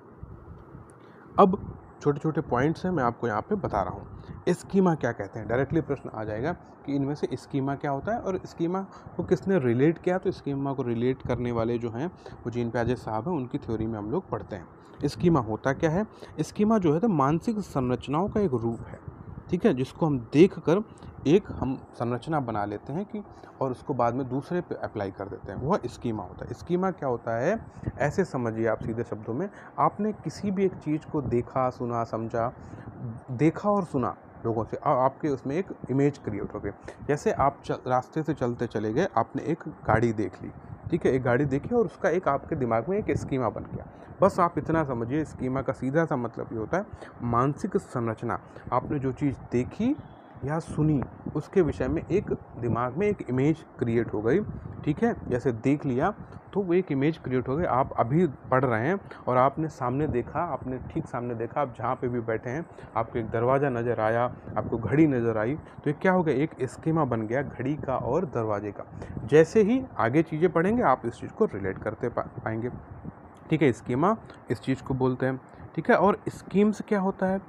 अब छोटे छोटे पॉइंट्स हैं, मैं आपको यहाँ पे बता रहा हूँ। स्कीमा क्या कहते हैं, डायरेक्टली प्रश्न आ जाएगा कि इनमें से स्कीमा क्या होता है और स्कीमा को किसने रिलेट किया, तो स्कीमा को रिलेट करने वाले जो हैं वो जीन पियाजे साहब हैं, उनकी थ्योरी में हम लोग पढ़ते हैं। स्कीमा होता क्या है, स्कीमा जो है तो मानसिक संरचनाओं का एक रूप है। ठीक है, जिसको हम देख कर एक हम संरचना बना लेते हैं कि और उसको बाद में दूसरे पे अप्लाई कर देते हैं, वह स्कीमा होता है। स्कीमा क्या होता है, ऐसे समझिए आप सीधे शब्दों में, आपने किसी भी एक चीज़ को देखा, सुना, समझा, देखा और सुना लोगों से, आपके उसमें एक इमेज क्रिएट हो गई। जैसे आप रास्ते से चलते चले गए, आपने एक गाड़ी देख ली, ठीक है, एक गाड़ी देखी और उसका एक आपके दिमाग में एक स्कीमा बन गया। बस आप इतना समझिए, स्कीमा का सीधा सा मतलब ये होता है मानसिक संरचना। आपने जो चीज़ देखी या सुनी, उसके विषय में एक दिमाग में एक इमेज क्रिएट हो गई, ठीक है। जैसे देख लिया तो वो एक इमेज क्रिएट हो गई। आप अभी पढ़ रहे हैं और आपने सामने देखा, आपने ठीक सामने देखा, आप जहाँ पे भी बैठे हैं, आपको एक दरवाज़ा नज़र आया, आपको घड़ी नज़र आई, तो ये क्या हो गया, एक स्कीमा बन गया घड़ी का और दरवाजे का। जैसे ही आगे चीज़ें पढ़ेंगे आप इस चीज़ को रिलेट करते पाएंगे, ठीक है। स्कीमा इस चीज़ को बोलते हैं, ठीक है। और स्कीम्स क्या होता है,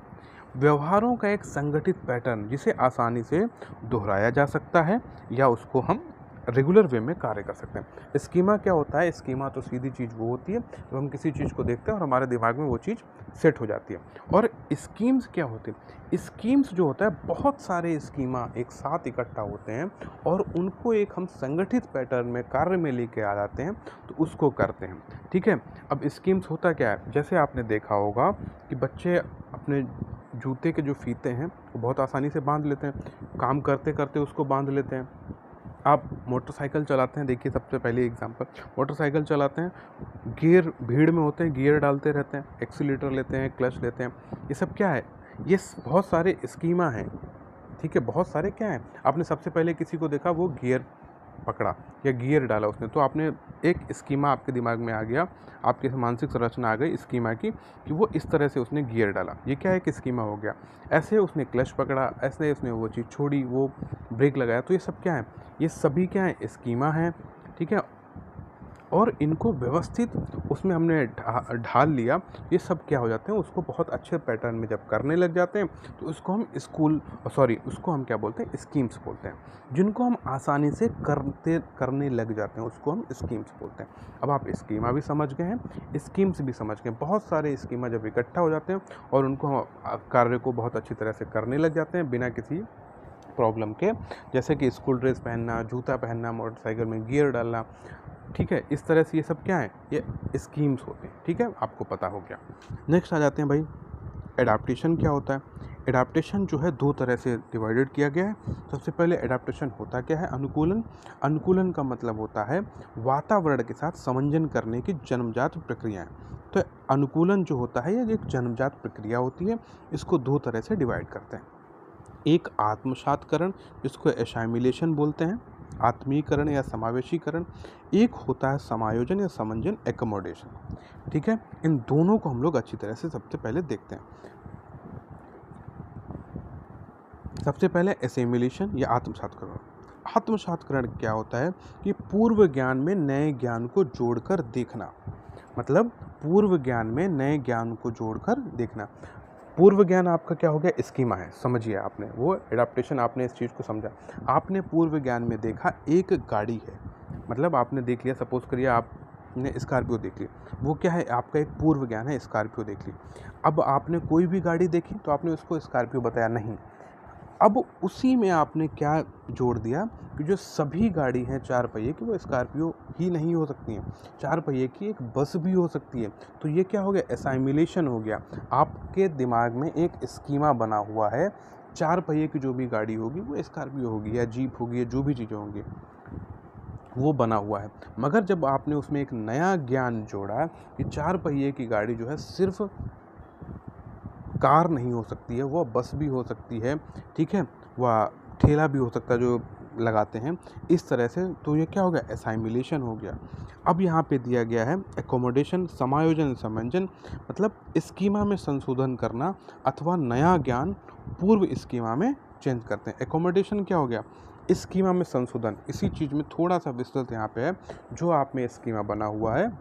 व्यवहारों का एक संगठित पैटर्न जिसे आसानी से दोहराया जा सकता है या उसको हम रेगुलर वे में कार्य कर सकते हैं। स्कीमा क्या होता है, स्कीमा तो सीधी चीज़ वो होती है जब हम किसी चीज़ को देखते हैं और हमारे दिमाग में वो चीज़ सेट हो जाती है। और स्कीम्स क्या होते हैं, स्कीम्स जो होता है, बहुत सारे स्कीमा एक साथ इकट्ठा होते हैं और उनको एक हम संगठित पैटर्न में कार्य में लेके आ जाते हैं, तो उसको करते हैं, ठीक है। अब स्कीम्स होता क्या है, जैसे आपने देखा होगा कि बच्चे अपने जूते के जो फीते हैं वो बहुत आसानी से बांध लेते हैं, काम करते करते उसको बांध लेते हैं। आप मोटरसाइकिल चलाते हैं, देखिए सबसे पहले एग्जांपल, मोटरसाइकिल चलाते हैं, गियर भीड़ में होते हैं, गियर डालते रहते हैं, एक्सीलेटर लेते हैं, क्लच लेते हैं, ये सब क्या है, ये बहुत सारे स्कीमा हैं, ठीक है। बहुत सारे क्या हैं, आपने सबसे पहले किसी को देखा वो गियर पकड़ा या गियर डाला उसने, तो आपने एक स्कीमा आपके दिमाग में आ गया, आपके मानसिक संरचना आ गई स्कीमा की कि वो इस तरह से उसने गियर डाला, ये क्या है कि स्कीमा हो गया। ऐसे उसने क्लच पकड़ा, ऐसे उसने वो चीज़ छोड़ी, वो ब्रेक लगाया, तो ये सब क्या है, ये सभी क्या है, स्कीमा है, ठीक है। और इनको व्यवस्थित उसमें हमने ढाल लिया, ये सब क्या हो जाते हैं, उसको बहुत अच्छे पैटर्न में जब करने लग जाते हैं तो उसको हम उसको हम क्या बोलते हैं, स्कीम्स बोलते हैं। जिनको हम आसानी से करने लग जाते हैं उसको हम स्कीम्स बोलते हैं। अब आप स्कीमा भी समझ गए हैं, स्कीम्स भी समझ गए। बहुत सारे स्कीमा जब इकट्ठा हो जाते हैं और उनको हम कार्य को बहुत अच्छी तरह से करने लग जाते हैं बिना किसी प्रॉब्लम के, जैसे कि स्कूल ड्रेस पहनना, जूता पहनना, मोटरसाइकिल में गियर डालना, ठीक है। इस तरह से ये सब क्या है, ये स्कीम्स होते हैं, ठीक है, आपको पता हो गया। नेक्स्ट आ जाते हैं भाई, एडाप्टेशन क्या होता है। एडाप्टेशन जो है दो तरह से डिवाइडेड किया गया है। सबसे पहले एडाप्टेशन होता क्या है, अनुकूलन। अनुकूलन का मतलब होता है वातावरण के साथ समंजन करने की जन्मजात प्रक्रियाएं। तो अनुकूलन जो होता है ये एक जन्मजात प्रक्रिया होती है, इसको दो तरह से डिवाइड करते हैं। एक आत्मसात्करण, जिसको एसाइमिलेशन बोलते हैं, आत्मीकरण या समावेशीकरण। एक होता है समायोजन या समंजन, एकोमोडेशन, ठीक है। इन दोनों को हम लोग अच्छी तरह से सबसे पहले देखते हैं। सबसे पहले एसिमिलेशन या आत्मसात्करण। आत्मसात्करण क्या होता है कि पूर्व ज्ञान में नए ज्ञान को जोड़कर देखना, मतलब पूर्व ज्ञान में नए ज्ञान को जोड़कर देखना। पूर्व ज्ञान आपका क्या हो गया, स्कीमा है, समझिए आपने वो एडाप्टेशन, आपने इस चीज़ को समझा। आपने पूर्व ज्ञान में देखा एक गाड़ी है, मतलब आपने देख लिया, सपोज करिए आपने स्कॉर्पियो देख ली, वो क्या है, आपका एक पूर्व ज्ञान है, स्कॉर्पियो देख ली। अब आपने कोई भी गाड़ी देखी तो आपने उसको स्कॉर्पियो बताया नहीं, अब उसी में आपने क्या जोड़ दिया कि जो सभी गाड़ी हैं चार पहिए की वो स्कॉर्पियो ही नहीं हो सकती हैं, चार पहिए की एक बस भी हो सकती है। तो ये क्या हो गया, एसाइमिलेशन हो गया। आपके दिमाग में एक स्कीमा बना हुआ है, चार पहिए की जो भी गाड़ी होगी वो स्कॉर्पियो होगी या जीप होगी या जो भी चीज़ें होंगी वो बना हुआ है। मगर जब आपने उसमें एक नया ज्ञान जोड़ा कि चार पहिए की गाड़ी जो है सिर्फ कार नहीं हो सकती है, वह बस भी हो सकती है, ठीक है, वह ठेला भी हो सकता है जो लगाते हैं, इस तरह से, तो ये क्या हो गया, एसाइमिलेशन हो गया। अब यहाँ पे दिया गया है एकोमोडेशन, समायोजन, समंजन, मतलब स्कीमा में संशोधन करना अथवा नया ज्ञान पूर्व स्कीमा में चेंज करते हैं। एकोमोडेशन क्या हो गया, स्कीमा में संशोधन। इसी चीज़ में थोड़ा सा विस्तृत यहाँ पे है, जो आप में स्कीमा बना हुआ है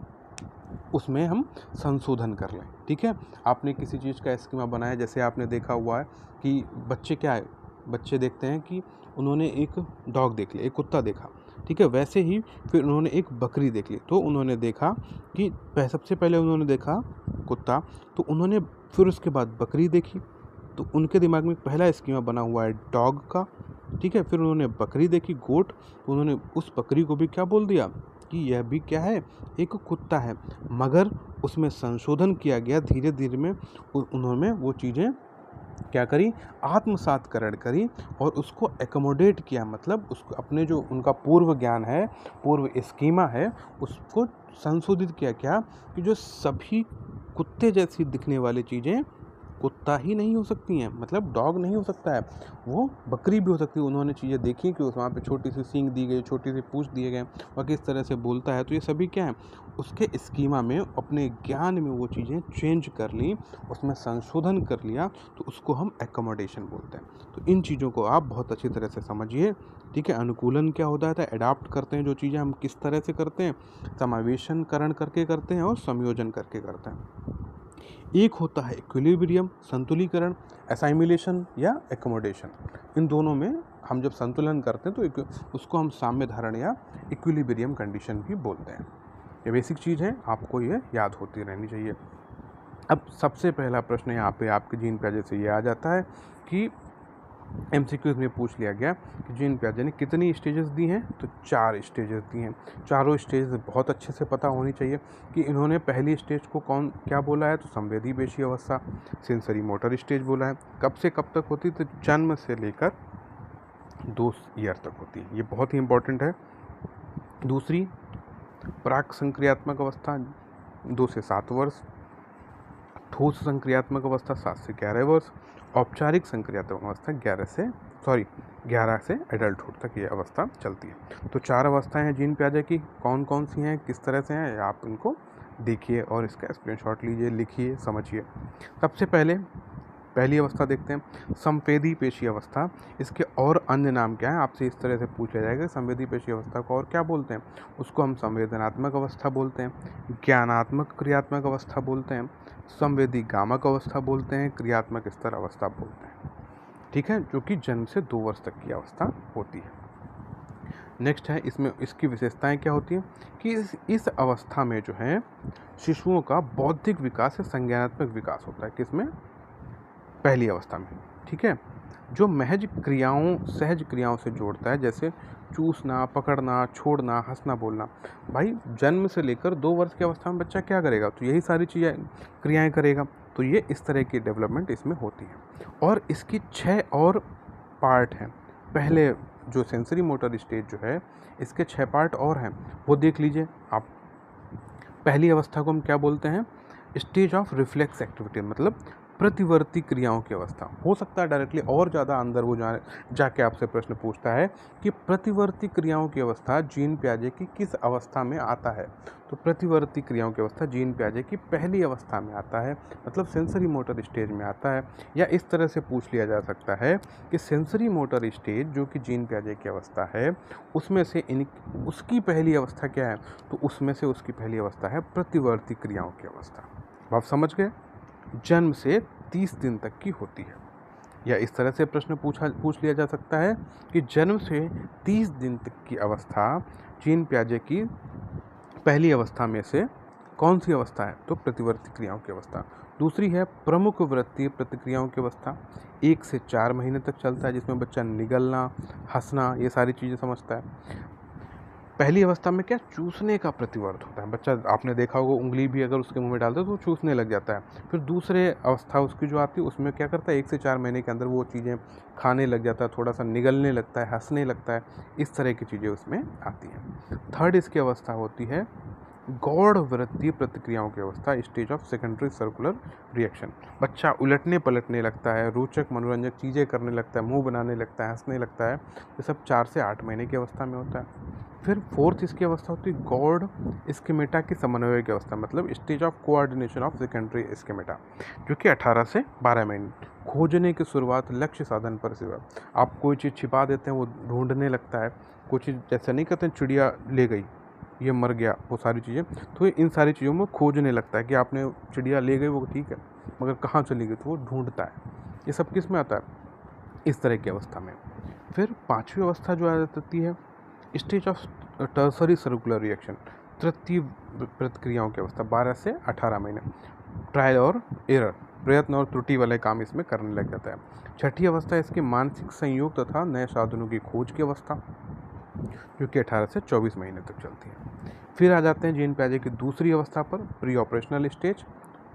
उसमें हम संशोधन कर लें, ठीक है। आपने किसी चीज़ का स्कीमा बनाया, जैसे आपने देखा हुआ है कि बच्चे क्या है, बच्चे देखते हैं कि उन्होंने एक डॉग देख लिया, एक कुत्ता देखा, ठीक है। वैसे ही फिर उन्होंने एक बकरी देख ली, तो उन्होंने देखा कि सबसे पहले उन्होंने देखा कुत्ता, तो उन्होंने फिर उसके बाद बकरी देखी, तो उनके दिमाग में पहला स्कीमा बना हुआ है डॉग का, ठीक है। फिर उन्होंने बकरी देखी, गोट, तो उन्होंने उस बकरी को भी क्या बोल दिया कि यह भी क्या है, एक कुत्ता है। मगर उसमें संशोधन किया गया, धीरे धीरे में उन्होंने वो चीज़ें क्या करी, आत्मसातकरण करी और उसको एकोमोडेट किया, मतलब उसको अपने जो उनका पूर्व ज्ञान है, पूर्व स्कीमा है, उसको संशोधित किया। क्या कि जो सभी कुत्ते जैसी दिखने वाली चीज़ें कुत्ता ही नहीं हो सकती हैं, मतलब डॉग नहीं हो सकता है, वो बकरी भी हो सकती है। उन्होंने चीज़ें देखी कि उस वहाँ पे छोटी सी सींग दी गई, छोटी सी पूँछ दिए गए और किस तरह से बोलता है, तो ये सभी क्या है, उसके स्कीमा में, अपने ज्ञान में वो चीज़ें चेंज कर ली, उसमें संशोधन कर लिया, तो उसको हम एकोमोडेशन बोलते हैं। तो इन चीज़ों को आप बहुत अच्छी तरह से समझिए, ठीक है। अनुकूलन क्या होता है, एडाप्ट करते हैं जो चीज़ें हम किस तरह से करते हैं, समावेशनकरण करके करते हैं और संयोजन करके करते हैं। एक होता है इक्विलिब्रियम, संतुलीकरण, असाइमिलेशन या एकोमोडेशन। इन दोनों में हम जब संतुलन करते हैं तो उसको हम साम्य धारण या इक्विलिब्रियम कंडीशन भी बोलते हैं। ये बेसिक चीज़ है, आपको ये याद होती रहनी चाहिए। अब सबसे पहला प्रश्न यहाँ पे आपके जीन प्याजे से ये आ जाता है कि एमसीक्यूज में पूछ लिया गया कि जीन प्याजे ने कितनी स्टेजेस दी हैं, तो 4 स्टेजेस दी हैं। चारों स्टेज बहुत अच्छे से पता होनी चाहिए कि इन्होंने पहली स्टेज को कौन क्या बोला है, तो संवेदी पेशी अवस्था, सेंसरी मोटर स्टेज बोला है। कब से कब तक होती, तो जन्म से लेकर 2 ईयर तक होती है, ये बहुत ही इंपॉर्टेंट है। दूसरी प्राक संक्रियात्मक अवस्था 2 से 7 वर्ष, ठोस संक्रियात्मक अवस्था 7 से 11 वर्ष, औपचारिक संक्रियात्मक अवस्था 11 से एडल्टहुड तक ये अवस्था चलती है। तो 4 अवस्थाएं हैं जीन प्याजे की, कौन कौन सी हैं, किस तरह से हैं, आप इनको देखिए और इसका स्क्रीनशॉट लीजिए, लिखिए, समझिए। सबसे पहली अवस्था देखते हैं, संवेदी पेशी अवस्था। इसके और अन्य नाम क्या है, आपसे इस तरह से पूछा जाएगा, संवेदी पेशी अवस्था को और क्या बोलते हैं, उसको हम संवेदनात्मक अवस्था बोलते हैं, ज्ञानात्मक क्रियात्मक अवस्था बोलते हैं, संवेदी गामक अवस्था बोलते हैं, क्रियात्मक स्तर अवस्था बोलते हैं, ठीक है, जो कि जन्म से 2 वर्ष तक की अवस्था होती है। नेक्स्ट है, इसमें इसकी विशेषताएं क्या होती हैं कि इस अवस्था में जो है शिशुओं का बौद्धिक विकास या संज्ञानात्मक विकास होता है, किसमें, पहली अवस्था में, ठीक है, जो महज क्रियाओं, सहज क्रियाओं से जोड़ता है, जैसे चूसना, पकड़ना, छोड़ना, हंसना, बोलना। भाई जन्म से लेकर 2 वर्ष की अवस्था में बच्चा क्या करेगा, तो यही सारी चीज़ें, क्रियाएं करेगा। तो ये इस तरह की डेवलपमेंट इसमें होती है। और इसकी 6 और पार्ट हैं। पहले जो सेंसरी मोटर स्टेज जो है, इसके 6 पार्ट और हैं, वो देख लीजिए आप। पहली अवस्था को हम क्या बोलते हैं, स्टेज ऑफ रिफ्लेक्स एक्टिविटी, मतलब प्रतिवर्ती क्रियाओं की अवस्था। हो सकता है डायरेक्टली और ज़्यादा अंदर वो जाके आपसे प्रश्न पूछता है कि प्रतिवर्ती क्रियाओं की अवस्था जीन प्याजे की किस अवस्था में आता है। तो प्रतिवर्ती क्रियाओं की अवस्था जीन प्याजे की पहली अवस्था में आता है, मतलब सेंसरी मोटर स्टेज में आता है। या इस तरह से पूछ लिया जा सकता है कि सेंसरी मोटर स्टेज जो कि जीन प्याजे की अवस्था है, उसमें से उसकी पहली अवस्था क्या है, तो उसमें से उसकी पहली अवस्था है प्रतिवर्ती क्रियाओं की अवस्था। आप समझ गए, जन्म से 30 दिन तक की होती है। या इस तरह से प्रश्न पूछ लिया जा सकता है कि जन्म से 30 दिन तक की अवस्था जीन प्याजे की पहली अवस्था में से कौन सी अवस्था है, तो प्रतिवर्ती क्रियाओं की अवस्था। दूसरी है प्रमुख वृत्तीय प्रतिक्रियाओं की अवस्था, 1 से 4 महीने तक चलता है, जिसमें बच्चा निगलना, हंसना, ये सारी चीज़ें समझता है। पहली अवस्था में क्या, चूसने का प्रतिवर्त होता है, बच्चा आपने देखा होगा उंगली भी अगर उसके मुंह में डालते तो वो चूसने लग जाता है। फिर दूसरे अवस्था उसकी जो आती है, उसमें क्या करता है, 1 से 4 महीने के अंदर वो चीज़ें खाने लग जाता है, थोड़ा सा निगलने लगता है, हंसने लगता है, इस तरह की चीज़ें उसमें आती हैं। थर्ड इसकी अवस्था होती है गौड़ वृत्तीय प्रतिक्रियाओं की अवस्था, stage of secondary circular reaction. बच्चा उलटने पलटने लगता है, रोचक मनोरंजक चीज़ें करने लगता है, मुंह बनाने लगता है, हंसने लगता है। ये सब 4 से 8 महीने की अवस्था में होता है। फिर फोर्थ इसकी अवस्था होती है गौड़ स्कीमेटा की समन्वय की अवस्था, मतलब stage of coordination of secondary schemata, जो कि 18 से 12 महीने। खोजने की शुरुआत, लक्ष्य साधन पर सेवा। आप कोई चीज़ छिपा देते हैं, वो ढूंढने लगता है। कोई चीज़ जैसे नहीं कहते हैं चिड़िया ले गई, ये मर गया, वो सारी चीज़ें, तो इन सारी चीज़ों में खोजने लगता है कि आपने चिड़िया ले गई वो ठीक है, मगर कहाँ चली गई, तो वो ढूंढता है। ये सब किस में आता है, इस तरह की अवस्था में। फिर 5वीं अवस्था जो आ जाती है stage of tertiary circular reaction, तृतीय प्रतिक्रियाओं की अवस्था, 12 से 18 महीने। ट्रायल और एरर, प्रयत्न और त्रुटि वाले काम इसमें करने लग जाता है। छठी अवस्था इसकी मानसिक संयोग तथा नए साधनों की खोज की अवस्था, जो कि 18 से 24 महीने तक चलती है। फिर आ जाते हैं जीन पियाजे की दूसरी अवस्था पर, प्री ऑपरेशनल स्टेज,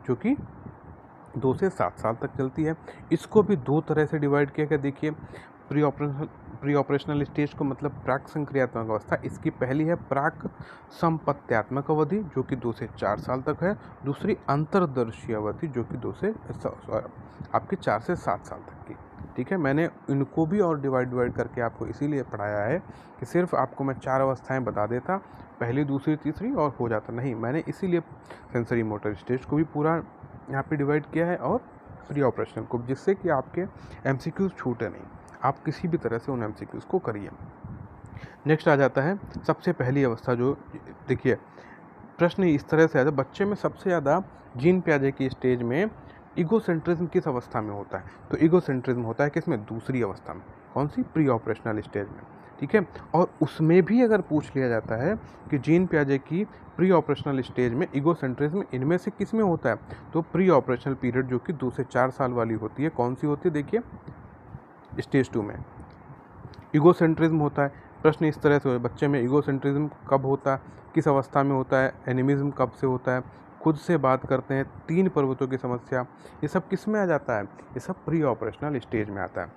जो कि 2 से 7 साल तक चलती है। इसको भी दो तरह से डिवाइड किया गया। देखिए, प्री ऑपरेशनल स्टेज को मतलब प्राक संक्रियात्मक अवस्था, इसकी पहली है प्राक संपत्त्यात्मक अवधि, जो कि 2 से 4 साल तक है। दूसरी अंतर्दर्शी अवधि, जो कि 2 से आपके 4 से 7 साल तक की। ठीक है, मैंने इनको भी और डिवाइड करके आपको इसीलिए पढ़ाया है कि सिर्फ आपको मैं 4 अवस्थाएं बता देता, पहली, दूसरी, तीसरी और हो जाता। नहीं, मैंने इसीलिए सेंसरी मोटर स्टेज को भी पूरा यहाँ पे डिवाइड किया है और प्री ऑपरेशनल को, जिससे कि आपके एमसीक्यूज छूटे नहीं, आप किसी भी तरह से उन एमसीक्यूज को करिए। नेक्स्ट आ जाता है सबसे पहली अवस्था, जो देखिए प्रश्न इस तरह से आता है, बच्चे में सबसे ज़्यादा जीन पियाजे की स्टेज में ईगोसेंट्रिज्म किस अवस्था में होता है? तो ईगोसेंट्रिज्म होता है किसमें? दूसरी अवस्था में। कौन सी? प्री ऑपरेशनल स्टेज में। ठीक है, और उसमें भी अगर पूछ लिया जाता है कि जीन पियाजे की प्री ऑपरेशनल स्टेज में ईगोसेंट्रिज्म इनमें से किस में होता है, तो प्री ऑपरेशनल पीरियड जो कि 2 से 4 साल वाली होती है, कौन सी होती है? देखिए, स्टेज 2 में ईगोसेंट्रिज्म होता है। प्रश्न इस तरह से, बच्चे में ईगोसेंट्रिज्म कब होता है, किस अवस्था में होता है, एनिमिज्म कब से होता है, खुद से बात करते हैं, 3 पर्वतों की समस्या, ये सब किस में आ जाता है? ये सब प्री ऑपरेशनल स्टेज में आता है।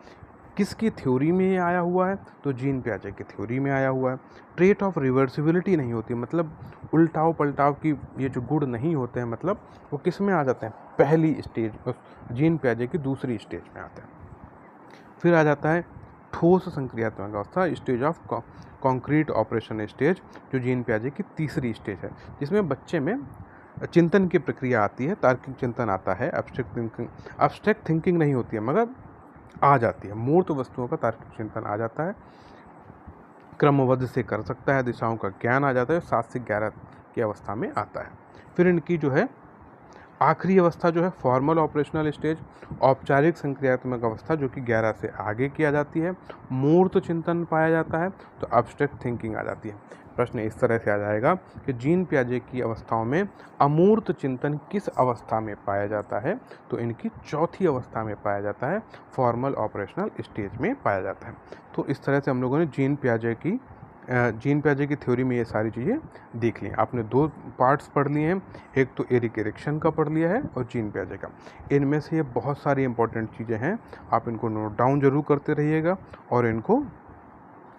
किसकी थ्योरी में ये आया हुआ है? तो जीन पियाजे की थ्योरी में आया हुआ है। ट्रेट ऑफ रिवर्सिबिलिटी नहीं होती, मतलब उल्टाव पलटाव की ये जो गुण नहीं होते हैं, मतलब वो किस में आ जाते हैं? पहली स्टेज, जीन पियाजे की दूसरी स्टेज में आते हैं। फिर आ जाता है ठोस संक्रियात्मक अवस्था, stage of concrete operation stage, जो जीन पियाजे की तीसरी स्टेज है, जिसमें बच्चे में चिंतन की प्रक्रिया आती है, तार्किक चिंतन आता है, एब्स्ट्रैक्ट थिंकिंग नहीं होती है मगर आ जाती है, मूर्त वस्तुओं का तार्किक चिंतन आ जाता है, क्रमबद्ध से कर सकता है, दिशाओं का ज्ञान आ जाता है, 7 से 11 की अवस्था में आता है। फिर इनकी जो है आखिरी अवस्था जो है फॉर्मल ऑपरेशनल स्टेज, औपचारिक संक्रियात्मक अवस्था, जो कि 11 से आगे किया जाती है, मूर्त चिंतन पाया जाता है, तो एब्स्ट्रैक्ट थिंकिंग आ जाती है। प्रश्न इस तरह से आ जाएगा कि जीन पियाजे की अवस्थाओं में अमूर्त चिंतन किस अवस्था में पाया जाता है? तो इनकी चौथी अवस्था में पाया जाता है, फॉर्मल ऑपरेशनल स्टेज में पाया जाता है। तो इस तरह से हम लोगों ने जीन पियाजे की थ्योरी में ये सारी चीज़ें देख ली। आपने 2 पार्ट्स पढ़ लिए हैं, एक तो एरिक एरिक्सन का पढ़ लिया है और जीन पियाजे का। इनमें से ये बहुत सारी इंपॉर्टेंट चीज़ें हैं, आप इनको नोट डाउन जरूर करते रहिएगा और इनको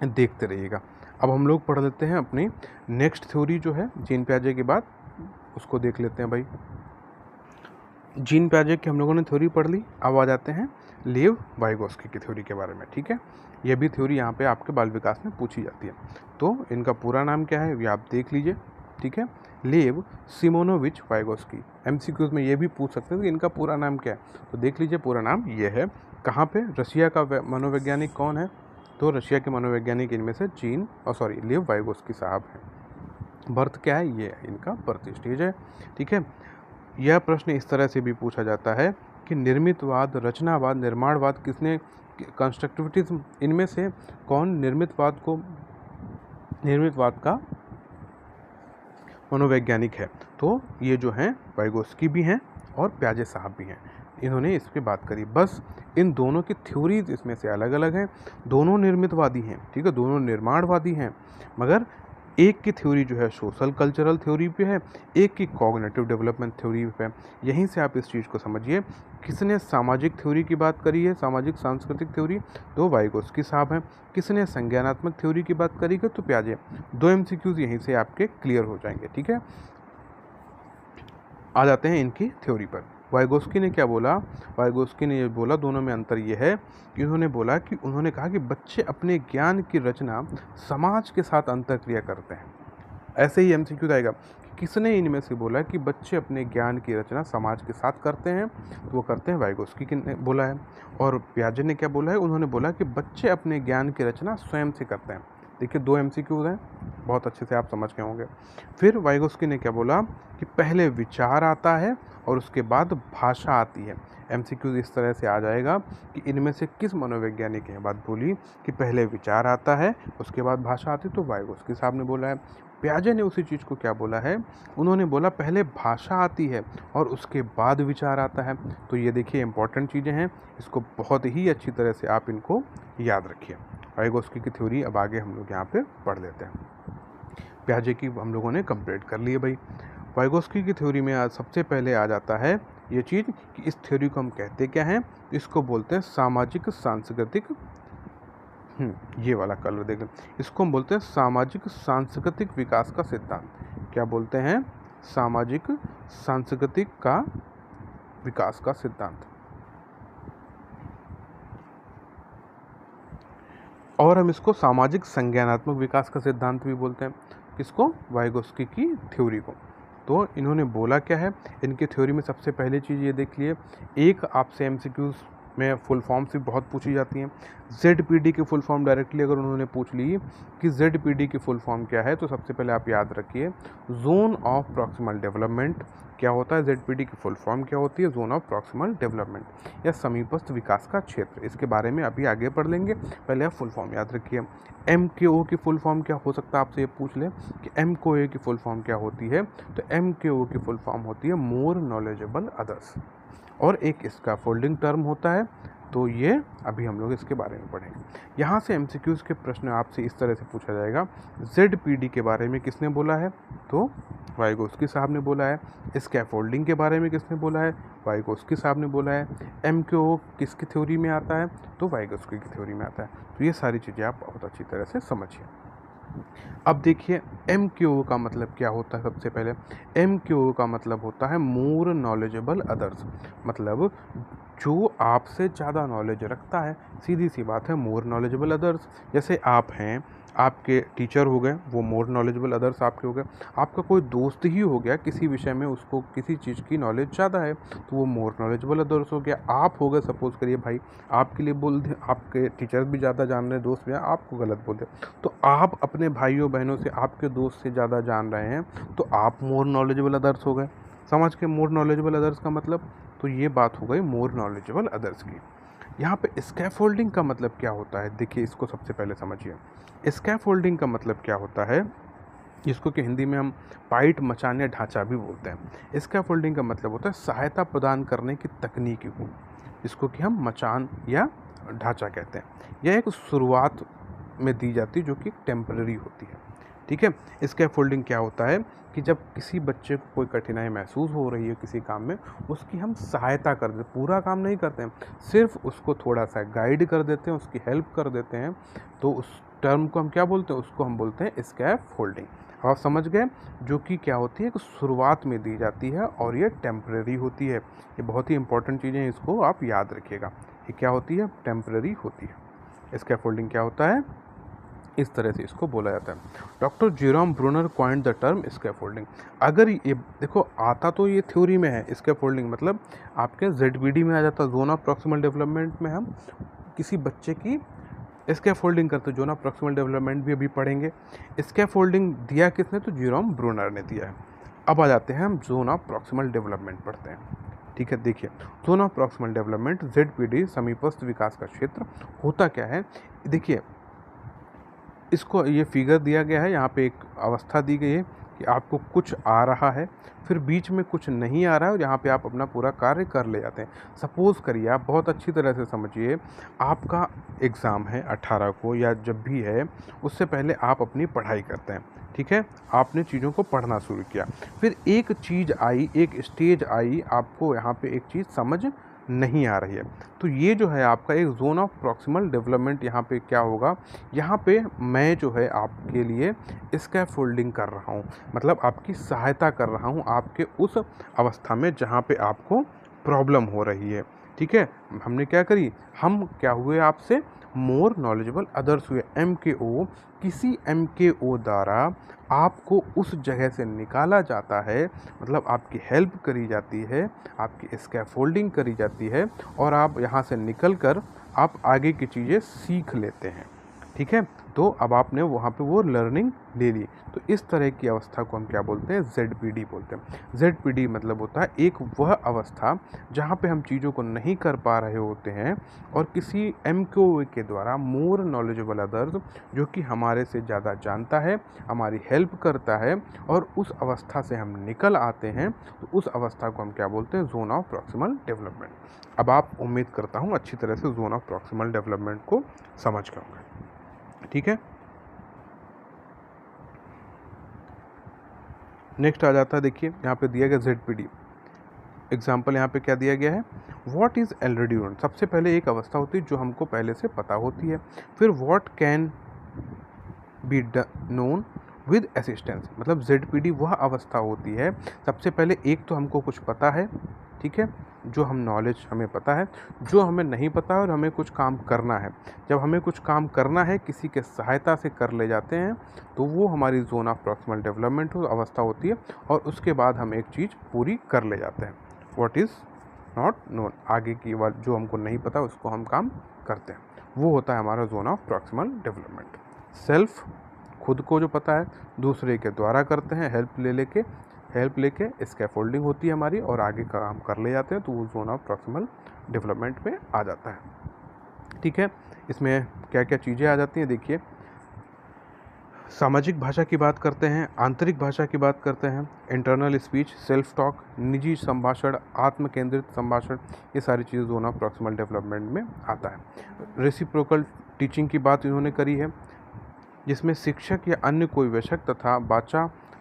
देखते रहिएगा। अब हम लोग पढ़ लेते हैं अपनी नेक्स्ट थ्योरी जो है जीन पियाजे के बाद, उसको देख लेते हैं भाई। जीन पियाजे की हम लोगों ने थ्योरी पढ़ ली, अब आ जाते हैं लेव वाइगोस्की की थ्योरी के बारे में। ठीक है, यह भी थ्योरी यहाँ पे आपके बाल विकास में पूछी जाती है। तो इनका पूरा नाम क्या है ये आप देख लीजिए। ठीक है, लेव सिमोनोविच वाइगोस्की। एमसीक्यूज में ये भी पूछ सकते हैं कि इनका पूरा नाम क्या है, तो देख लीजिए पूरा नाम ये है। कहाँ पे? रशिया का मनोवैज्ञानिक कौन है? तो रशिया के मनोवैज्ञानिक इनमें से लेव वाइगोस्की साहब हैं। बर्थ क्या है? ये इनका बर्थ स्टेज है। ठीक है, यह प्रश्न इस तरह से भी पूछा जाता है कि निर्मितवाद, रचनावाद, निर्माणवाद किसने, कंस्ट्रक्टिविज्म, इनमें से कौन निर्मितवाद का मनोवैज्ञानिक है? तो ये जो हैं वाइगोस्की भी हैं और पियाजे साहब भी हैं, इन्होंने इस पर बात करी। बस इन दोनों की थ्योरीज इसमें से अलग अलग हैं, दोनों निर्मितवादी हैं। ठीक है, दोनों निर्माणवादी हैं, मगर एक की थ्योरी जो है सोशल कल्चरल थ्योरी पे है, एक की कॉग्निटिव डेवलपमेंट थ्योरी पे है। यहीं से आप इस चीज़ को समझिए। किसने सामाजिक थ्योरी की बात करी है, सामाजिक सांस्कृतिक थ्योरी, तो वाइगोस्की साहब हैं। किसने संज्ञानात्मक थ्योरी की बात करी है, तो पियाजे। 2 एमसीक्यूज यहीं से आपके क्लियर हो जाएंगे। ठीक है, आ जाते हैं इनकी थ्योरी पर। वाइगोस्की ने क्या बोला? वाइगोस्की ने ये बोला, दोनों में अंतर ये है कि उन्होंने कहा कि बच्चे अपने ज्ञान की रचना समाज के साथ अंतर्क्रिया करते हैं। ऐसे ही एमसीक्यू आएगा कि किसने इनमें से बोला कि बच्चे अपने ज्ञान की रचना समाज के साथ करते हैं, तो वो करते हैं वाइगोस्की ने बोला है। और पियाजे ने क्या बोला है? उन्होंने बोला कि बच्चे अपने ज्ञान की रचना स्वयं से करते हैं। देखिए 2 एमसीक्यूज हैं, बहुत अच्छे से आप समझ गए होंगे। फिर वाइगोस्की ने क्या बोला कि पहले विचार आता है और उसके बाद भाषा आती है। एमसीक्यूज इस तरह से आ जाएगा कि इनमें से किस मनोवैज्ञानिक ने बात बोली कि पहले विचार आता है उसके बाद भाषा आती है, तो वाइगोस्की साहब ने बोला है। पियाजे ने उसी चीज़ को क्या बोला है, उन्होंने बोला पहले भाषा आती है और उसके बाद विचार आता है। तो ये देखिए इंपॉर्टेंट चीज़ें हैं, इसको बहुत ही अच्छी तरह से आप इनको याद रखिए। वाइगोत्स्की की थ्योरी अब आगे हम लोग यहाँ पे पढ़ लेते हैं। पियाजे की हम लोगों ने कंप्लीट कर लिए भाई। वाइगोत्स्की की थ्योरी में आज सबसे पहले आ जाता है ये चीज़ कि इस थ्योरी को हम कहते क्या हैं, इसको बोलते हैं सामाजिक सांस्कृतिक, ये वाला कलर देखें, इसको हम बोलते हैं सामाजिक सांस्कृतिक विकास का सिद्धांत। क्या बोलते हैं? सामाजिक सांस्कृतिक का विकास का सिद्धांत। और हम इसको सामाजिक संज्ञानात्मक विकास का सिद्धांत भी बोलते हैं। किसको? वाइगोत्स्की की थ्योरी को। तो इन्होंने बोला क्या है, इनकी थ्योरी में सबसे पहली चीज़ ये देख लिए, एक आपसे एमसीक्यूज में फुल फॉर्म से बहुत पूछी जाती हैं। ZPD की फुल फॉर्म डायरेक्टली अगर उन्होंने पूछ ली कि ZPD की फुल फॉर्म क्या है, तो सबसे पहले आप याद रखिए जोन ऑफ प्रॉक्सिमल डेवलपमेंट क्या होता है। ZPD की फुल फॉर्म क्या होती है? जोन ऑफ प्रॉक्सिमल डेवलपमेंट या समीपस्थ विकास का क्षेत्र। इसके बारे में अभी आगे पढ़ लेंगे, पहले आप फुल फॉर्म याद रखिए। MKO की फुल फॉर्म क्या हो सकता है, आपसे ये पूछ ले कि MKO की फुल फॉर्म क्या होती है, तो MKO की फुल फॉर्म होती है मोर नॉलेजेबल अदर्स। और एक इसका फोल्डिंग टर्म होता है, तो ये अभी हम लोग इसके बारे में पढ़ेंगे। यहाँ से MCQs के प्रश्न आपसे इस तरह से पूछा जाएगा, ZPD के बारे में किसने बोला है, तो वाइगोत्स्की साहब ने बोला है। स्कैफोल्डिंग के बारे में किसने बोला है, वाइगोत्स्की साहब ने बोला है। MKO किसकी थ्योरी में आता है, तो वाइगोत्स्की की थ्योरी में आता है। तो ये सारी चीज़ें आप बहुत अच्छी तरह से समझिए। अब देखिए MKO का मतलब क्या होता है। सबसे पहले MKO का मतलब होता है मोर नॉलेजेबल अदर्स, मतलब जो आपसे ज़्यादा नॉलेज रखता है। सीधी सी बात है, मोर नॉलेजेबल अदर्स। जैसे आप हैं, आपके टीचर हो गए, वो मोर नॉलेजेबल अदर्स आपके हो गए। आपका कोई दोस्त ही हो गया, किसी विषय में उसको किसी चीज़ की नॉलेज ज़्यादा है, तो वो मोर नॉलेजेबल अदर्स हो गया। आप हो गए, सपोज करिए भाई आपके लिए बोल दें, आपके टीचर भी ज़्यादा जान रहे हैं, दोस्त भी आपको गलत बोल दें, तो आप अपने भाइयों बहनों से, आपके दोस्त से ज़्यादा जान रहे हैं, तो आप मोर नॉलेजेबल अदर्स हो गए। समझ के मोर नॉलेजेबल अदर्स का मतलब, तो ये बात हो गई मोर नॉलेजेबल अदर्स की। यहाँ पे स्कैफोल्डिंग का मतलब क्या होता है, देखिए इसको सबसे पहले समझिए। स्कैफोल्डिंग का मतलब क्या होता है, जिसको कि हिंदी में हम पाइट, मचान या ढांचा भी बोलते हैं। स्कैफोल्डिंग का मतलब होता है सहायता प्रदान करने की तकनीक को, जिसको कि हम मचान या ढांचा कहते हैं। यह एक शुरुआत में दी जाती है, जो कि टेम्पररी होती है। ठीक है। स्कैफोल्डिंग क्या होता है कि जब किसी बच्चे को कोई कठिनाई महसूस हो रही है किसी काम में, उसकी हम सहायता कर देते, पूरा काम नहीं करते हैं, सिर्फ उसको थोड़ा सा गाइड कर देते हैं, उसकी हेल्प कर देते हैं, तो उस टर्म को हम क्या बोलते हैं, उसको हम बोलते हैं स्कैफोल्डिंग। आप समझ गए, जो कि क्या होती है कि शुरुआत में दी जाती है और ये टेम्पररी होती है। ये बहुत ही इंपॉर्टेंट चीज़ें हैं, इसको आप याद रखिएगा। ये क्या होती है, टेम्पररी होती है। स्कैफोल्डिंग क्या होता है, इस तरह से इसको बोला जाता है। Doctor Jerome Bruner coined the term scaffolding. अगर ये देखो आता तो ये थ्योरी में है, स्कैफोल्डिंग मतलब आपके ZPD में आ जाता, जोन ऑफ प्रॉक्सिमल डेवलपमेंट में हम किसी बच्चे की स्कैफोल्डिंग करते, जोन ऑफ प्रॉक्सिमल डेवलपमेंट भी अभी पढ़ेंगे। स्कैफोल्डिंग दिया किसने, तो जेरोम ब्रूनर ने दिया है। अब आ जाते हैं हम जोन ऑफ प्रॉक्सिमल डेवलपमेंट पढ़ते हैं। ठीक है, देखिए zone of proximal development ZPD समीपस्थ विकास का क्षेत्र होता क्या है। देखिए इसको ये फिगर दिया गया है, यहाँ पे एक अवस्था दी गई है कि आपको कुछ आ रहा है, फिर बीच में कुछ नहीं आ रहा है और यहाँ पे आप अपना पूरा कार्य कर ले जाते हैं। सपोज़ करिए, आप बहुत अच्छी तरह से समझिए, आपका एग्ज़ाम है 18 को या जब भी है, उससे पहले आप अपनी पढ़ाई करते हैं। ठीक है, आपने चीज़ों को पढ़ना शुरू किया, फिर एक चीज़ आई, एक स्टेज आई, आपको यहाँ पे एक चीज़ समझ नहीं आ रही है, तो ये जो है आपका एक जोन ऑफ प्रॉक्सिमल डेवलपमेंट। यहाँ पे क्या होगा, यहाँ पे मैं जो है आपके लिए स्कैफोल्डिंग कर रहा हूँ, मतलब आपकी सहायता कर रहा हूँ आपके उस अवस्था में जहाँ पे आपको प्रॉब्लम हो रही है। ठीक है, हमने क्या करी, हम क्या हुए, आपसे मोर नॉलेजेबल अदर्स हुए। MKO, किसी MKO द्वारा आपको उस जगह से निकाला जाता है, मतलब आपकी हेल्प करी जाती है, आपकी स्कैफोल्डिंग करी जाती है और आप यहाँ से निकल कर आप आगे की चीज़ें सीख लेते हैं। ठीक है। तो अब आपने वहाँ पे वो लर्निंग ले ली। तो इस तरह की अवस्था को हम क्या बोलते हैं? ZPD बोलते हैं। ZPD मतलब होता है एक वह अवस्था जहाँ पे हम चीज़ों को नहीं कर पा रहे होते हैं और किसी MQA के द्वारा मोर नॉलेजेबल अदर्स, जो कि हमारे से ज़्यादा जानता है, हमारी हेल्प करता है और उस अवस्था से हम निकल आते हैं, तो उस अवस्था को हम क्या बोलते हैं? Zone of proximal development. अब आप, उम्मीद करता हूँ, अच्छी तरह से ज़ोन ऑफ प्रॉक्सिमल डेवलपमेंट को समझ गए होंगे। ठीक है। नेक्स्ट आ जाता है, देखिए यहाँ पे दिया गया ZPD एग्जाम्पल। यहाँ पे क्या दिया गया है? What is already known. सबसे पहले एक अवस्था होती है जो हमको पहले से पता होती है। फिर what can be known with assistance, मतलब ZPD वह अवस्था होती है, सबसे पहले एक तो हमको कुछ पता है, ठीक है, जो हम नॉलेज हमें पता है, जो हमें नहीं पता है और हमें कुछ काम करना है। जब हमें कुछ काम करना है, किसी के सहायता से कर ले जाते हैं, तो वो हमारी जोन ऑफ प्रॉक्सिमल डेवलपमेंट अवस्था होती है और उसके बाद हम एक चीज़ पूरी कर ले जाते हैं। व्हाट इज़ नॉट नोन, आगे की बात जो हमको नहीं पता उसको हम काम करते हैं, वो होता है हमारा zone of proximal development. Self, खुद को जो पता है, दूसरे के द्वारा करते हैं, हेल्प लेके स्कैफोल्डिंग होती है हमारी और आगे का काम कर ले जाते हैं, तो वो जोन ऑफ प्रॉक्सिमल डेवलपमेंट में आ जाता है। ठीक है। इसमें क्या क्या चीज़ें आ जाती हैं, देखिए सामाजिक भाषा की बात करते हैं, आंतरिक भाषा की बात करते हैं, इंटरनल स्पीच, सेल्फ टॉक, निजी संभाषण, आत्म केंद्रित संभाषण, ये सारी चीज़ें जोन ऑफ प्रॉक्सिमल डेवलपमेंट में आता है। रेसिप्रोकल टीचिंग की बात इन्होंने करी है, जिसमें शिक्षक या अन्य कोई वयस्क तथा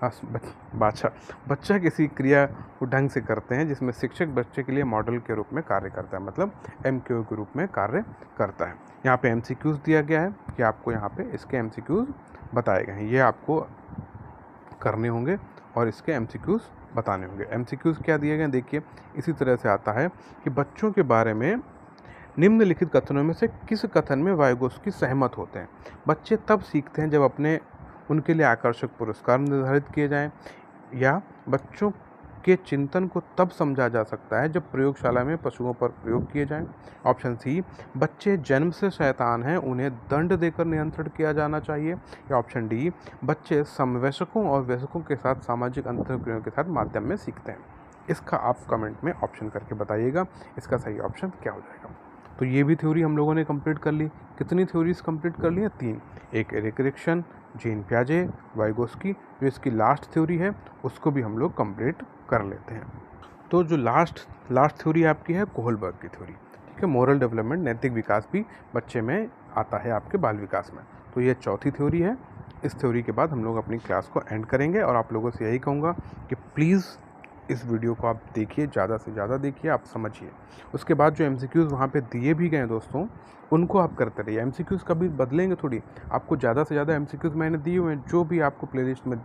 बच्चा किसी क्रिया को ढंग से करते हैं, जिसमें शिक्षक बच्चे के लिए मॉडल के रूप में कार्य करता है, मतलब MQA के रूप में कार्य करता है। यहाँ पे MCQs दिया गया है कि आपको यहाँ पे इसके MCQs बताए गए हैं, ये आपको करने होंगे और इसके MCQs बताने होंगे। MCQs क्या दिए गए हैं, देखिए इसी तरह से आता है कि बच्चों के बारे में निम्नलिखित कथनों में से किस कथन में वाइगोत्स्की सहमत होते हैं? बच्चे तब सीखते हैं जब उनके लिए आकर्षक पुरस्कार निर्धारित किए जाएं, या बच्चों के चिंतन को तब समझा जा सकता है जब प्रयोगशाला में पशुओं पर प्रयोग किए जाएं। ऑप्शन सी, बच्चे जन्म से शैतान हैं, उन्हें दंड देकर नियंत्रण किया जाना चाहिए। या ऑप्शन डी, बच्चे समवयस्कों और वयस्कों के साथ सामाजिक अंतःक्रियाओं के साथ माध्यम में सीखते हैं। इसका आप कमेंट में ऑप्शन करके बताइएगा, इसका सही ऑप्शन क्या हो जाएगा। तो ये भी थ्योरी हम लोगों ने कंप्लीट कर ली। कितनी थ्योरीज कंप्लीट कर ली हैं? 3। एक एरिक एरिक्सन, जीन पियाजे, वाइगोत्स्की, जो इसकी लास्ट थ्योरी है उसको भी हम लोग कंप्लीट कर लेते हैं। तो जो लास्ट थ्योरी आपकी है कोहलबर्ग की थ्योरी, ठीक है, मोरल डेवलपमेंट, नैतिक विकास भी बच्चे में आता है आपके बाल विकास में। तो ये चौथी थ्योरी है। इस थ्योरी के बाद हम लोग अपनी क्लास को एंड करेंगे और आप लोगों से यही कहूँगा कि प्लीज़ इस वीडियो को आप देखिए, ज़्यादा से ज़्यादा देखिए, आप समझिए। उसके बाद जो MCQs वहाँ पे दिए भी गए हैं दोस्तों, उनको आप करते रहिए। MCQs कभी बदलेंगे थोड़ी, आपको ज़्यादा से ज़्यादा MCQs मैंने दिए हुए हैं, जो भी आपको प्लेलिस्ट में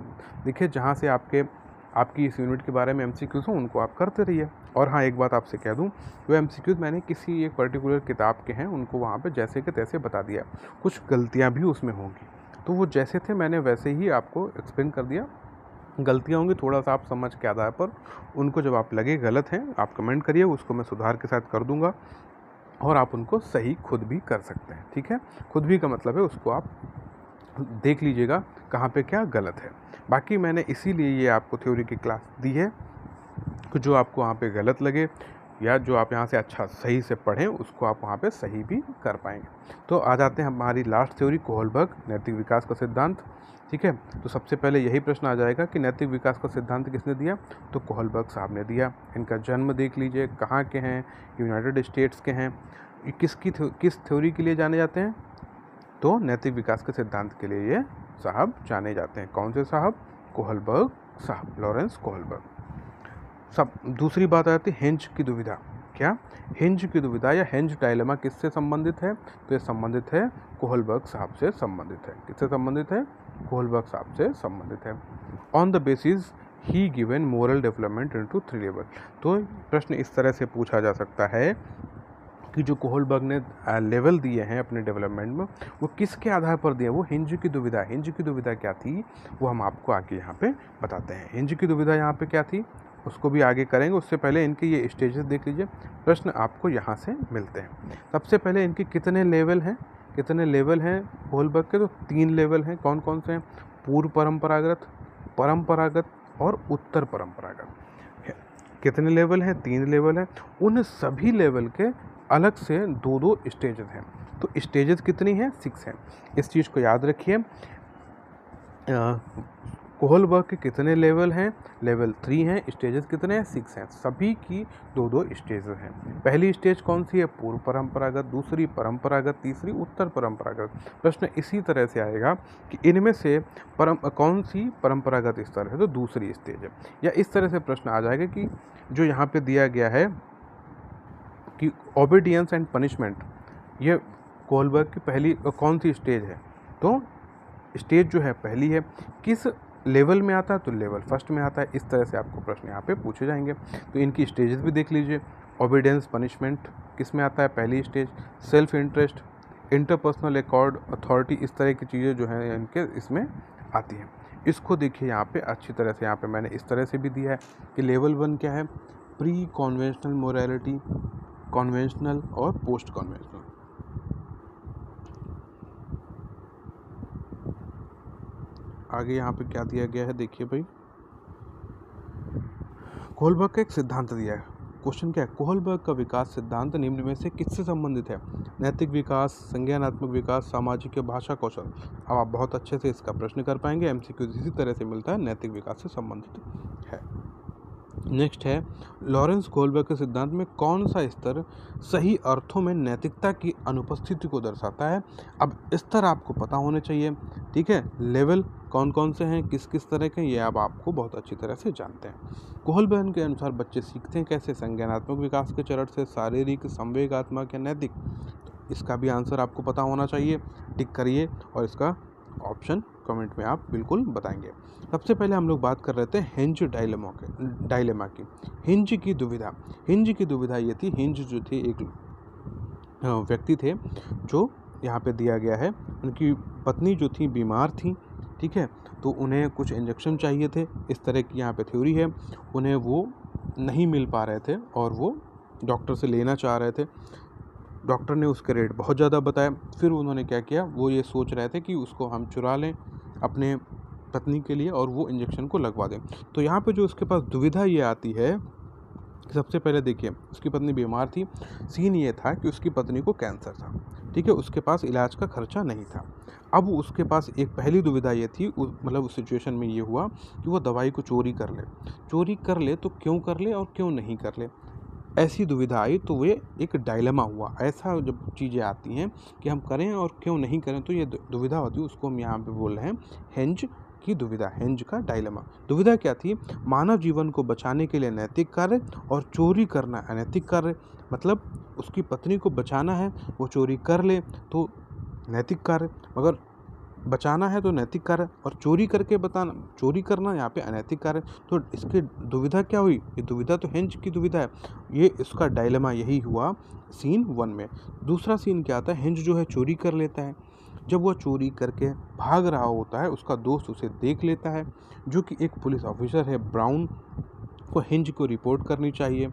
दिखे, जहाँ से आपकी इस यूनिट के बारे में MCQs हों, उनको आप करते रहिए। और हाँ, एक बात आपसे कह दूँ, वो MCQs मैंने किसी एक पर्टिकुलर किताब के हैं, उनको वहाँ पर जैसे के तैसे बता दिया। कुछ गलतियाँ भी उसमें होंगी, तो वो जैसे थे मैंने वैसे ही आपको एक्सप्लेन कर दिया। गलतियाँ होंगी, थोड़ा सा आप समझ के आधार पर उनको, जब आप लगे गलत हैं, आप कमेंट करिए, उसको मैं सुधार के साथ कर दूंगा और आप उनको सही खुद भी कर सकते हैं। ठीक है, खुद भी का मतलब है उसको आप देख लीजिएगा कहाँ पे क्या गलत है। बाकी मैंने इसीलिए ये आपको थ्योरी की क्लास दी है कि जो आपको वहाँ पे गलत लगे या जो आप यहाँ से अच्छा सही से पढ़ें, उसको आप वहाँ पे सही भी कर पाएंगे। तो आ जाते हैं हमारी लास्ट थ्योरी, कोहलबर्ग, नैतिक विकास का सिद्धांत। ठीक है, तो सबसे पहले यही प्रश्न आ जाएगा कि नैतिक विकास का सिद्धांत किसने दिया? तो कोहलबर्ग साहब ने दिया। इनका जन्म देख लीजिए, कहाँ के हैं, यूनाइटेड स्टेट्स के हैं। किस थ्योरी के लिए जाने जाते हैं? तो नैतिक विकास के सिद्धांत के लिए ये साहब जाने जाते हैं। कौन से साहब? कोहलबर्ग साहब, लॉरेंस कोहलबर्ग। सब दूसरी बात आ जाती है हिंज की दुविधा। क्या? हिंज की दुविधा या हिंज डायलेमा किससे संबंधित है? तो ये संबंधित है कोहलबर्ग साहब से संबंधित है। किससे संबंधित है? कोहलबर्ग साहब से संबंधित है। On the basis he given moral development into 3 level. तो प्रश्न इस तरह से पूछा जा सकता है कि जो कोहलबर्ग ने लेवल दिए हैं अपने डेवलपमेंट में, वो किसके आधार पर दिए? वो हिंज की दुविधा। हिंज की दुविधा क्या थी वो हम आपको आगे यहाँ पे बताते हैं। हिंज की दुविधा यहाँ पे क्या थी उसको भी आगे करेंगे, उससे पहले इनके ये स्टेजेस देख लीजिए। प्रश्न आपको यहाँ से मिलते हैं। सबसे पहले इनके कितने लेवल हैं? कितने लेवल हैं कोहलबर्ग के? तो 3 लेवल हैं। कौन कौन से हैं? पूर्व परंपरागत, परंपरागत और उत्तर परंपरागत। कितने लेवल हैं? 3 लेवल हैं। उन सभी लेवल के अलग से 2-2 स्टेजेस हैं। तो स्टेजेस कितनी हैं? 6 हैं। इस चीज़ को याद रखिए। कोहलबर्ग के कितने लेवल हैं? लेवल 3 हैं। स्टेजेस कितने हैं? 6 हैं। सभी की 2-2 स्टेजेस हैं। पहली स्टेज कौन सी है? पूर्व परंपरागत, दूसरी परंपरागत, तीसरी उत्तर परंपरागत। प्रश्न इसी तरह से आएगा कि इनमें से कौन सी परंपरागत स्तर है? तो दूसरी स्टेज है। या इस तरह से प्रश्न आ जाएगा कि जो यहाँ पे दिया गया है कि ओबीडियंस एंड पनिशमेंट, ये कोहलबर्ग की पहली कौन सी स्टेज है? तो स्टेज जो है पहली है। किस लेवल में आता है? तो लेवल फर्स्ट में आता है। इस तरह से आपको प्रश्न यहाँ पे पूछे जाएंगे। तो इनकी स्टेजेस भी देख लीजिए। ओबीडियंस पनिशमेंट किस में आता है? पहली stage. Self interest, interpersonal accord, authority, इस तरह की चीज़ें जो हैं इनके इसमें आती हैं। इसको देखिए यहाँ पे अच्छी तरह से, यहाँ पे मैंने इस तरह से भी दिया है कि लेवल 1 क्या है? प्री कॉन्वेंशनल मोरालिटी, कॉन्वेंशनल और पोस्ट कॉन्वेंशनल। आगे यहाँ पे क्या दिया गया है देखिए भाई। कोहलबर्ग का एक सिद्धांत दिया है। क्वेश्चन क्या है? कोहलबर्ग का विकास सिद्धांत निम्न में से किससे संबंधित है? नैतिक विकास, संज्ञानात्मक विकास, सामाजिक या भाषा कौशल। अब आप बहुत अच्छे से इसका प्रश्न कर पाएंगे। एमसीक्यू इसी तरह से मिलता है, नैतिक विकास से संबंधित है। नेक्स्ट है, लॉरेंस कोहलबर्ग के सिद्धांत में कौन सा स्तर सही अर्थों में नैतिकता की अनुपस्थिति को दर्शाता है? अब स्तर आपको पता होने चाहिए, ठीक है। लेवल कौन कौन से हैं, किस किस तरह के, ये अब आपको बहुत अच्छी तरह से जानते हैं। कोहलबर्ग के अनुसार बच्चे सीखते हैं कैसे? संज्ञानात्मक विकास के चरण से, शारीरिक, संवेगात्मक या नैतिक। इसका भी आंसर आपको पता होना चाहिए। टिक करिए और इसका ऑप्शन कमेंट में आप बिल्कुल बताएंगे। सबसे पहले हम लोग बात कर रहे थे हिंज डायलेमा की। हिंज की दुविधा, हिंज की दुविधा ये थी। हिंज जो थे एक व्यक्ति थे जो यहाँ पे दिया गया है, उनकी पत्नी जो थी बीमार थी, ठीक है। तो उन्हें कुछ इंजेक्शन चाहिए थे, इस तरह की यहाँ पे थ्योरी है। उन्हें वो नहीं मिल पा रहे थे और वो डॉक्टर से लेना चाह रहे थे। डॉक्टर ने उसके रेट बहुत ज़्यादा बताया। फिर उन्होंने क्या किया, वो ये सोच रहे थे कि उसको हम चुरा लें अपने पत्नी के लिए और वो इंजेक्शन को लगवा दें। तो यहाँ पे जो उसके पास दुविधा ये आती है, सबसे पहले देखिए उसकी पत्नी बीमार थी। सीन ये था कि उसकी पत्नी को कैंसर था, ठीक है। उसके पास इलाज का खर्चा नहीं था। अब उसके पास एक पहली दुविधा ये थी, मतलब उस सिचुएशन में ये हुआ कि वो दवाई को चोरी कर ले। चोरी कर ले तो क्यों कर ले और क्यों नहीं कर ले, ऐसी दुविधा आई। तो ये एक डायलेमा हुआ। ऐसा जब चीज़ें आती हैं कि हम करें और क्यों नहीं करें, तो ये दुविधा होती है, उसको हम यहाँ पे बोल रहे हैं हिंज की दुविधा, हिंज का डायलेमा। दुविधा क्या थी? मानव जीवन को बचाने के लिए नैतिक कार्य और चोरी करना अनैतिक कार्य। मतलब उसकी पत्नी को बचाना है, वो चोरी कर ले तो नैतिक कार्य, मगर बचाना है तो नैतिक कार्य, और चोरी करके बताना, चोरी करना यहाँ पे अनैतिक कार्य। तो इसकी दुविधा क्या हुई? ये दुविधा तो हिंज की दुविधा है। ये इसका डायलेमा यही हुआ सीन 1 में। दूसरा सीन क्या आता है? हिंज जो है चोरी कर लेता है। जब वह चोरी करके भाग रहा होता है, उसका दोस्त उसे देख लेता है, जो कि एक पुलिस ऑफिसर है ब्राउन, को हिंज को रिपोर्ट करनी चाहिए,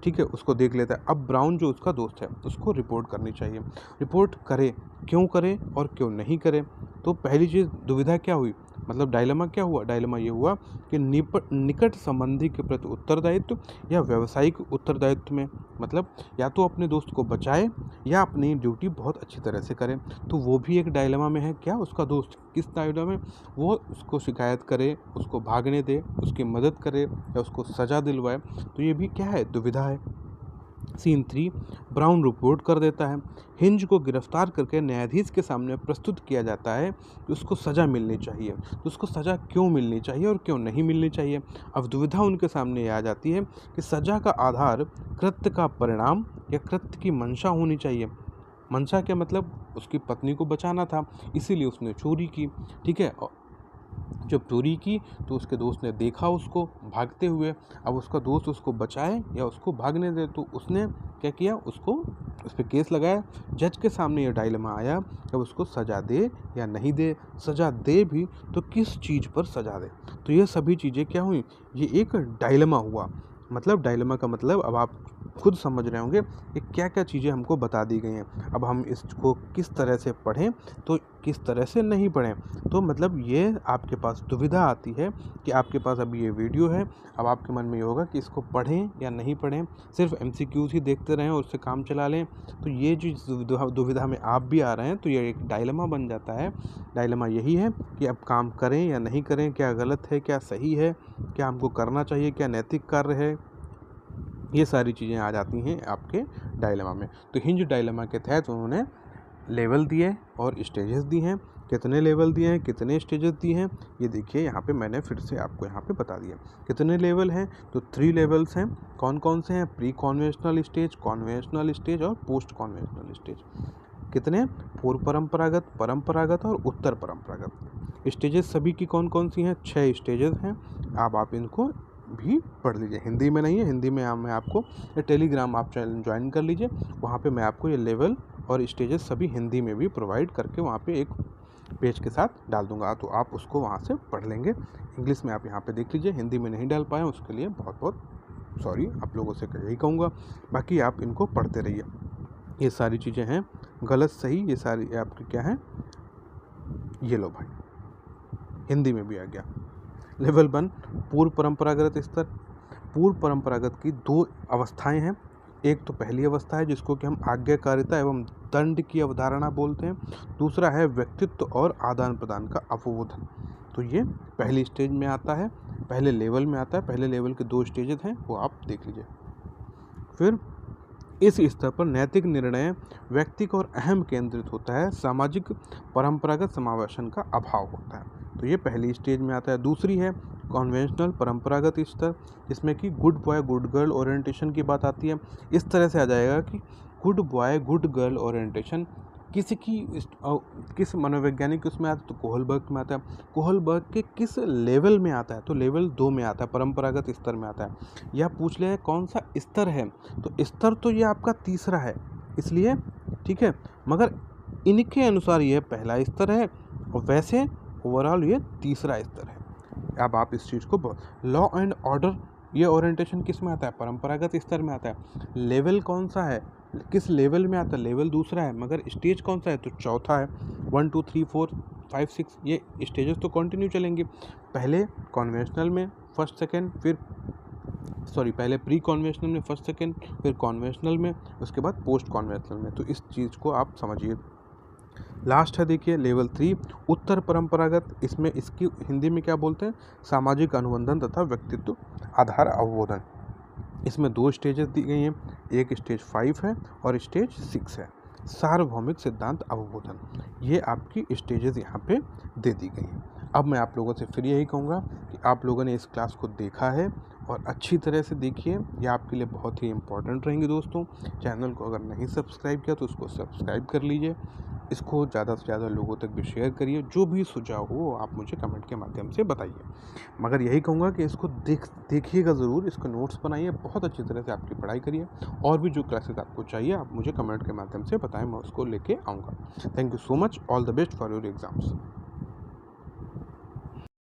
ठीक है। उसको देख लेता है। अब ब्राउन जो उसका दोस्त है उसको रिपोर्ट करनी चाहिए। रिपोर्ट करे, क्यों करे और क्यों नहीं करे? तो पहली चीज़ दुविधा क्या हुई, मतलब डायलेमा क्या हुआ? डायलेमा ये हुआ कि निकट संबंधी के प्रति उत्तरदायित्व या व्यावसायिक उत्तरदायित्व में, मतलब या तो अपने दोस्त को बचाए या अपनी ड्यूटी बहुत अच्छी तरह से करे। तो वो भी एक डायलेमा में है। क्या उसका दोस्त किस डायलेमा में? वो उसको शिकायत करे, उसको भागने दे, उसकी मदद करे या उसको सज़ा दिलवाए। तो ये भी क्या है? दुविधा है। सीन 3, ब्राउन रिपोर्ट कर देता है। हिंज को गिरफ्तार करके न्यायाधीश के सामने प्रस्तुत किया जाता है कि उसको सज़ा मिलनी चाहिए। तो उसको सज़ा क्यों मिलनी चाहिए और क्यों नहीं मिलनी चाहिए? अब दुविधा उनके सामने आ जाती है कि सज़ा का आधार कृत्य का परिणाम या कृत्य की मंशा होनी चाहिए। मंशा क्या मतलब? उसकी पत्नी को बचाना था, इसीलिए उसने चोरी की, ठीक है। जब चोरी की तो उसके दोस्त ने देखा उसको भागते हुए। अब उसका दोस्त उसको बचाए या उसको भागने दे, तो उसने क्या किया? उसको उस पर केस लगाया। जज के सामने ये डायलेमा आया कि उसको सज़ा दे या नहीं दे। सज़ा दे भी तो किस चीज़ पर सज़ा दे? तो ये सभी चीज़ें क्या हुई? ये एक डायलेमा हुआ। मतलब डायलेमा का मतलब अब आप खुद समझ रहे होंगे कि क्या क्या चीज़ें हमको बता दी गई हैं। अब हम इसको किस तरह से पढ़ें तो किस तरह से नहीं पढ़ें। तो मतलब ये आपके पास दुविधा आती है कि आपके पास अभी ये वीडियो है, अब आपके मन में ये होगा कि इसको पढ़ें या नहीं पढ़ें, सिर्फ एमसीक्यूज़ ही देखते रहें और उससे काम चला लें। तो ये जो दुविधा में आप भी आ रहे हैं, तो ये एक डायलेमा बन जाता है। डायलेमा यही है कि अब काम करें या नहीं करें, क्या गलत है, क्या सही है, क्या हमको करना चाहिए, क्या नैतिक कार्य है, ये सारी चीज़ें आ जाती हैं आपके डायलेमा में। तो हिंज डायलेमा के तहत उन्होंने लेवल दिए और स्टेजेस दी हैं। कितने लेवल दिए हैं, कितने स्टेजेस दिए हैं, ये देखिए यहाँ पे मैंने फिर से आपको यहाँ पे बता दिया। कितने लेवल हैं, तो 3 लेवल्स हैं। कौन कौन से हैं? Pre conventional stage, conventional stage और पोस्ट कॉन्वेंशनल स्टेज। कितने? पूर्व परंपरागत, परंपरागत और उत्तर परंपरागत। स्टेजेस सभी की कौन कौन सी हैं? 6 स्टेजेस हैं। अब आप इनको भी पढ़ लीजिए। हिंदी में नहीं है, हिंदी में मैं आपको टेलीग्राम आप चैनल ज्वाइन कर लीजिए, वहाँ पे मैं आपको ये लेवल और स्टेजेस सभी हिंदी में भी प्रोवाइड करके वहाँ पे एक पेज के साथ डाल दूंगा, तो आप उसको वहाँ से पढ़ लेंगे। इंग्लिश में आप यहाँ पे देख लीजिए, हिंदी में नहीं डाल पाए उसके लिए बहुत बहुत सॉरी, आप लोगों से यही कहूँगा। बाकी आप इनको पढ़ते रहिए। ये सारी चीज़ें हैं गलत सही, ये सारी आपकी क्या है, ये लो भाई हिंदी में भी आ गया। लेवल 1 पूर्व परंपरागत स्तर। पूर्व परंपरागत की 2 अवस्थाएं हैं। एक तो पहली अवस्था है जिसको कि हम आज्ञाकारिता एवं दंड की अवधारणा बोलते हैं। दूसरा है व्यक्तित्व और आदान प्रदान का अवबोधन। तो ये पहली स्टेज में आता है, पहले लेवल में आता है। पहले लेवल के 2 स्टेजेस हैं, वो आप देख लीजिए। फिर इस स्तर पर नैतिक निर्णय व्यक्ति को और अहम केंद्रित होता है, सामाजिक परंपरागत समावेशन का अभाव होता है। तो ये पहली स्टेज में आता है। दूसरी है कॉन्वेंशनल परंपरागत स्तर, जिसमें कि good boy good girl orientation की बात आती है। इस तरह से आ जाएगा कि good boy good girl orientation किस मनोवैज्ञानिक उसमें आता है, तो कोहलबर्ग में आता है। कोहलबर्ग के किस लेवल में आता है, तो लेवल 2 में आता है, परंपरागत स्तर में आता है। यह पूछ ले कौन सा स्तर है, तो स्तर तो ये आपका तीसरा है, इसलिए ठीक है, मगर इनके अनुसार ये पहला स्तर है और वैसे ओवरऑल ये तीसरा स्तर है। अब आप इस चीज़ को लॉ एंड ऑर्डर, ये ओरिएंटेशन किस में आता है? परंपरागत स्तर में आता है। लेवल कौन सा है, किस लेवल में आता है? लेवल दूसरा है, मगर स्टेज कौन सा है? तो चौथा है। 1 2 3 4 5 6 ये स्टेजेस तो कंटिन्यू चलेंगे। पहले कॉन्वेंशनल में फर्स्ट सेकेंड, फिर पहले प्री कॉन्वेंशनल में फर्स्ट सेकेंड, फिर कॉन्वेंशनल में, उसके बाद पोस्ट कॉन्वेंशनल में। तो इस चीज़ को आप समझिए। लास्ट है देखिए लेवल 3 उत्तर परंपरागत। इसमें इसकी हिंदी में क्या बोलते हैं? सामाजिक अनुबंधन तथा व्यक्तित्व आधार अवबोधन। इसमें 2 स्टेजेस दी गई हैं, एक स्टेज 5 है और स्टेज 6 है। सार्वभौमिक सिद्धांत अवबोधन, ये आपकी स्टेजेस यहाँ पे दे दी गई हैं। अब मैं आप लोगों से फिर यही कहूँगा कि आप लोगों ने इस क्लास को देखा है और अच्छी तरह से देखिए, ये आपके लिए बहुत ही इम्पोर्टेंट रहेंगे दोस्तों। चैनल को अगर नहीं सब्सक्राइब किया तो उसको सब्सक्राइब कर लीजिए, इसको ज़्यादा से ज़्यादा लोगों तक भी शेयर करिए। जो भी सुझाव हो आप मुझे कमेंट के माध्यम से बताइए, मगर यही कहूँगा कि इसको देखिएगा ज़रूर, इसको नोट्स बनाइए, बहुत अच्छी तरह से आपकी पढ़ाई करिए। और भी जो क्लासेस आपको चाहिए आप मुझे कमेंट के माध्यम से बताएं, मैं उसको लेके आऊँगा। Thank you so much, all the best for your exams.